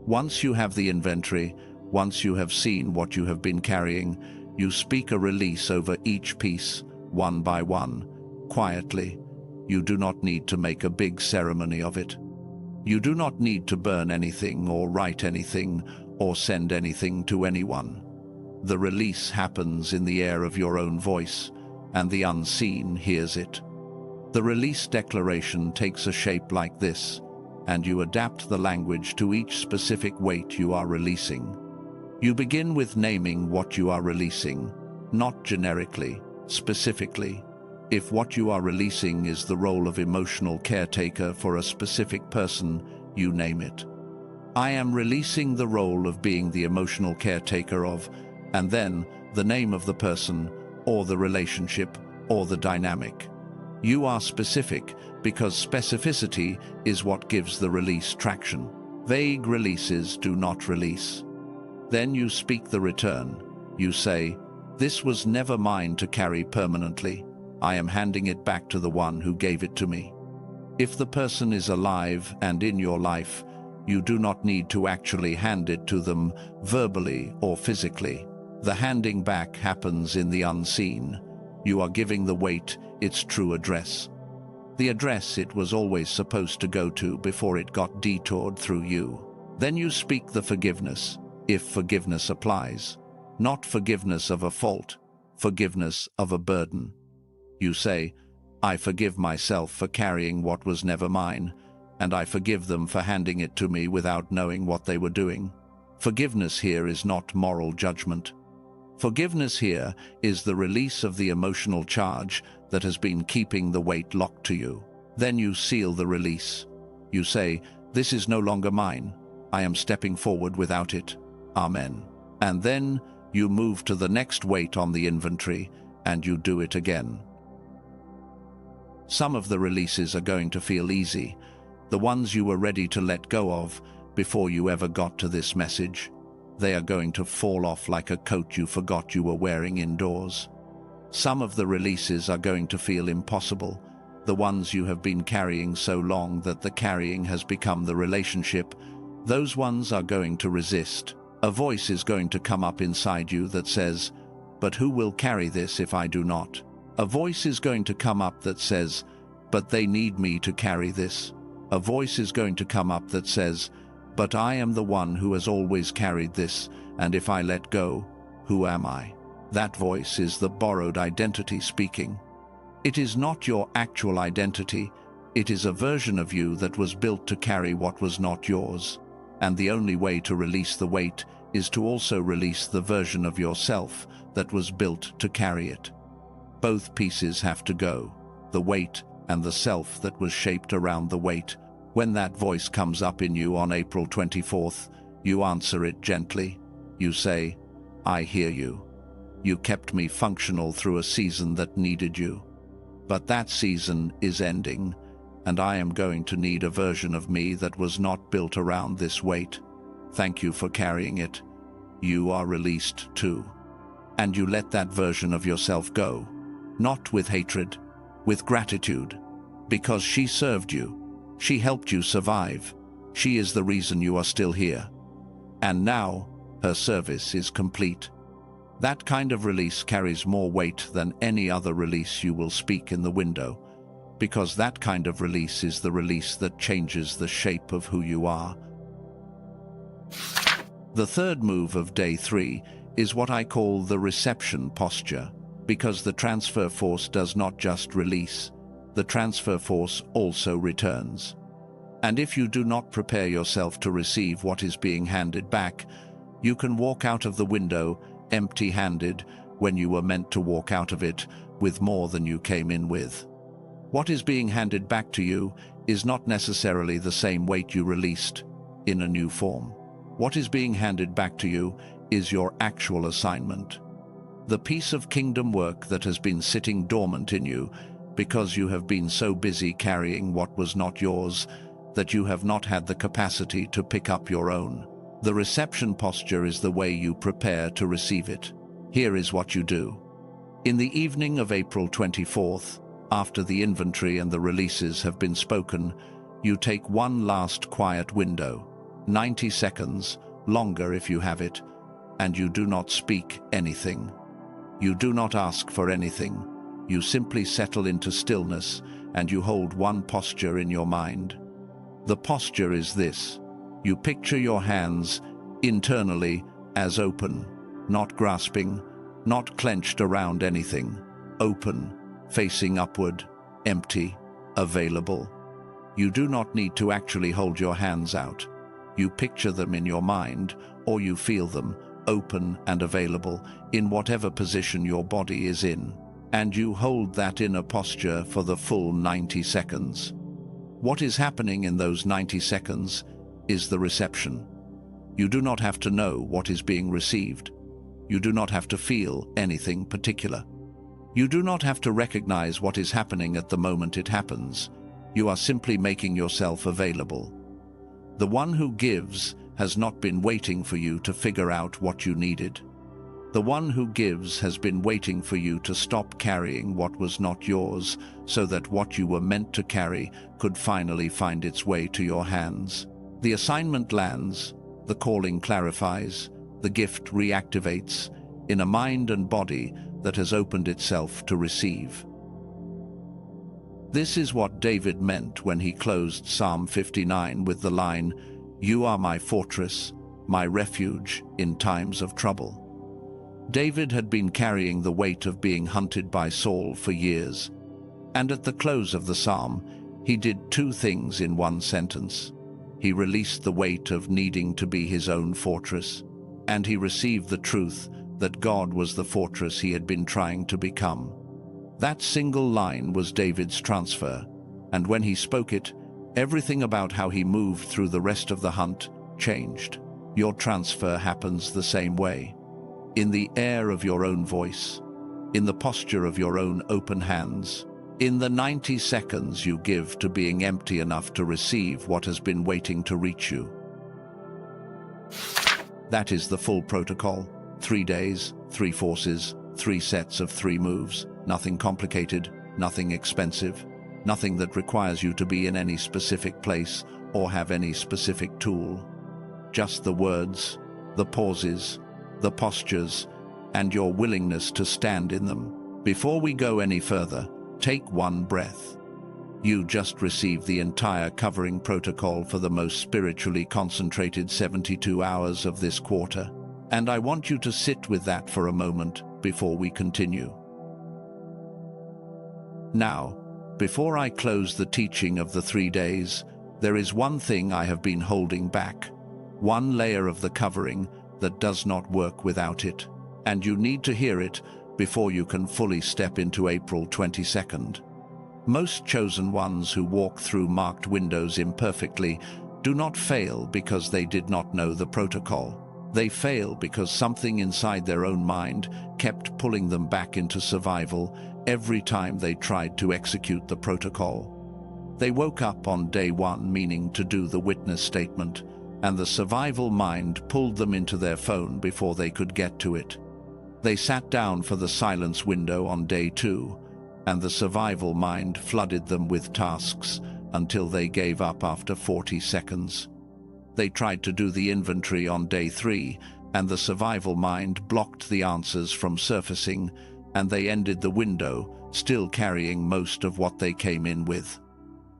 Once you have the inventory, once you have seen what you have been carrying, you speak a release over each piece, one by one, quietly. You do not need to make a big ceremony of it. You do not need to burn anything or write anything or send anything to anyone. The release happens in the air of your own voice, and the unseen hears it. The release declaration takes a shape like this, and you adapt the language to each specific weight you are releasing. You begin with naming what you are releasing, not generically, specifically. If what you are releasing is the role of emotional caretaker for a specific person, you name it. I am releasing the role of being the emotional caretaker of, and then the name of the person, or the relationship, or the dynamic. You are specific because specificity is what gives the release traction. Vague releases do not release. Then you speak the return. You say, "This was never mine to carry permanently. I am handing it back to the one who gave it to me." If the person is alive and in your life, you do not need to actually hand it to them verbally or physically. The handing back happens in the unseen. You are giving the weight its true address. The address it was always supposed to go to before it got detoured through you. Then you speak the forgiveness, if forgiveness applies. Not forgiveness of a fault, forgiveness of a burden. You say, "I forgive myself for carrying what was never mine, and I forgive them for handing it to me without knowing what they were doing." Forgiveness here is not moral judgment. Forgiveness here is the release of the emotional charge that has been keeping the weight locked to you. Then you seal the release. You say, "This is no longer mine. I am stepping forward without it. Amen." And then you move to the next weight on the inventory, and you do it again. Some of the releases are going to feel easy, the ones you were ready to let go of before you ever got to this message. They are going to fall off like a coat you forgot you were wearing indoors. Some of the releases are going to feel impossible, the ones you have been carrying so long that the carrying has become the relationship. Those ones are going to resist. A voice is going to come up inside you that says, But who will carry this if I do not? A voice is going to come up that says, but they need me to carry this. A voice is going to come up that says, but I am the one who has always carried this, and if I let go, who am I? That voice is the borrowed identity speaking. It is not your actual identity. It is a version of you that was built to carry what was not yours. And the only way to release the weight is to also release the version of yourself that was built to carry it. Both pieces have to go, the weight and the self that was shaped around the weight. When that voice comes up in you on April 24th, you answer it gently. You say, I hear you. You kept me functional through a season that needed you. But that season is ending, and I am going to need a version of me that was not built around this weight. Thank you for carrying it. You are released too. And you let that version of yourself go, not with hatred, with gratitude, because she served you. She helped you survive. She is the reason you are still here. And now, her service is complete. That kind of release carries more weight than any other release you will speak in the window, because that kind of release is the release that changes the shape of who you are. The third move of day 3 is what I call the reception posture, because the transfer force does not just release, the transfer force also returns. And if you do not prepare yourself to receive what is being handed back, you can walk out of the window empty-handed when you were meant to walk out of it with more than you came in with. What is being handed back to you is not necessarily the same weight you released in a new form. What is being handed back to you is your actual assignment. The piece of kingdom work that has been sitting dormant in you because you have been so busy carrying what was not yours that you have not had the capacity to pick up your own. The reception posture is the way you prepare to receive it. Here is what you do. In the evening of April 24th, after the inventory and the releases have been spoken, you take one last quiet window, 90 seconds, longer if you have it, and you do not speak anything. You do not ask for anything. You simply settle into stillness and you hold one posture in your mind. The posture is this. You picture your hands internally as open, not grasping, not clenched around anything. Open, facing upward, empty, available. You do not need to actually hold your hands out. You picture them in your mind, or you feel them, open and available, in whatever position your body is in. And you hold that inner posture for the full 90 seconds. What is happening in those 90 seconds is the reception. You do not have to know what is being received. You do not have to feel anything particular. You do not have to recognize what is happening at the moment it happens. You are simply making yourself available. The one who gives has not been waiting for you to figure out what you needed. The one who gives has been waiting for you to stop carrying what was not yours, so that what you were meant to carry could finally find its way to your hands. The assignment lands, the calling clarifies, the gift reactivates, in a mind and body that has opened itself to receive. This is what David meant when he closed Psalm 59 with the line, "You are my fortress, my refuge in times of trouble." David had been carrying the weight of being hunted by Saul for years, and at the close of the psalm, he did two things in one sentence. He released the weight of needing to be his own fortress, and he received the truth that God was the fortress he had been trying to become. That single line was David's transfer, and when he spoke it, everything about how he moved through the rest of the hunt changed. Your transfer happens the same way. In the air of your own voice, in the posture of your own open hands, in the 90 seconds you give to being empty enough to receive what has been waiting to reach you. That is the full protocol. 3 days, 3 forces, 3 sets of 3 moves. Nothing complicated, nothing expensive, nothing that requires you to be in any specific place or have any specific tool. Just the words, the pauses, the postures, and your willingness to stand in them. Before we go any further, take one breath. You just received the entire covering protocol for the most spiritually concentrated 72 hours of this quarter, and I want you to sit with that for a moment before we continue. Now, before I close the teaching of the 3 days, there is one thing I have been holding back, one layer of the covering that does not work without it, and you need to hear it before you can fully step into April 22nd. Most chosen ones who walk through marked windows imperfectly do not fail because they did not know the protocol. They fail because something inside their own mind kept pulling them back into survival every time they tried to execute the protocol. They woke up on day 1 meaning to do the witness statement, and the survival mind pulled them into their phone before they could get to it. They sat down for the silence window on day 2, and the survival mind flooded them with tasks until they gave up after 40 seconds. They tried to do the inventory on day 3, and the survival mind blocked the answers from surfacing, and they ended the window, still carrying most of what they came in with.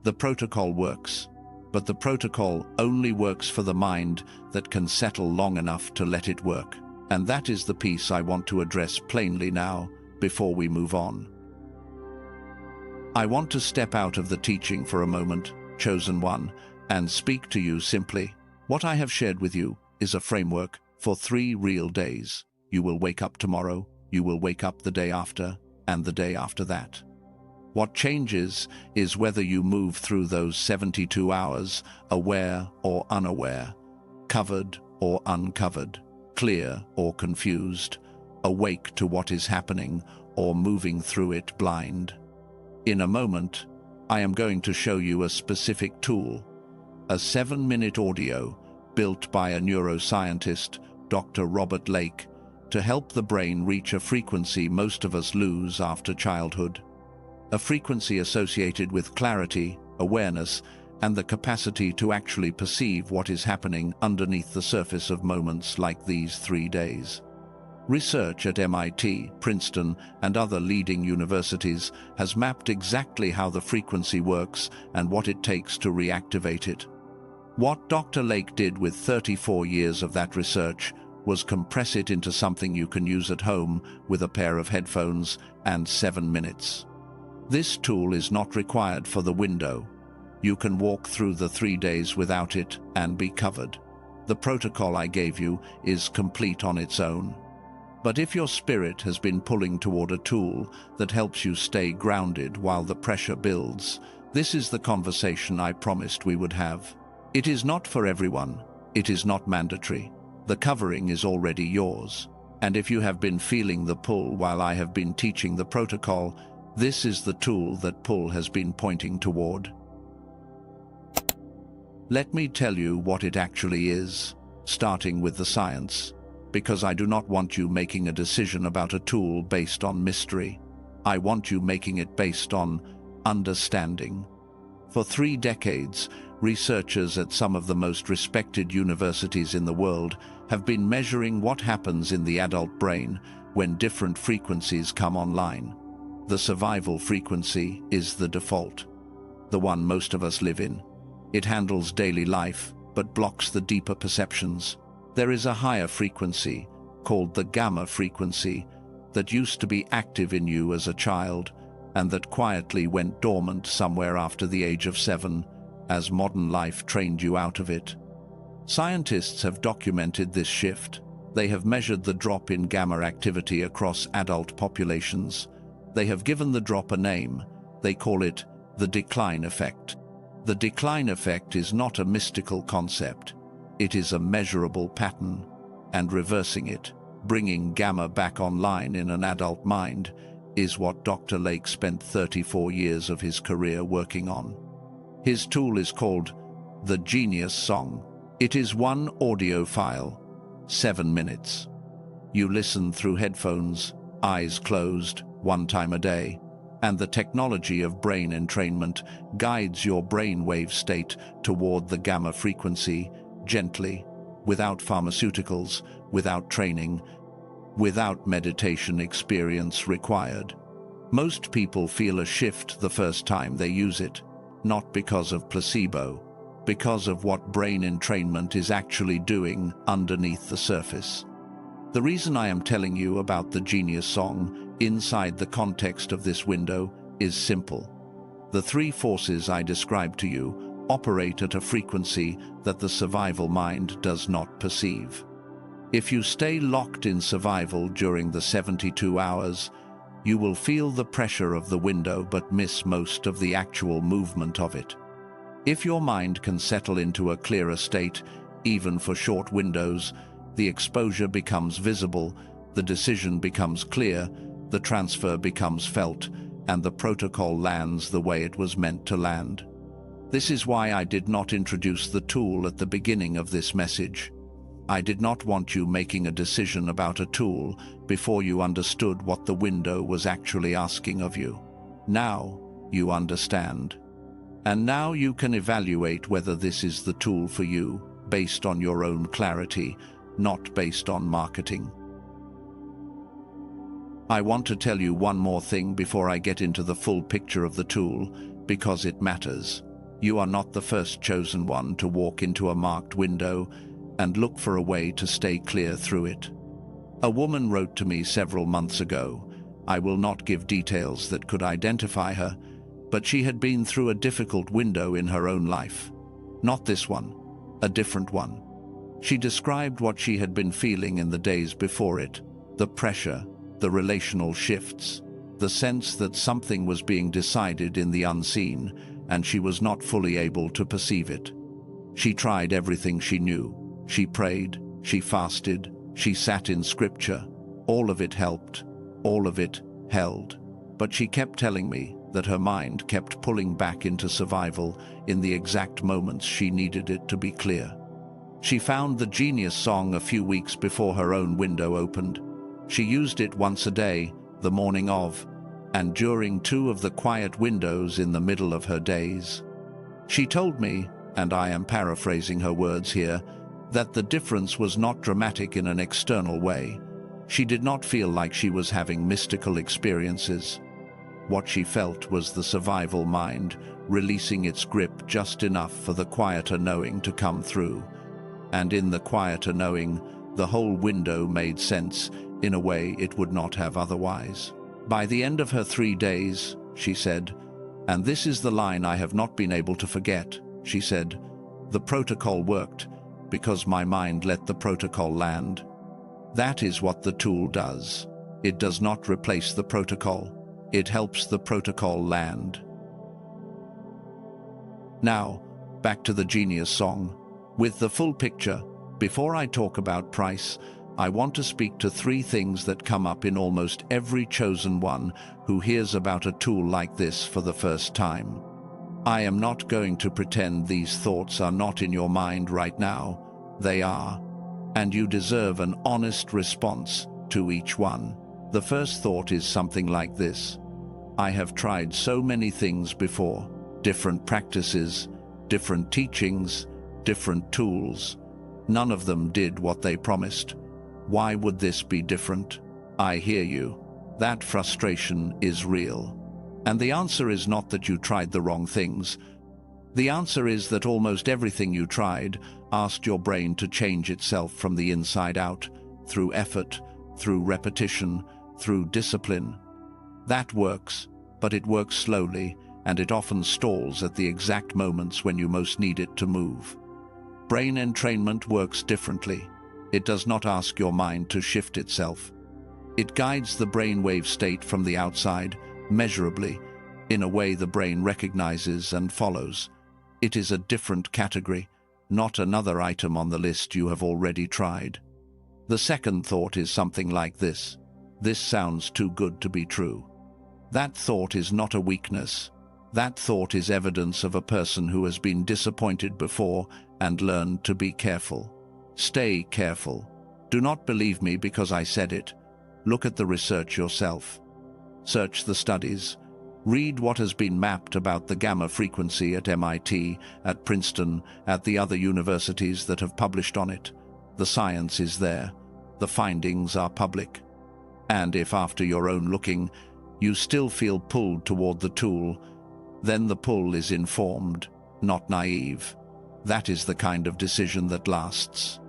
The protocol works, but the protocol only works for the mind that can settle long enough to let it work. And that is the piece I want to address plainly now, before we move on. I want to step out of the teaching for a moment, chosen one, and speak to you simply. What I have shared with you is a framework for 3 real days. You will wake up tomorrow, you will wake up the day after, and the day after that. What changes is whether you move through those 72 hours, aware or unaware, covered or uncovered, clear or confused, awake to what is happening or moving through it blind. In a moment, I am going to show you a specific tool, a 7-minute audio built by a neuroscientist, Dr. Robert Lake, to help the brain reach a frequency most of us lose after childhood. A frequency associated with clarity, awareness, and the capacity to actually perceive what is happening underneath the surface of moments like these 3 days. Research at MIT, Princeton, and other leading universities has mapped exactly how the frequency works and what it takes to reactivate it. What Dr. Lake did with 34 years of that research was compress it into something you can use at home with a pair of headphones and 7 minutes. This tool is not required for the window. You can walk through the 3 days without it and be covered. The protocol I gave you is complete on its own. But if your spirit has been pulling toward a tool that helps you stay grounded while the pressure builds, this is the conversation I promised we would have. It is not for everyone. It is not mandatory. The covering is already yours. And if you have been feeling the pull while I have been teaching the protocol, this is the tool that pull has been pointing toward. Let me tell you what it actually is, starting with the science, because I do not want you making a decision about a tool based on mystery. I want you making it based on understanding. For 3 decades, researchers at some of the most respected universities in the world have been measuring what happens in the adult brain when different frequencies come online. The survival frequency is the default, the one most of us live in. It handles daily life, but blocks the deeper perceptions. There is a higher frequency, called the gamma frequency, that used to be active in you as a child, and that quietly went dormant somewhere after the age of 7, as modern life trained you out of it. Scientists have documented this shift. They have measured the drop in gamma activity across adult populations. They have given the drop a name. They call it the decline effect. The decline effect is not a mystical concept. It is a measurable pattern, and reversing it, bringing gamma back online in an adult mind, is what Dr. Lake spent 34 years of his career working on. His tool is called the Genius Song. It is one audio file, 7 minutes. You listen through headphones, eyes closed, 1 time a day, and the technology of brain entrainment guides your brainwave state toward the gamma frequency, gently, without pharmaceuticals, without training, without meditation experience required. Most people feel a shift the first time they use it, not because of placebo, because of what brain entrainment is actually doing underneath the surface. The reason I am telling you about the genius song inside the context of this window is simple. The three forces I described to you operate at a frequency that the survival mind does not perceive. If you stay locked in survival during the 72 hours, you will feel the pressure of the window but miss most of the actual movement of it. If your mind can settle into a clearer state, even for short windows, the exposure becomes visible, the decision becomes clear, the transfer becomes felt, and the protocol lands the way it was meant to land. This is why I did not introduce the tool at the beginning of this message. I did not want you making a decision about a tool before you understood what the window was actually asking of you. Now you understand. And now you can evaluate whether this is the tool for you, based on your own clarity, not based on marketing. I want to tell you one more thing before I get into the full picture of the tool, because it matters. You are not the first chosen one to walk into a marked window and look for a way to stay clear through it. A woman wrote to me several months ago. I will not give details that could identify her, but she had been through a difficult window in her own life. Not this one, a different one. She described what she had been feeling in the days before it, the pressure, the relational shifts, the sense that something was being decided in the unseen, and she was not fully able to perceive it. She tried everything she knew. She prayed, she fasted, she sat in scripture. All of it helped, all of it held. But she kept telling me that her mind kept pulling back into survival in the exact moments she needed it to be clear. She found the genius song a few weeks before her own window opened. She used it once a day, the morning of, and during 2 of the quiet windows in the middle of her days. She told me, and I am paraphrasing her words here, that the difference was not dramatic in an external way. She did not feel like she was having mystical experiences. What she felt was the survival mind releasing its grip just enough for the quieter knowing to come through. And in the quieter knowing, the whole window made sense in a way it would not have otherwise. By the end of her 3 days, she said, and this is the line I have not been able to forget, she said, the protocol worked because my mind let the protocol land. That is what the tool does. It does not replace the protocol. It helps the protocol land. Now, back to the genius song. With the full picture, before I talk about price, I want to speak to 3 things that come up in almost every chosen one who hears about a tool like this for the first time. I am not going to pretend these thoughts are not in your mind right now. They are. And you deserve an honest response to each one. The first thought is something like this. I have tried so many things before. Different practices, different teachings, different tools. None of them did what they promised. Why would this be different? I hear you. That frustration is real. And the answer is not that you tried the wrong things. The answer is that almost everything you tried asked your brain to change itself from the inside out, through effort, through repetition, through discipline. That works, but it works slowly, and it often stalls at the exact moments when you most need it to move. Brain entrainment works differently. It does not ask your mind to shift itself. It guides the brainwave state from the outside, measurably, in a way the brain recognizes and follows. It is a different category, not another item on the list you have already tried. The second thought is something like this. This sounds too good to be true. That thought is not a weakness. That thought is evidence of a person who has been disappointed before and learned to be careful. Stay careful. Do not believe me because I said it. Look at the research yourself. Search the studies. Read what has been mapped about the gamma frequency at MIT, at Princeton, at the other universities that have published on it. The science is there. the findings are public. And if after your own looking, you still feel pulled toward the tool, then the pull is informed, not naive. That is the kind of decision that lasts.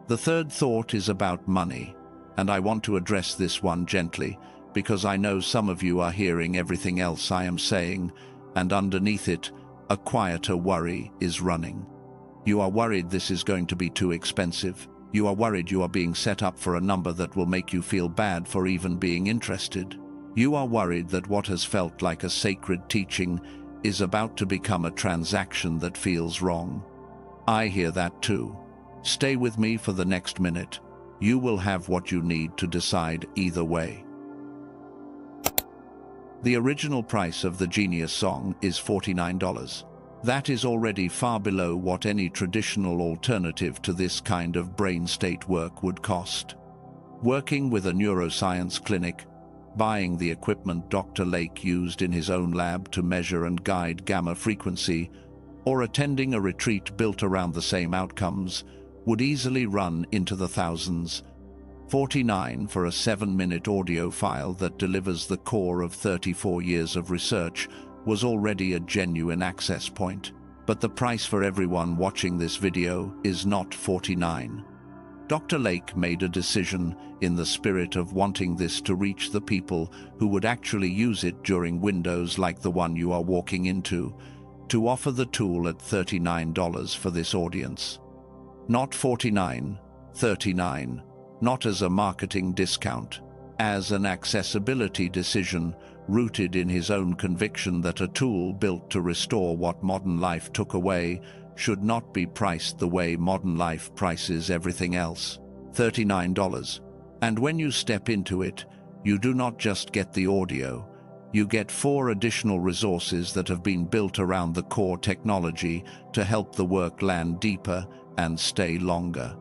The third thought is about money, and I want to address this one gently, because I know some of you are hearing everything else I am saying, and underneath it, a quieter worry is running. You are worried this is going to be too expensive. You are worried you are being set up for a number that will make you feel bad for even being interested. You are worried that what has felt like a sacred teaching is about to become a transaction that feels wrong. I hear that too. Stay with me for the next minute. You will have what you need to decide either way. The original price of the Genius song is $49. That is already far below what any traditional alternative to this kind of brain state work would cost. Working with a neuroscience clinic, buying the equipment Dr. Lake used in his own lab to measure and guide gamma frequency, or attending a retreat built around the same outcomes, would easily run into the thousands. $49 for a 7-minute audio file that delivers the core of 34 years of research was already a genuine access point. But the price for everyone watching this video is not $49. Dr. Lake made a decision in the spirit of wanting this to reach the people who would actually use it during windows like the one you are walking into, to offer the tool at $39 for this audience. Not $49, $39, not as a marketing discount, as an accessibility decision rooted in his own conviction that a tool built to restore what modern life took away should not be priced the way modern life prices everything else. $39. And when you step into it, you do not just get the audio, you get 4 additional resources that have been built around the core technology to help the work land deeper and stay longer.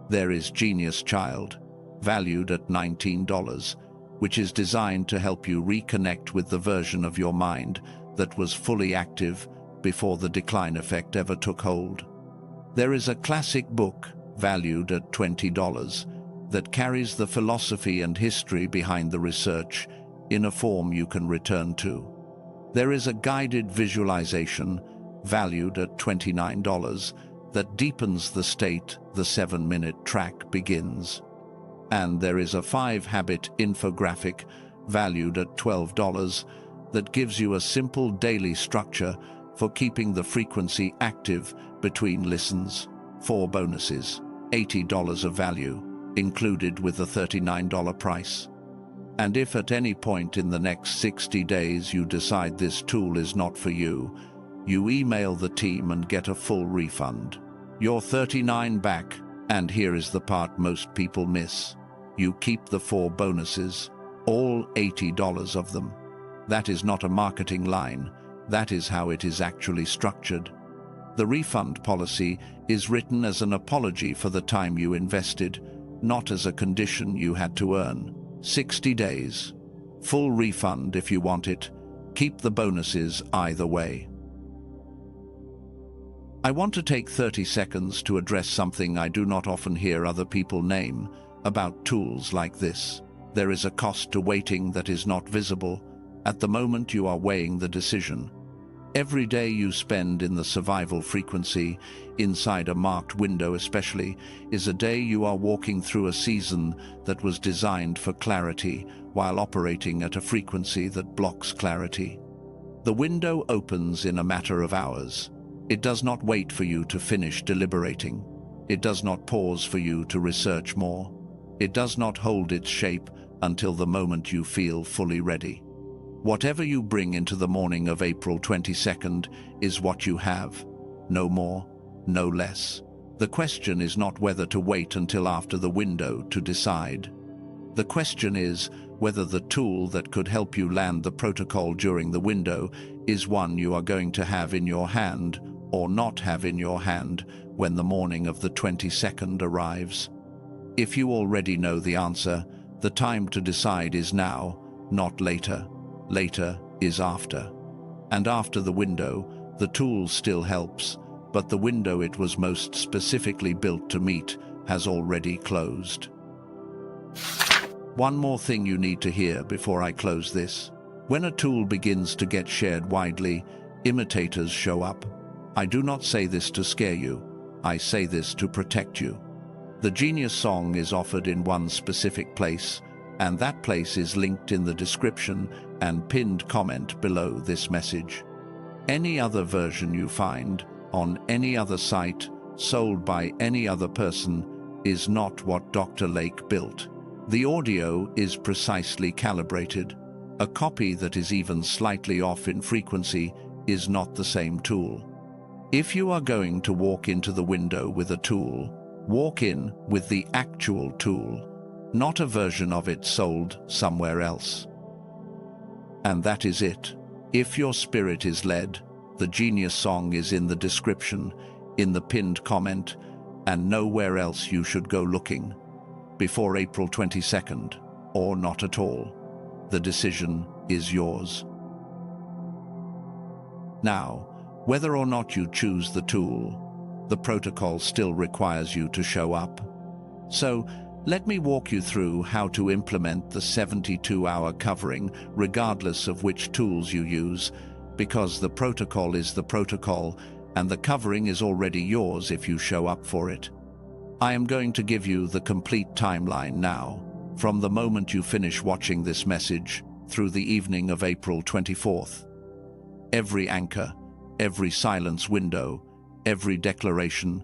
There is Genius Child, valued at $19, which is designed to help you reconnect with the version of your mind that was fully active before the decline effect ever took hold. There is a classic book, valued at $20, that carries the philosophy and history behind the research in a form you can return to. There is a guided visualization, valued at $29, that deepens the state the 7-minute track begins. And there is a 5-habit infographic, valued at $12, that gives you a simple daily structure for keeping the frequency active between listens. 4 bonuses, $80 of value, included with the $39 price. And if at any point in the next 60 days you decide this tool is not for you, you email the team and get a full refund. Your $39 back, and here is the part most people miss. You keep the 4 bonuses, all $80 of them. That is not a marketing line, that is how it is actually structured. The refund policy is written as an apology for the time you invested, not as a condition you had to earn. 60 days. Full refund if you want it. Keep the bonuses either way. I want to take 30 seconds to address something I do not often hear other people name about tools like this. There is a cost to waiting that is not visible at the moment you are weighing the decision. Every day you spend in the survival frequency, inside a marked window especially, is a day you are walking through a season that was designed for clarity while operating at a frequency that blocks clarity. The window opens in a matter of hours. It does not wait for you to finish deliberating. It does not pause for you to research more. It does not hold its shape until the moment you feel fully ready. Whatever you bring into the morning of April 22nd is what you have. No more, no less. The question is not whether to wait until after the window to decide. The question is whether the tool that could help you land the protocol during the window is one you are going to have in your hand or not have in your hand when the morning of the 22nd arrives. If you already know the answer, the time to decide is now, not later. Later is after. And after the window, the tool still helps, but the window it was most specifically built to meet has already closed. One more thing you need to hear before I close this. When a tool begins to get shared widely, imitators show up. I do not say this to scare you. I say this to protect you. The Genius song is offered in one specific place, and that place is linked in the description and pinned comment below this message. Any other version you find on any other site, sold by any other person, is not what Dr. Lake built. The audio is precisely calibrated. A copy that is even slightly off in frequency is not the same tool. If you are going to walk into the window with a tool, walk in with the actual tool, not a version of it sold somewhere else. And that is it. If your spirit is led, the Genius song is in the description, in the pinned comment, and nowhere else you should go looking. Before April 22nd, or not at all. The decision is yours. Now, whether or not you choose the tool, the protocol still requires you to show up. So, let me walk you through how to implement the 72-hour covering regardless of which tools you use, because the protocol is the protocol and the covering is already yours if you show up for it. I am going to give you the complete timeline now, from the moment you finish watching this message through the evening of April 24th. Every anchor, every silence window, every declaration,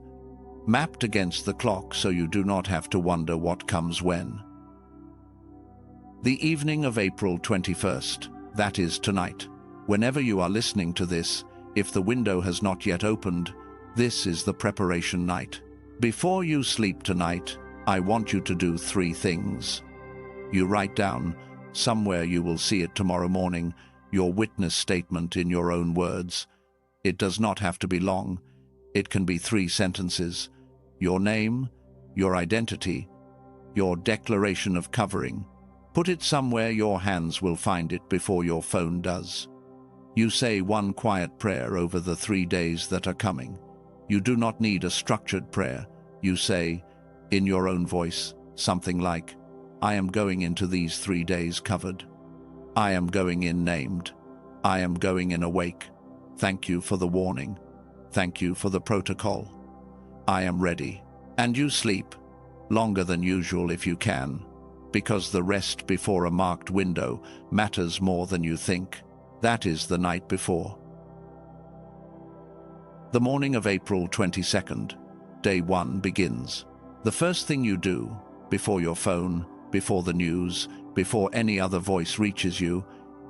mapped against the clock so you do not have to wonder what comes when. The evening of April 21st, that is tonight. Whenever you are listening to this, if the window has not yet opened, this is the preparation night. Before you sleep tonight, I want you to do 3 things. You write down, somewhere you will see it tomorrow morning, your witness statement in your own words. It does not have to be long. It can be 3 sentences. Your name, your identity, your declaration of covering. Put it somewhere your hands will find it before your phone does. You say one quiet prayer over the 3 days that are coming. You do not need a structured prayer. You say, in your own voice, something like, I am going into these 3 days covered. I am going in named. I am going in awake. Thank you for the warning. Thank you for the protocol. I am ready. And you sleep, longer than usual if you can, because the rest before a marked window matters more than you think. That is the night before. The morning of April 22nd, day 1 begins. The first thing you do, before your phone, before the news, before any other voice reaches you,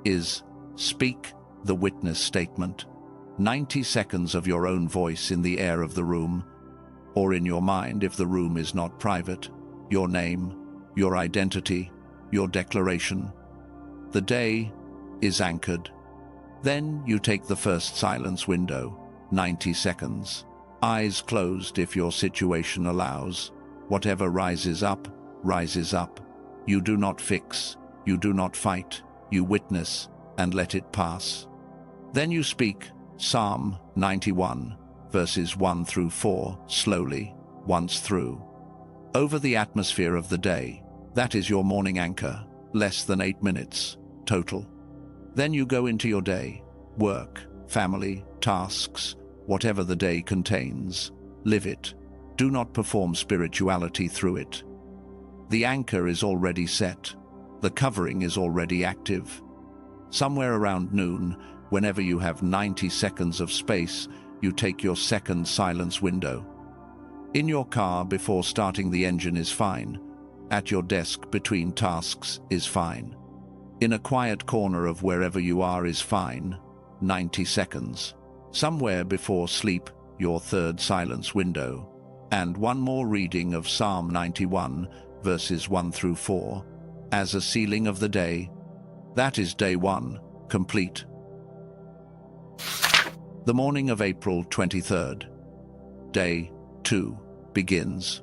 is speak the witness statement. 90 seconds of your own voice in the air of the room, or in your mind if the room is not private, your name, your identity, your declaration. The day is anchored. Then you take the first silence window, 90 seconds. Eyes closed if your situation allows. Whatever rises up, rises up. You do not fix, you do not fight, you witness and let it pass. Then you speak Psalm 91, verses 1 through 4, slowly, once through. Over the atmosphere of the day. That is your morning anchor, less than 8 minutes, total. Then you go into your day, work, family, tasks, whatever the day contains. Live it. Do not perform spirituality through it. The anchor is already set. The covering is already active. Somewhere around noon, whenever you have 90 seconds of space, you take your second silence window. In your car before starting the engine is fine. At your desk between tasks is fine. In a quiet corner of wherever you are is fine. 90 seconds. Somewhere before sleep, your third silence window. And one more reading of Psalm 91, verses 1 through 4, as a sealing of the day. That is day 1, complete. The morning of April 23rd. Day 2 begins.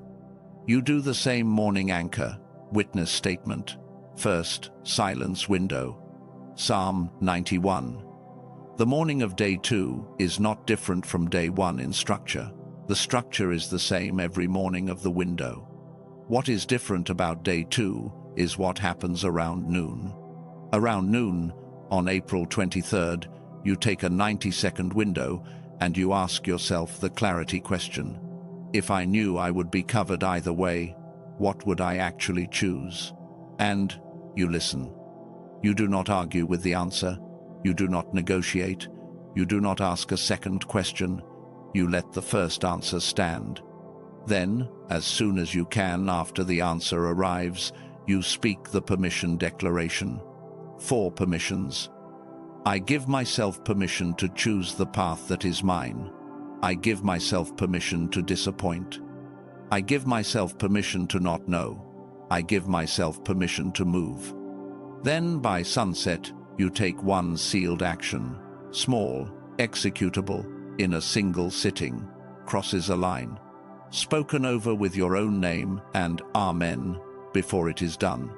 You do the same morning anchor, witness statement, first silence window, Psalm 91. The morning of day 2 is not different from day 1 in structure. The structure is the same every morning of the window. What is different about day 2 is what happens around noon. Around noon, on April 23rd, you take a 90-second window and you ask yourself the clarity question. If I knew I would be covered either way, what would I actually choose? And you listen. You do not argue with the answer. You do not negotiate. You do not ask a second question. You let the first answer stand. Then, as soon as you can after the answer arrives, you speak the permission declaration. 4 permissions. I give myself permission to choose the path that is mine. I give myself permission to disappoint. I give myself permission to not know. I give myself permission to move. Then, by sunset, you take one sealed action, small, executable, in a single sitting, crosses a line, spoken over with your own name and Amen before it is done.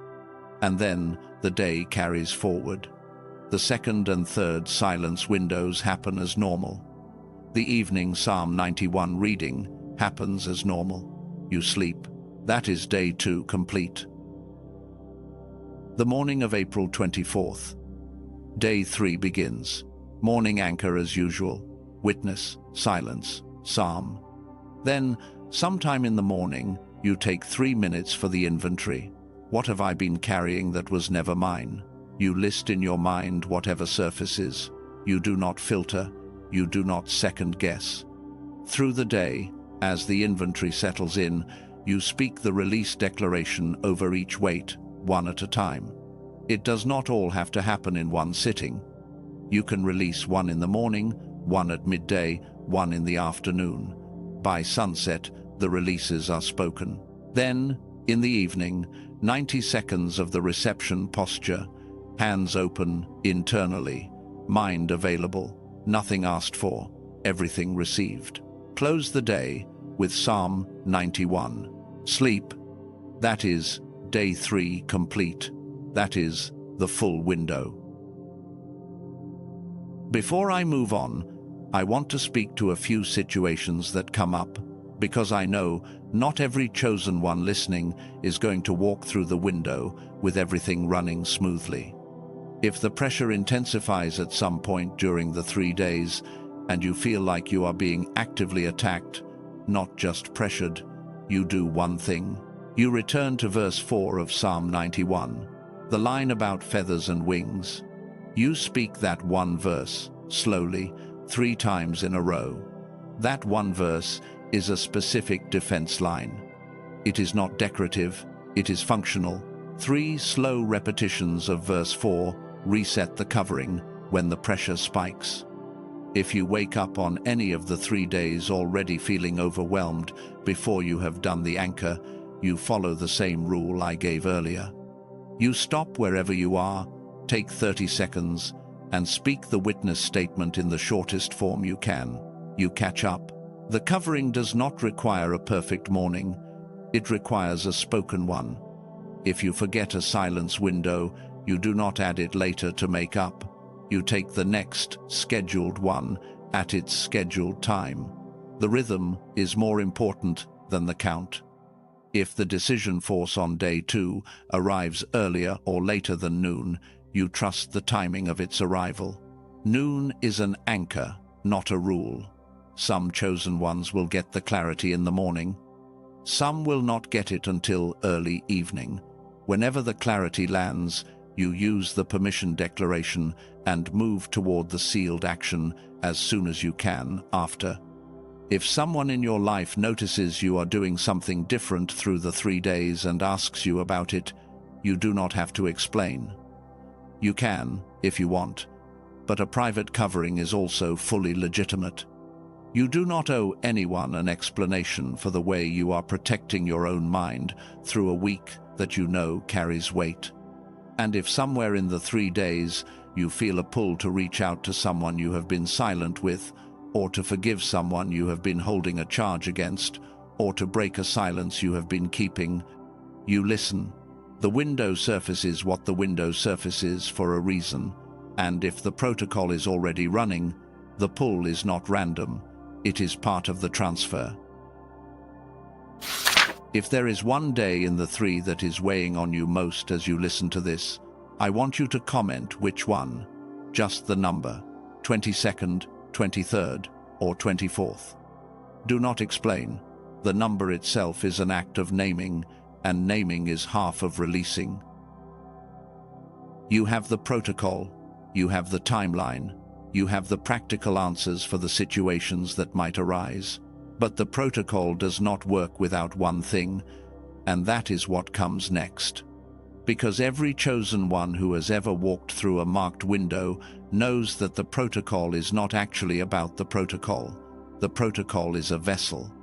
And then the day carries forward. The second and third silence windows happen as normal. The evening Psalm 91 reading happens as normal. You sleep. That is day 2 complete. The morning of April 24th. Day 3 begins. Morning anchor as usual. Witness, silence, psalm. Then, sometime in the morning, you take 3 minutes for the inventory. What have I been carrying that was never mine? You list in your mind whatever surfaces. You do not filter. You do not second guess. Through the day, as the inventory settles in, you speak the release declaration over each weight, one at a time. It does not all have to happen in one sitting. You can release one in the morning, one at midday, one in the afternoon. By sunset, the releases are spoken. Then, in the evening, 90 seconds of the reception posture, hands open internally, mind available, nothing asked for, everything received. Close the day with Psalm 91. Sleep. That is day 3 complete. That is the full window. Before I move on, I want to speak to a few situations that come up, because I know not every chosen one listening is going to walk through the window with everything running smoothly. If the pressure intensifies at some point during the 3 days, and you feel like you are being actively attacked, not just pressured, you do one thing. You return to verse 4 of Psalm 91, the line about feathers and wings. You speak that one verse, slowly, 3 times in a row. That one verse is a specific defense line. It is not decorative, it is functional. 3 slow repetitions of verse 4 reset the covering when the pressure spikes. If you wake up on any of the 3 days already feeling overwhelmed before you have done the anchor, you follow the same rule I gave earlier. You stop wherever you are, take 30 seconds, and speak the witness statement in the shortest form you can. You catch up. The covering does not require a perfect morning. It requires a spoken one. If you forget a silence window, you do not add it later to make up. You take the next scheduled one at its scheduled time. The rhythm is more important than the count. If the decision force on day 2 arrives earlier or later than noon, you trust the timing of its arrival. Noon is an anchor, not a rule. Some chosen ones will get the clarity in the morning. Some will not get it until early evening. Whenever the clarity lands, you use the permission declaration and move toward the sealed action as soon as you can after. If someone in your life notices you are doing something different through the 3 days and asks you about it, you do not have to explain. You can, if you want, but a private covering is also fully legitimate. You do not owe anyone an explanation for the way you are protecting your own mind through a week that you know carries weight. And if somewhere in the 3 days you feel a pull to reach out to someone you have been silent with, or to forgive someone you have been holding a charge against, or to break a silence you have been keeping, you listen. The window surfaces what the window surfaces for a reason, and if the protocol is already running, the pull is not random, it is part of the transfer. If there is one day in the 3 that is weighing on you most as you listen to this, I want you to comment which one. Just the number, 22nd, 23rd, or 24th. Do not explain. The number itself is an act of naming, and naming is half of releasing. You have the protocol, you have the timeline, you have the practical answers for the situations that might arise. But the protocol does not work without one thing, and that is what comes next. Because every chosen one who has ever walked through a marked window knows that the protocol is not actually about the protocol. The protocol is a vessel.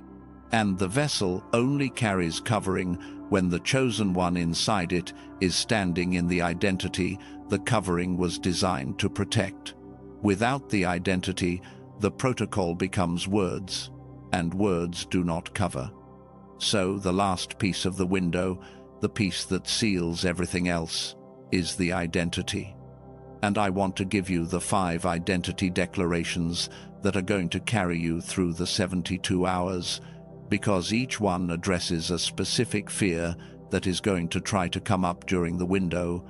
And the vessel only carries covering when the chosen one inside it is standing in the identity the covering was designed to protect. Without the identity, the protocol becomes words, and words do not cover. So the last piece of the window, the piece that seals everything else, is the identity. And I want to give you the 5 identity declarations that are going to carry you through the 72 hours, because each one addresses a specific fear that is going to try to come up during the window,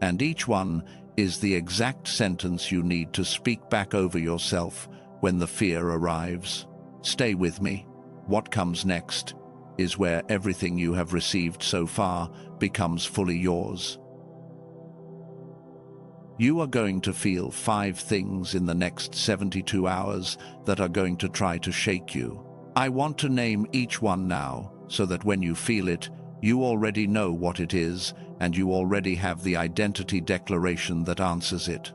and each one is the exact sentence you need to speak back over yourself when the fear arrives. Stay with me. What comes next is where everything you have received so far becomes fully yours. You are going to feel 5 things in the next 72 hours that are going to try to shake you. I want to name each one now, so that when you feel it, you already know what it is, and you already have the identity declaration that answers it.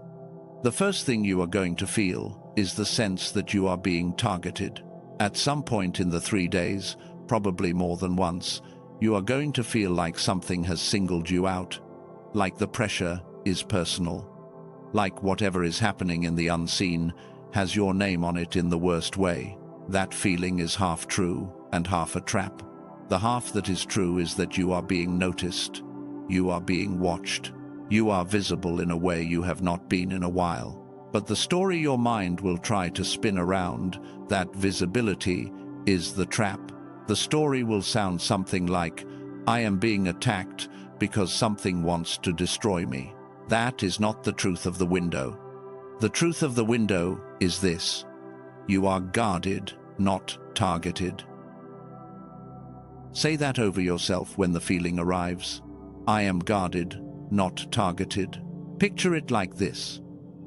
The first thing you are going to feel is the sense that you are being targeted. At some point in the 3 days, probably more than once, you are going to feel like something has singled you out, like the pressure is personal, like whatever is happening in the unseen has your name on it in the worst way. That feeling is half true and half a trap. The half that is true is that you are being noticed, you are being watched, you are visible in a way you have not been in a while. But the story your mind will try to spin around that visibility is the trap. The story will sound something like, I am being attacked because something wants to destroy me. That is not the truth of the window. The truth of the window is this: you are guarded, not targeted. Say that over yourself when the feeling arrives. I am guarded, not targeted. Picture it like this: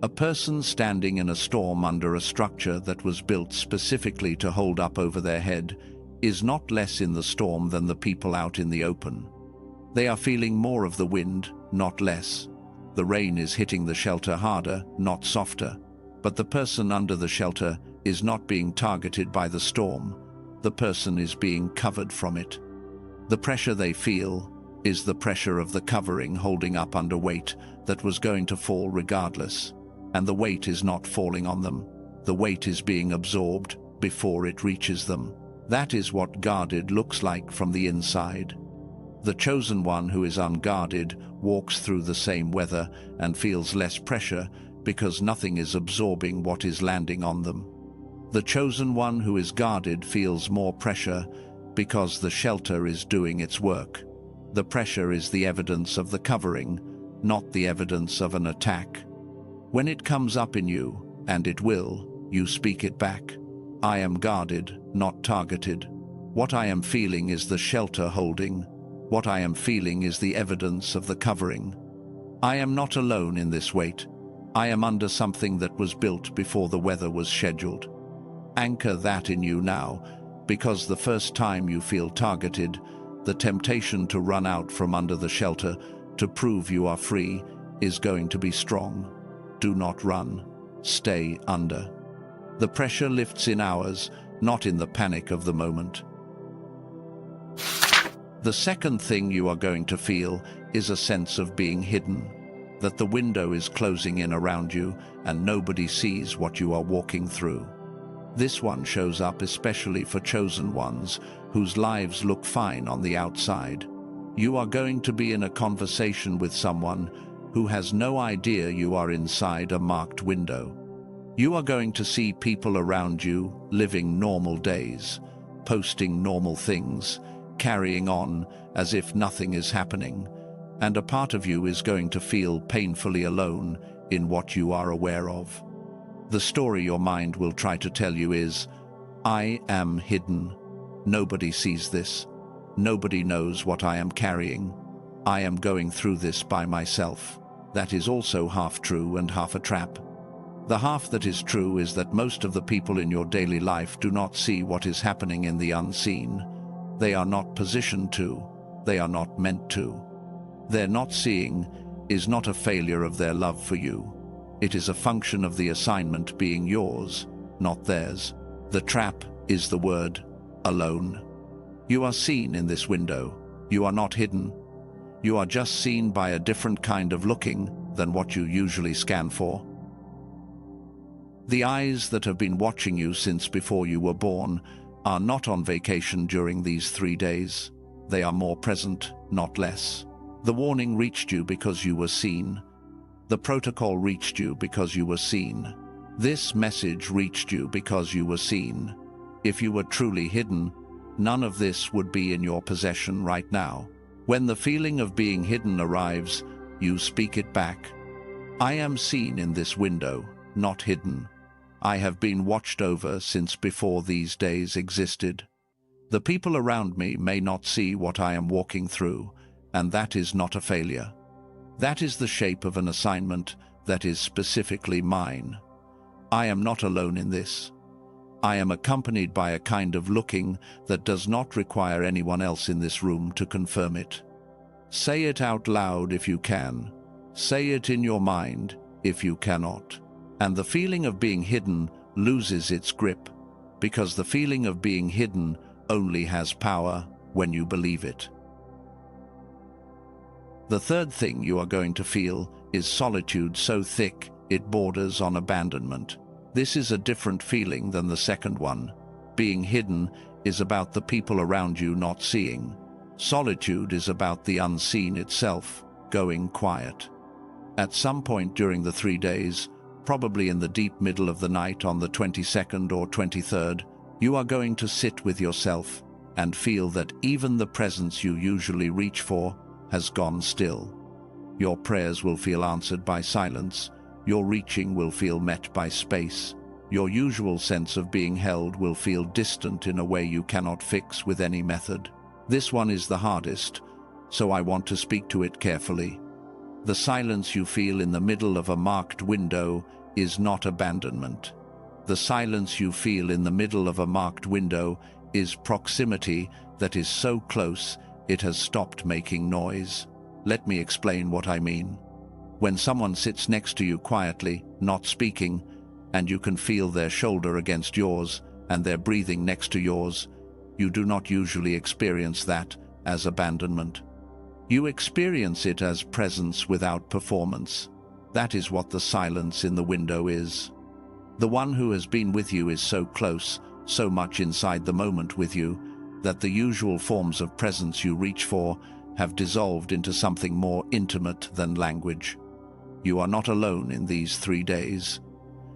a person standing in a storm under a structure that was built specifically to hold up over their head is not less in the storm than the people out in the open. They are feeling more of the wind, not less. The rain is hitting the shelter harder, not softer. But the person under the shelter is not being targeted by the storm. The person is being covered from it. The pressure they feel is the pressure of the covering holding up under weight that was going to fall regardless. And the weight is not falling on them. The weight is being absorbed before it reaches them. That is what guarded looks like from the inside. The chosen one who is unguarded walks through the same weather and feels less pressure because nothing is absorbing what is landing on them. The chosen one who is guarded feels more pressure because the shelter is doing its work. The pressure is the evidence of the covering, not the evidence of an attack. When it comes up in you, and it will, you speak it back. I am guarded, not targeted. What I am feeling is the shelter holding. What I am feeling is the evidence of the covering. I am not alone in this weight. I am under something that was built before the weather was scheduled. Anchor that in you now, because the first time you feel targeted, the temptation to run out from under the shelter to prove you are free is going to be strong. Do not run. Stay under. The pressure lifts in hours, not in the panic of the moment. The second thing you are going to feel is a sense of being hidden, that the window is closing in around you and nobody sees what you are walking through. This one shows up especially for chosen ones whose lives look fine on the outside. You are going to be in a conversation with someone who has no idea you are inside a marked window. You are going to see people around you living normal days, posting normal things, carrying on as if nothing is happening, and a part of you is going to feel painfully alone in what you are aware of. The story your mind will try to tell you is, I am hidden. Nobody sees this. Nobody knows what I am carrying. I am going through this by myself. That is also half true and half a trap. The half that is true is that most of the people in your daily life do not see what is happening in the unseen. They are not positioned to. They are not meant to. Their not seeing is not a failure of their love for you. It is a function of the assignment being yours, not theirs. The trap is the word alone. You are seen in this window. You are not hidden. You are just seen by a different kind of looking than what you usually scan for. The eyes that have been watching you since before you were born are not on vacation during these 3 days. They are more present, not less. The warning reached you because you were seen. The protocol reached you because you were seen. This message reached you because you were seen. If you were truly hidden, none of this would be in your possession right now. When the feeling of being hidden arrives, you speak it back. I am seen in this window, not hidden. I have been watched over since before these days existed. The people around me may not see what I am walking through, and that is not a failure. That is the shape of an assignment that is specifically mine. I am not alone in this. I am accompanied by a kind of looking that does not require anyone else in this room to confirm it. Say it out loud if you can. Say it in your mind if you cannot. And the feeling of being hidden loses its grip, because the feeling of being hidden only has power when you believe it. The third thing you are going to feel is solitude so thick it borders on abandonment. This is a different feeling than the second one. Being hidden is about the people around you not seeing. Solitude is about the unseen itself, going quiet. At some point during the 3 days, probably in the deep middle of the night on the 22nd or 23rd, you are going to sit with yourself and feel that even the presence you usually reach for has gone still. Your prayers will feel answered by silence. Your reaching will feel met by space. Your usual sense of being held will feel distant in a way you cannot fix with any method. This one is the hardest, so I want to speak to it carefully. The silence you feel in the middle of a marked window is not abandonment. The silence you feel in the middle of a marked window is proximity that is so close it has stopped making noise. Let me explain what I mean. When someone sits next to you quietly, not speaking, and you can feel their shoulder against yours and their breathing next to yours, you do not usually experience that as abandonment. You experience it as presence without performance. That is what the silence in the window is. The one who has been with you is so close, so much inside the moment with you, that the usual forms of presence you reach for have dissolved into something more intimate than language. You are not alone in these 3 days.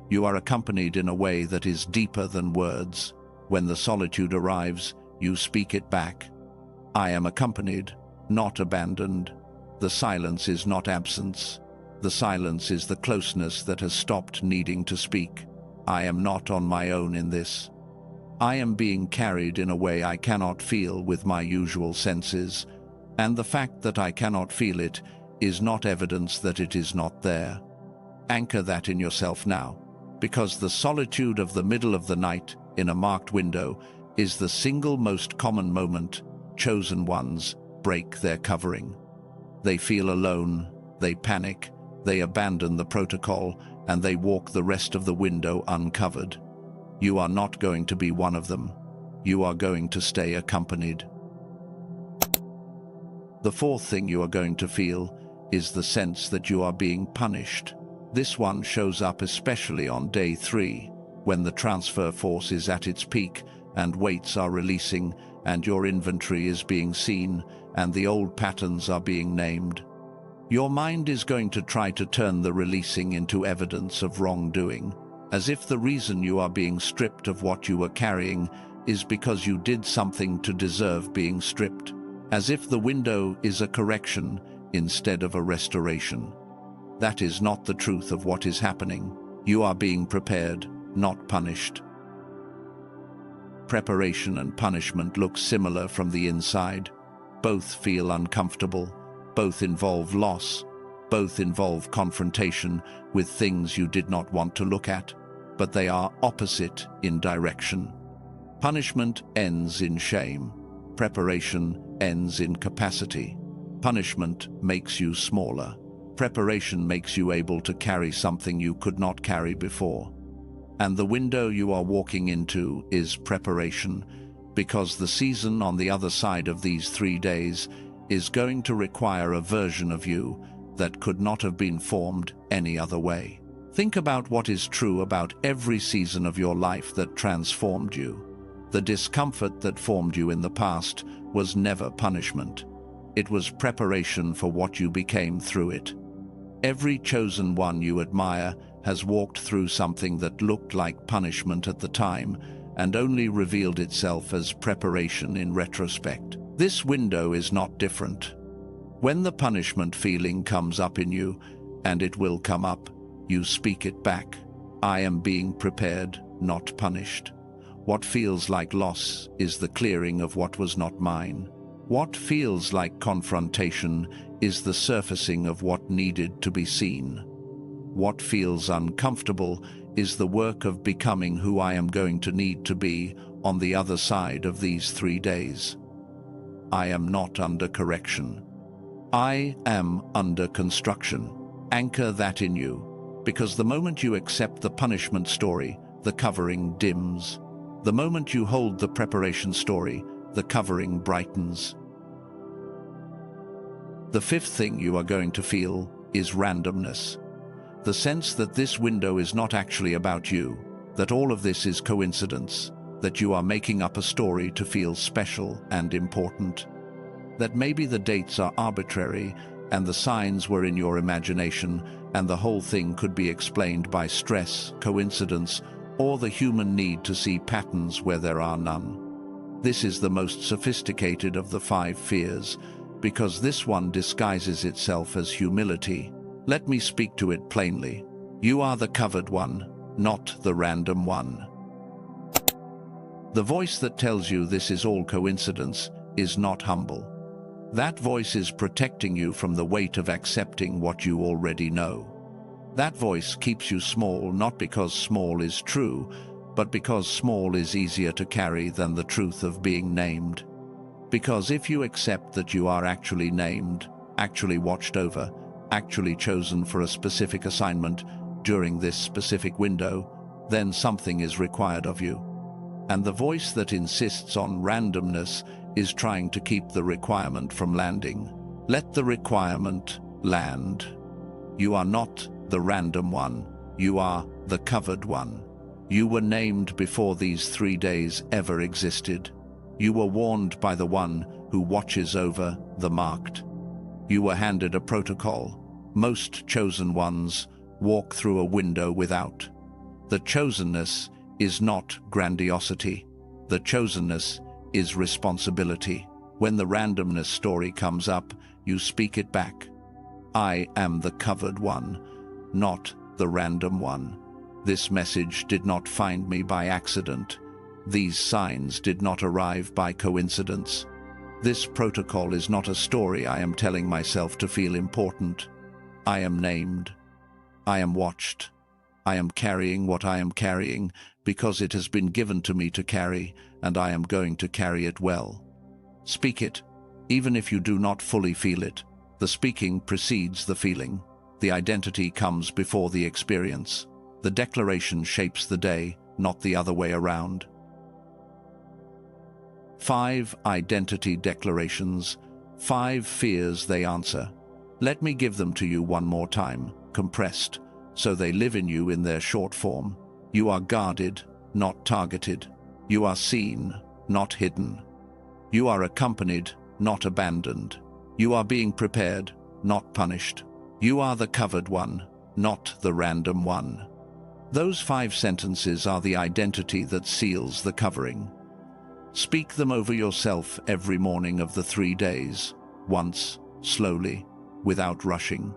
You are accompanied in a way that is deeper than words. When the solitude arrives, you speak it back. I am accompanied, not abandoned. The silence is not absence. The silence is the closeness that has stopped needing to speak. I am not on my own in this. I am being carried in a way I cannot feel with my usual senses, and the fact that I cannot feel it is not evidence that it is not there. Anchor that in yourself now, because the solitude of the middle of the night in a marked window is the single most common moment chosen ones break their covering. They feel alone, they panic, they abandon the protocol, and they walk the rest of the window uncovered. You are not going to be one of them. You are going to stay accompanied. The fourth thing you are going to feel is the sense that you are being punished. This one shows up especially on day 3, when the transfer force is at its peak and weights are releasing and your inventory is being seen and the old patterns are being named. Your mind is going to try to turn the releasing into evidence of wrongdoing, as if the reason you are being stripped of what you were carrying is because you did something to deserve being stripped, as if the window is a correction instead of a restoration. That is not the truth of what is happening. You are being prepared, not punished. Preparation and punishment look similar from the inside. Both feel uncomfortable. Both involve loss. Both involve confrontation with things you did not want to look at, but they are opposite in direction. Punishment ends in shame. Preparation ends in capacity. Punishment makes you smaller. Preparation makes you able to carry something you could not carry before. And the window you are walking into is preparation, because the season on the other side of these 3 days is going to require a version of you that could not have been formed any other way. Think about what is true about every season of your life that transformed you. The discomfort that formed you in the past was never punishment. It was preparation for what you became through it. Every chosen one you admire has walked through something that looked like punishment at the time and only revealed itself as preparation in retrospect. This window is not different. When the punishment feeling comes up in you, and it will come up, you speak it back. I am being prepared, not punished. What feels like loss is the clearing of what was not mine. What feels like confrontation is the surfacing of what needed to be seen. What feels uncomfortable is the work of becoming who I am going to need to be on the other side of these 3 days. I am not under correction. I am under construction. Anchor that in you, because the moment you accept the punishment story, the covering dims. The moment you hold the preparation story, the covering brightens. The fifth thing you are going to feel is randomness. The sense that this window is not actually about you, that all of this is coincidence, that you are making up a story to feel special and important, that maybe the dates are arbitrary and the signs were in your imagination and the whole thing could be explained by stress, coincidence, or the human need to see patterns where there are none. This is the most sophisticated of the 5 fears, because this one disguises itself as humility. Let me speak to it plainly. You are the covered one, not the random one. The voice that tells you this is all coincidence is not humble. That voice is protecting you from the weight of accepting what you already know. That voice keeps you small not because small is true, but because small is easier to carry than the truth of being named. Because if you accept that you are actually named, actually watched over, actually chosen for a specific assignment during this specific window, then something is required of you. And the voice that insists on randomness is trying to keep the requirement from landing. Let the requirement land. You are not the random one. You are the covered one. You were named before these 3 days ever existed. You were warned by the one who watches over the marked. You were handed a protocol. Most chosen ones walk through a window without. The chosenness is not grandiosity. The chosenness is responsibility. When the randomness story comes up, you speak it back. I am the covered one, not the random one. This message did not find me by accident. These signs did not arrive by coincidence. This protocol is not a story I am telling myself to feel important. I am named. I am watched. I am carrying what I am carrying because it has been given to me to carry, and I am going to carry it well. Speak it, even if you do not fully feel it. The speaking precedes the feeling. The identity comes before the experience. The declaration shapes the day, not the other way around. 5 identity declarations, 5 fears they answer. Let me give them to you one more time, compressed, so they live in you in their short form. You are guarded, not targeted. You are seen, not hidden. You are accompanied, not abandoned. You are being prepared, not punished. You are the covered one, not the random one. Those 5 sentences are the identity that seals the covering. Speak them over yourself every morning of the 3 days, once, slowly, without rushing.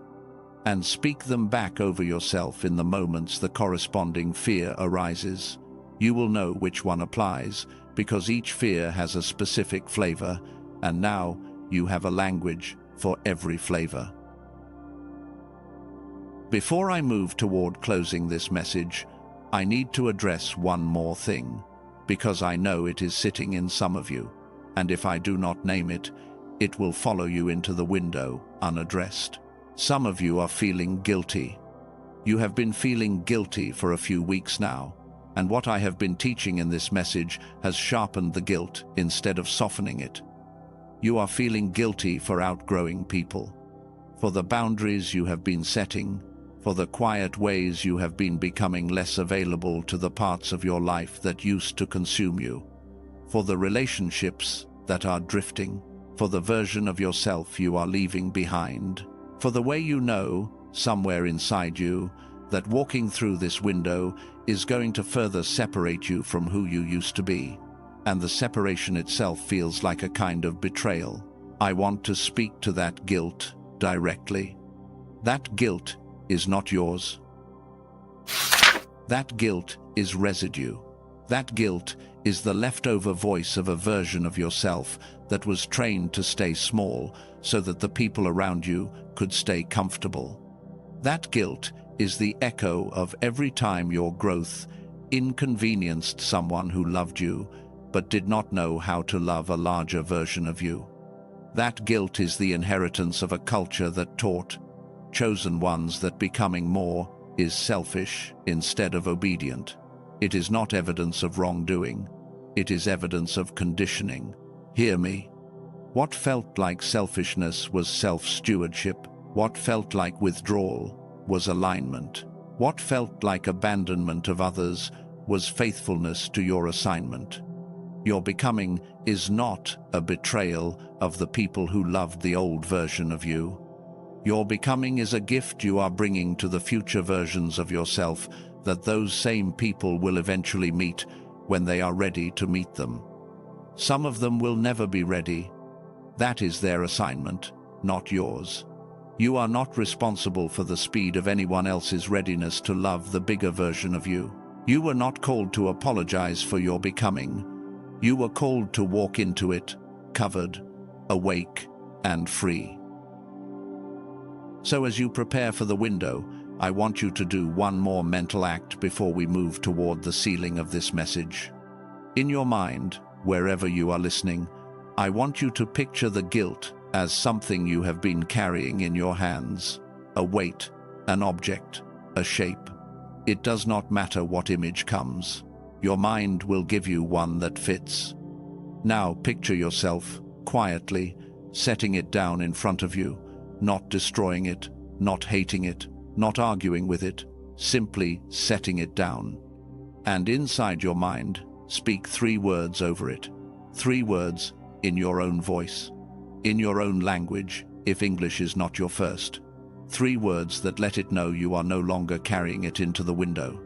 And speak them back over yourself in the moments the corresponding fear arises. You will know which one applies, because each fear has a specific flavor, and now you have a language for every flavor. Before I move toward closing this message, I need to address one more thing, because I know it is sitting in some of you, and if I do not name it, it will follow you into the window unaddressed. Some of you are feeling guilty. You have been feeling guilty for a few weeks now, and what I have been teaching in this message has sharpened the guilt instead of softening it. You are feeling guilty for outgrowing people, for the boundaries you have been setting, for the quiet ways you have been becoming less available to the parts of your life that used to consume you, for the relationships that are drifting, for the version of yourself you are leaving behind, for the way you know, somewhere inside you, that walking through this window is going to further separate you from who you used to be, and the separation itself feels like a kind of betrayal. I want to speak to that guilt directly. That guilt is not yours. That guilt is residue. That guilt is the leftover voice of a version of yourself that was trained to stay small so that the people around you could stay comfortable. That guilt is the echo of every time your growth inconvenienced someone who loved you but did not know how to love a larger version of you. That guilt is the inheritance of a culture that taught chosen ones that becoming more is selfish instead of obedient. It is not evidence of wrongdoing. It is evidence of conditioning. Hear me. What felt like selfishness was self-stewardship. What felt like withdrawal was alignment. What felt like abandonment of others was faithfulness to your assignment. Your becoming is not a betrayal of the people who loved the old version of you. Your becoming is a gift you are bringing to the future versions of yourself that those same people will eventually meet when they are ready to meet them. Some of them will never be ready. That is their assignment, not yours. You are not responsible for the speed of anyone else's readiness to love the bigger version of you. You were not called to apologize for your becoming. You were called to walk into it, covered, awake, and free. So as you prepare for the window, I want you to do one more mental act before we move toward the sealing of this message. In your mind, wherever you are listening, I want you to picture the guilt as something you have been carrying in your hands, a weight, an object, a shape. It does not matter what image comes. Your mind will give you one that fits. Now picture yourself, quietly, setting it down in front of you, not destroying it, not hating it, not arguing with it, simply setting it down. And inside your mind, speak 3 words over it. 3 words in your own voice, in your own language, if English is not your first. 3 words that let it know you are no longer carrying it into the window.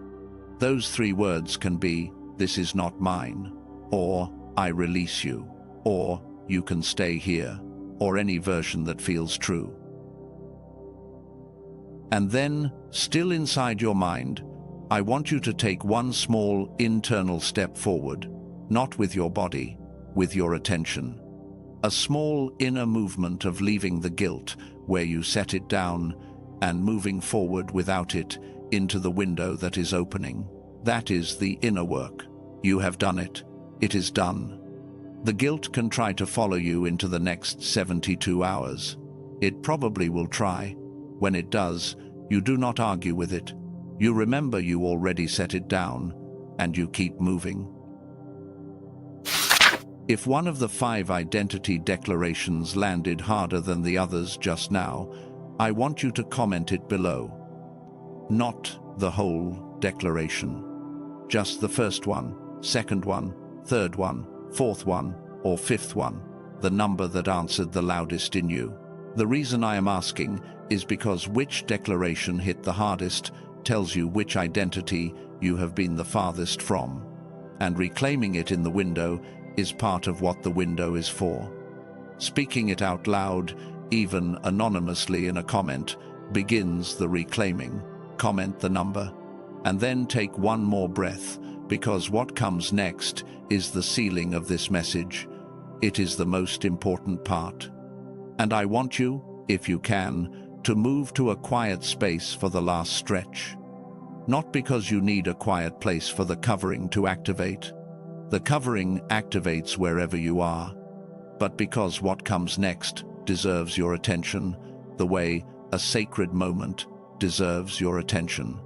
Those 3 words can be, "This is not mine," or "I release you," or "You can stay here," or any version that feels true. And then, still inside your mind, I want you to take one small internal step forward, not with your body, with your attention. A small inner movement of leaving the guilt where you set it down and moving forward without it into the window that is opening. That is the inner work. You have done it. It is done. The guilt can try to follow you into the next 72 hours. It probably will try. When it does, you do not argue with it. You remember you already set it down, and you keep moving. If one of the 5 identity declarations landed harder than the others just now, I want you to comment it below. Not the whole declaration. Just the first one, second one, third one, fourth one, or fifth one, the number that answered the loudest in you. The reason I am asking is because which declaration hit the hardest tells you which identity you have been the farthest from. And reclaiming it in the window is part of what the window is for. Speaking it out loud, even anonymously in a comment, begins the reclaiming. Comment the number, and then take one more breath, because what comes next is the sealing of this message. It is the most important part. And I want you, if you can, to move to a quiet space for the last stretch. Not because you need a quiet place for the covering to activate. The covering activates wherever you are, but because what comes next deserves your attention, the way a sacred moment deserves your attention.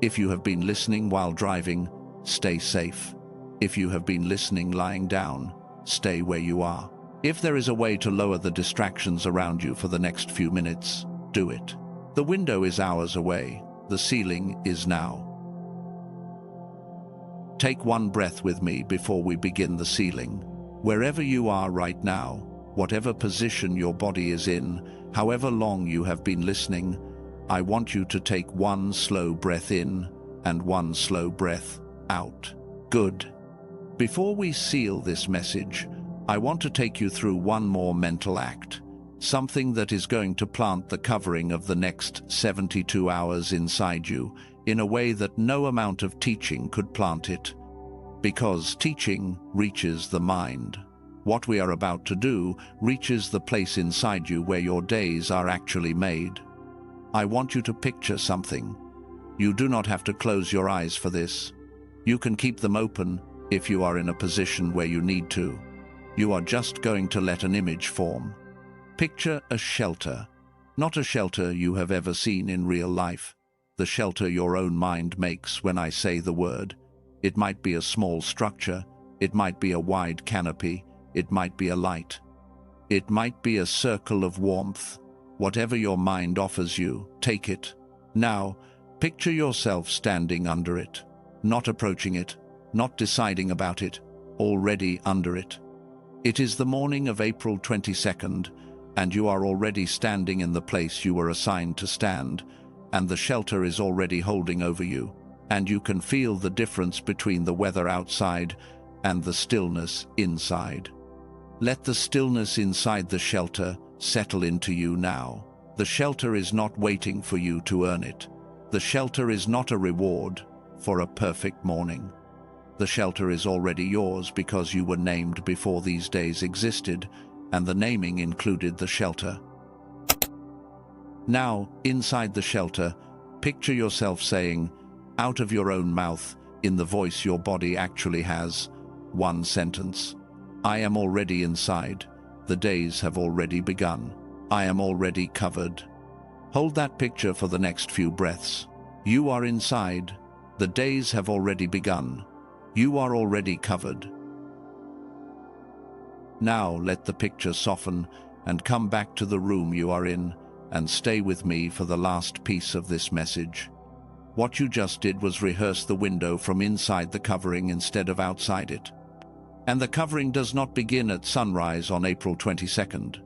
If you have been listening while driving, stay safe. If you have been listening lying down, stay where you are. If there is a way to lower the distractions around you for the next few minutes, do it. The window is hours away. The ceiling is now. Take one breath with me before we begin the sealing. Wherever you are right now, whatever position your body is in, however long you have been listening, I want you to take one slow breath in and one slow breath out. Good. Before we seal this message, I want to take you through one more mental act, something that is going to plant the covering of the next 72 hours inside you in a way that no amount of teaching could plant it. Because teaching reaches the mind. What we are about to do reaches the place inside you where your days are actually made. I want you to picture something. You do not have to close your eyes for this. You can keep them open if you are in a position where you need to. You are just going to let an image form. Picture a shelter, not a shelter you have ever seen in real life. The shelter your own mind makes when I say the word. It might be a small structure, it might be a wide canopy, it might be a light. It might be a circle of warmth. Whatever your mind offers you, take it. Now, picture yourself standing under it, not approaching it, not deciding about it, already under it. It is the morning of April 22nd, and you are already standing in the place you were assigned to stand, and the shelter is already holding over you, and you can feel the difference between the weather outside and the stillness inside. Let the stillness inside the shelter settle into you now. The shelter is not waiting for you to earn it. The shelter is not a reward for a perfect morning. The shelter is already yours because you were named before these days existed, and the naming included the shelter. Now, inside the shelter, picture yourself saying, out of your own mouth, in the voice your body actually has, one sentence. I am already inside. The days have already begun. I am already covered. Hold that picture for the next few breaths. You are inside. The days have already begun. You are already covered. Now let the picture soften and come back to the room you are in and stay with me for the last piece of this message. What you just did was rehearse the window from inside the covering instead of outside it. And the covering does not begin at sunrise on April 22nd.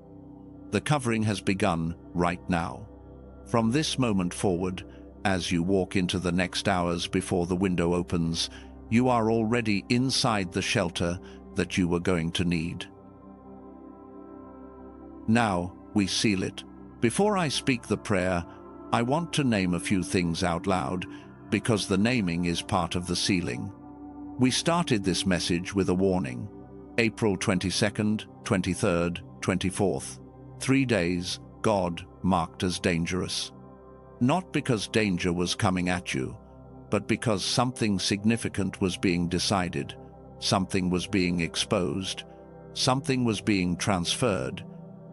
The covering has begun right now. From this moment forward, as you walk into the next hours before the window opens, you are already inside the shelter that you were going to need. Now, we seal it. Before I speak the prayer, I want to name a few things out loud, because the naming is part of the sealing. We started this message with a warning. April 22nd, 23rd, 24th. 3 days, God marked as dangerous. Not because danger was coming at you, but because something significant was being decided, something was being exposed, something was being transferred,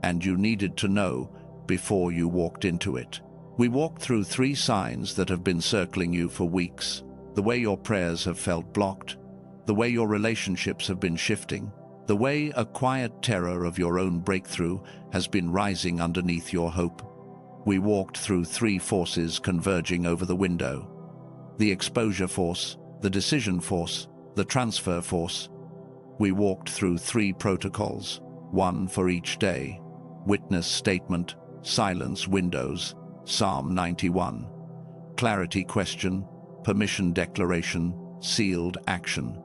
and you needed to know before you walked into it. We walked through 3 signs that have been circling you for weeks. The way your prayers have felt blocked, the way your relationships have been shifting, the way a quiet terror of your own breakthrough has been rising underneath your hope. We walked through 3 forces converging over the window. The exposure force, the decision force, the transfer force. We walked through 3 protocols, 1 for each day. Witness statement, silence windows, Psalm 91. Clarity question, permission declaration, sealed action.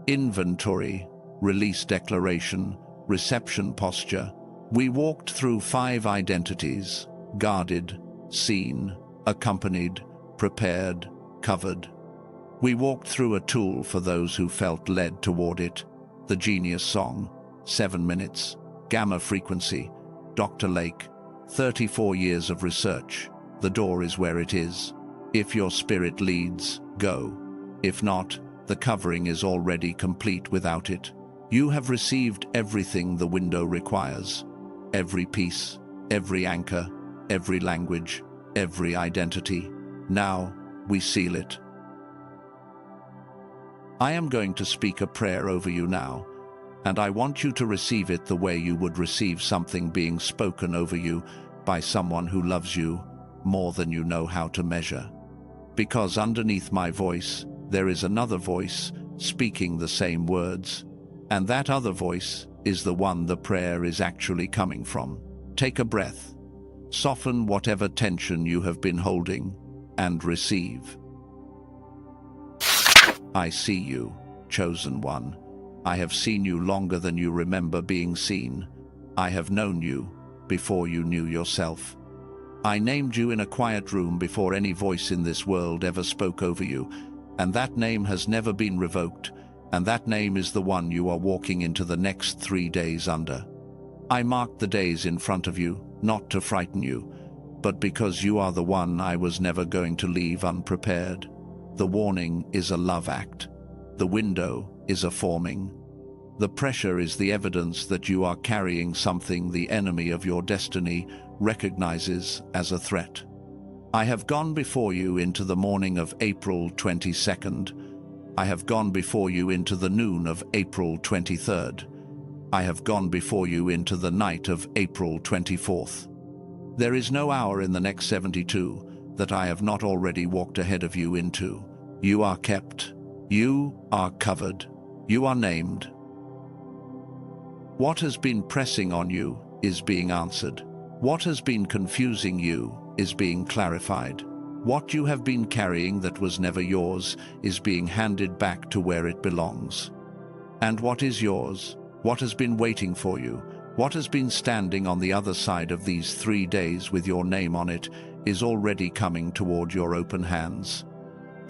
Inventory, release declaration, reception posture. We walked through 5 identities: guarded, seen, accompanied, prepared, covered. We walked through a tool for those who felt led toward it. The Genius Song, 7 minutes, gamma frequency, Dr. Lake, 34 years of research. The door is where it is. If your spirit leads, go. If not, the covering is already complete without it. You have received everything the window requires. Every piece, every anchor, every language, every identity. Now, we seal it. I am going to speak a prayer over you now, and I want you to receive it the way you would receive something being spoken over you by someone who loves you more than you know how to measure. Because underneath my voice, there is another voice speaking the same words, and that other voice is the one the prayer is actually coming from. Take a breath, soften whatever tension you have been holding, and receive. I see you, chosen one. I have seen you longer than you remember being seen. I have known you before you knew yourself. I named you in a quiet room before any voice in this world ever spoke over you, and that name has never been revoked, and that name is the one you are walking into the next 3 days under. I marked the days in front of you, not to frighten you, but because you are the one I was never going to leave unprepared. The warning is a love act. The window is a forming. The pressure is the evidence that you are carrying something the enemy of your destiny recognizes as a threat. I have gone before you into the morning of April 22nd. I have gone before you into the noon of April 23rd. I have gone before you into the night of April 24th. There is no hour in the next 72 that I have not already walked ahead of you into. You are kept. You are covered. You are named. What has been pressing on you is being answered. What has been confusing you is being clarified. What you have been carrying that was never yours is being handed back to where it belongs. And what is yours, what has been waiting for you, what has been standing on the other side of these 3 days with your name on it, is already coming toward your open hands.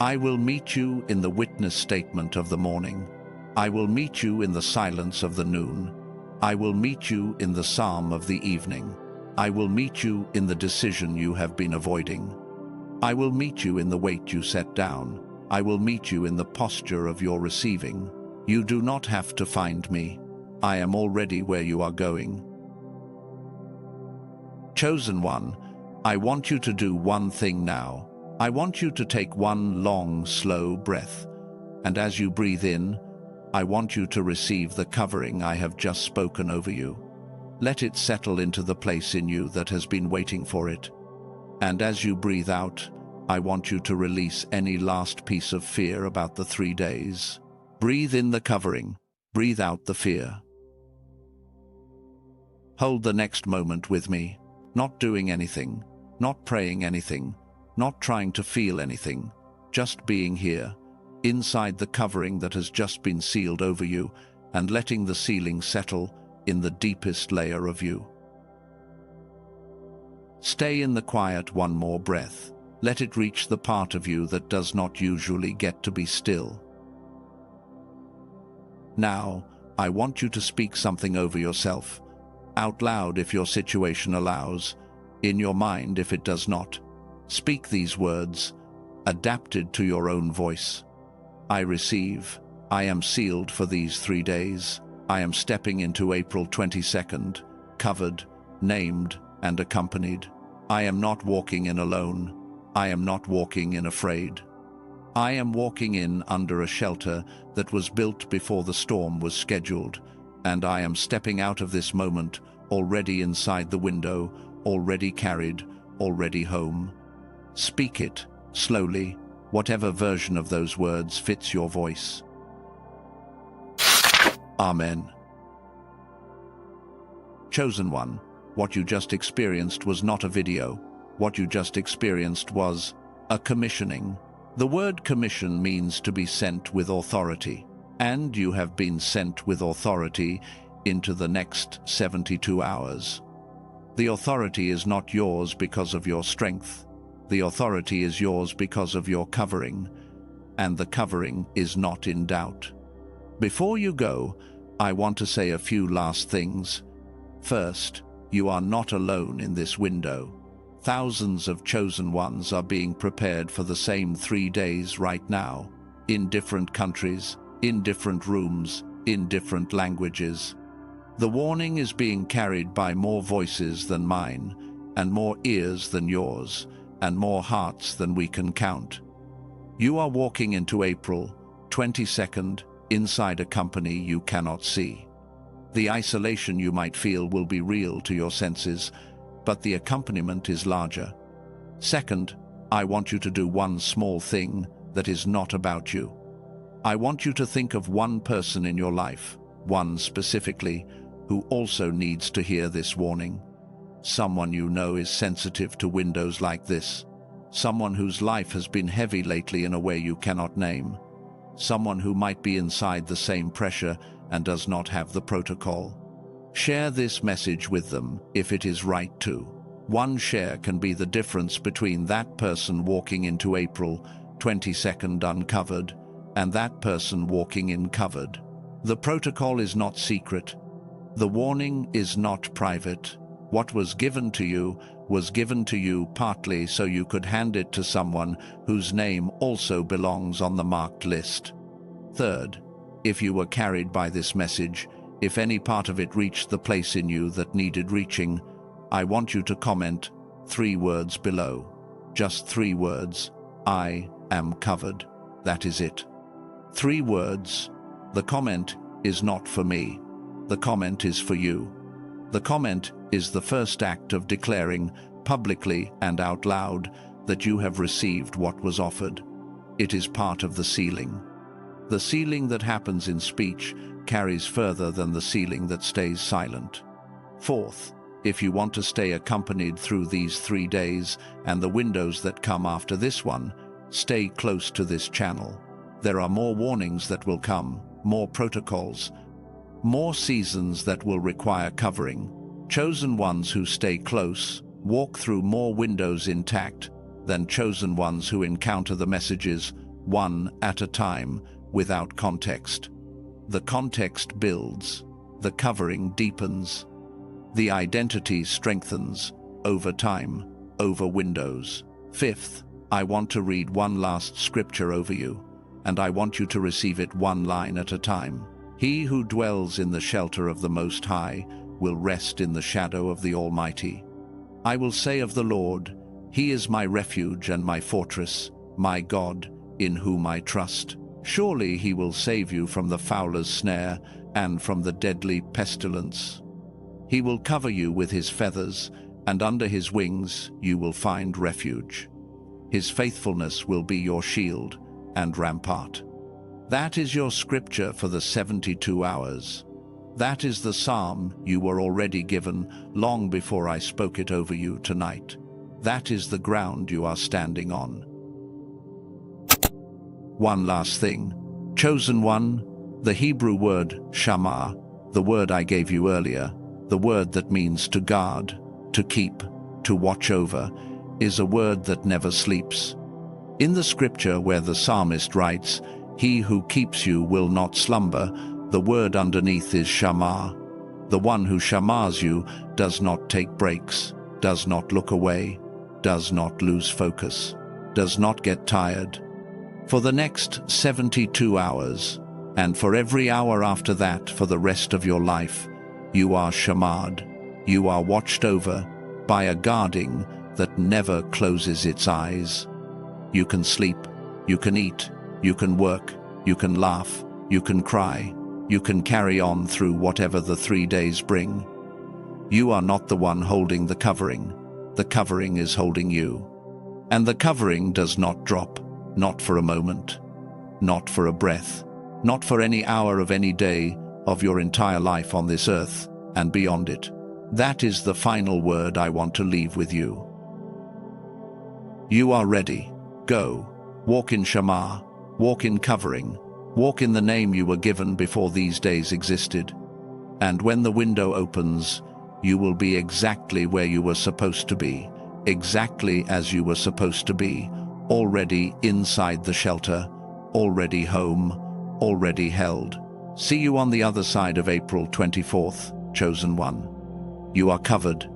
I will meet you in the witness statement of the morning. I will meet you in the silence of the noon. I will meet you in the psalm of the evening. I will meet you in the decision you have been avoiding. I will meet you in the weight you set down. I will meet you in the posture of your receiving. You do not have to find me. I am already where you are going. Chosen one, I want you to do one thing now. I want you to take one long, slow breath. And as you breathe in, I want you to receive the covering I have just spoken over you. Let it settle into the place in you that has been waiting for it. And as you breathe out, I want you to release any last piece of fear about the 3 days. Breathe in the covering. Breathe out the fear. Hold the next moment with me, not doing anything, not praying anything, not trying to feel anything, just being here, inside the covering that has just been sealed over you, and letting the sealing settle in the deepest layer of you. Stay in the quiet one more breath. Let it reach the part of you that does not usually get to be still. Now, I want you to speak something over yourself, out loud if your situation allows, in your mind if it does not. Speak these words, adapted to your own voice. I receive. I am sealed for these 3 days. I am stepping into April 22nd, covered, named, and accompanied. I am not walking in alone. I am not walking in afraid. I am walking in under a shelter that was built before the storm was scheduled, and I am stepping out of this moment already inside the window, already carried, already home. Speak it, slowly, whatever version of those words fits your voice. Amen. Chosen one, what you just experienced was not a video. What you just experienced was a commissioning. The word commission means to be sent with authority. and you have been sent with authority into the next 72 hours. The authority is not yours because of your strength. The authority is yours because of your covering, and the covering is not in doubt. Before you go, I want to say a few last things. First, you are not alone in this window. Thousands of chosen ones are being prepared for the same 3 days right now, in different countries, in different rooms, in different languages. The warning is being carried by more voices than mine, and more ears than yours, and more hearts than we can count. You are walking into April 22nd inside a company you cannot see. The isolation you might feel will be real to your senses, but the accompaniment is larger. Second, I want you to do one small thing that is not about you. I want you to think of one person in your life, one specifically, who also needs to hear this warning. Someone you know is sensitive to windows like this. Someone whose life has been heavy lately in a way you cannot name. Someone who might be inside the same pressure and does not have the protocol. Share this message with them if it is right to. One share can be the difference between that person walking into April 22nd uncovered and that person walking in covered. The protocol is not secret. The warning is not private. What was given to you partly so you could hand it to someone whose name also belongs on the marked list. Third, if you were carried by this message, if any part of it reached the place in you that needed reaching, I want you to comment 3 words below. Just 3 words. I am covered. That is it. 3 words. The comment is not for me. The comment is for you. The comment is the first act of declaring, publicly and out loud, that you have received what was offered. It is part of the sealing. The sealing that happens in speech carries further than the sealing that stays silent. Fourth, if you want to stay accompanied through these 3 days and the windows that come after this one, stay close to this channel. There are more warnings that will come, more protocols, more seasons that will require covering. Chosen ones who stay close walk through more windows intact than chosen ones who encounter the messages one at a time without context. The context builds, the covering deepens, the identity strengthens over time, over windows. Fifth, I want to read one last scripture over you, and I want you to receive it one line at a time. He who dwells in the shelter of the Most High will rest in the shadow of the Almighty. I will say of the Lord, He is my refuge and my fortress, my God, in whom I trust. Surely He will save you from the fowler's snare and from the deadly pestilence. He will cover you with His feathers, and under His wings you will find refuge. His faithfulness will be your shield and rampart. That is your scripture for the 72 hours. That is the psalm you were already given long before I spoke it over you tonight. That is the ground you are standing on. One last thing. Chosen one, the Hebrew word shama, the word I gave you earlier, the word that means to guard, to keep, to watch over, is a word that never sleeps. In the scripture where the psalmist writes, He who keeps you will not slumber, the word underneath is shama. The one who shamas you does not take breaks, does not look away, does not lose focus, does not get tired. For the next 72 hours, and for every hour after that for the rest of your life, you are shamad, you are watched over by a guarding that never closes its eyes. You can sleep, you can eat, you can work, you can laugh, you can cry, you can carry on through whatever the 3 days bring. You are not the one holding the covering is holding you. And the covering does not drop, not for a moment, not for a breath, not for any hour of any day of your entire life on this earth and beyond it. That is the final word I want to leave with you. You are ready. Go. Walk in Shema. Walk in covering. Walk in the name you were given before these days existed. And when the window opens, you will be exactly where you were supposed to be, exactly as you were supposed to be, already inside the shelter, already home, already held. See you on the other side of April 24th, chosen one. You are covered.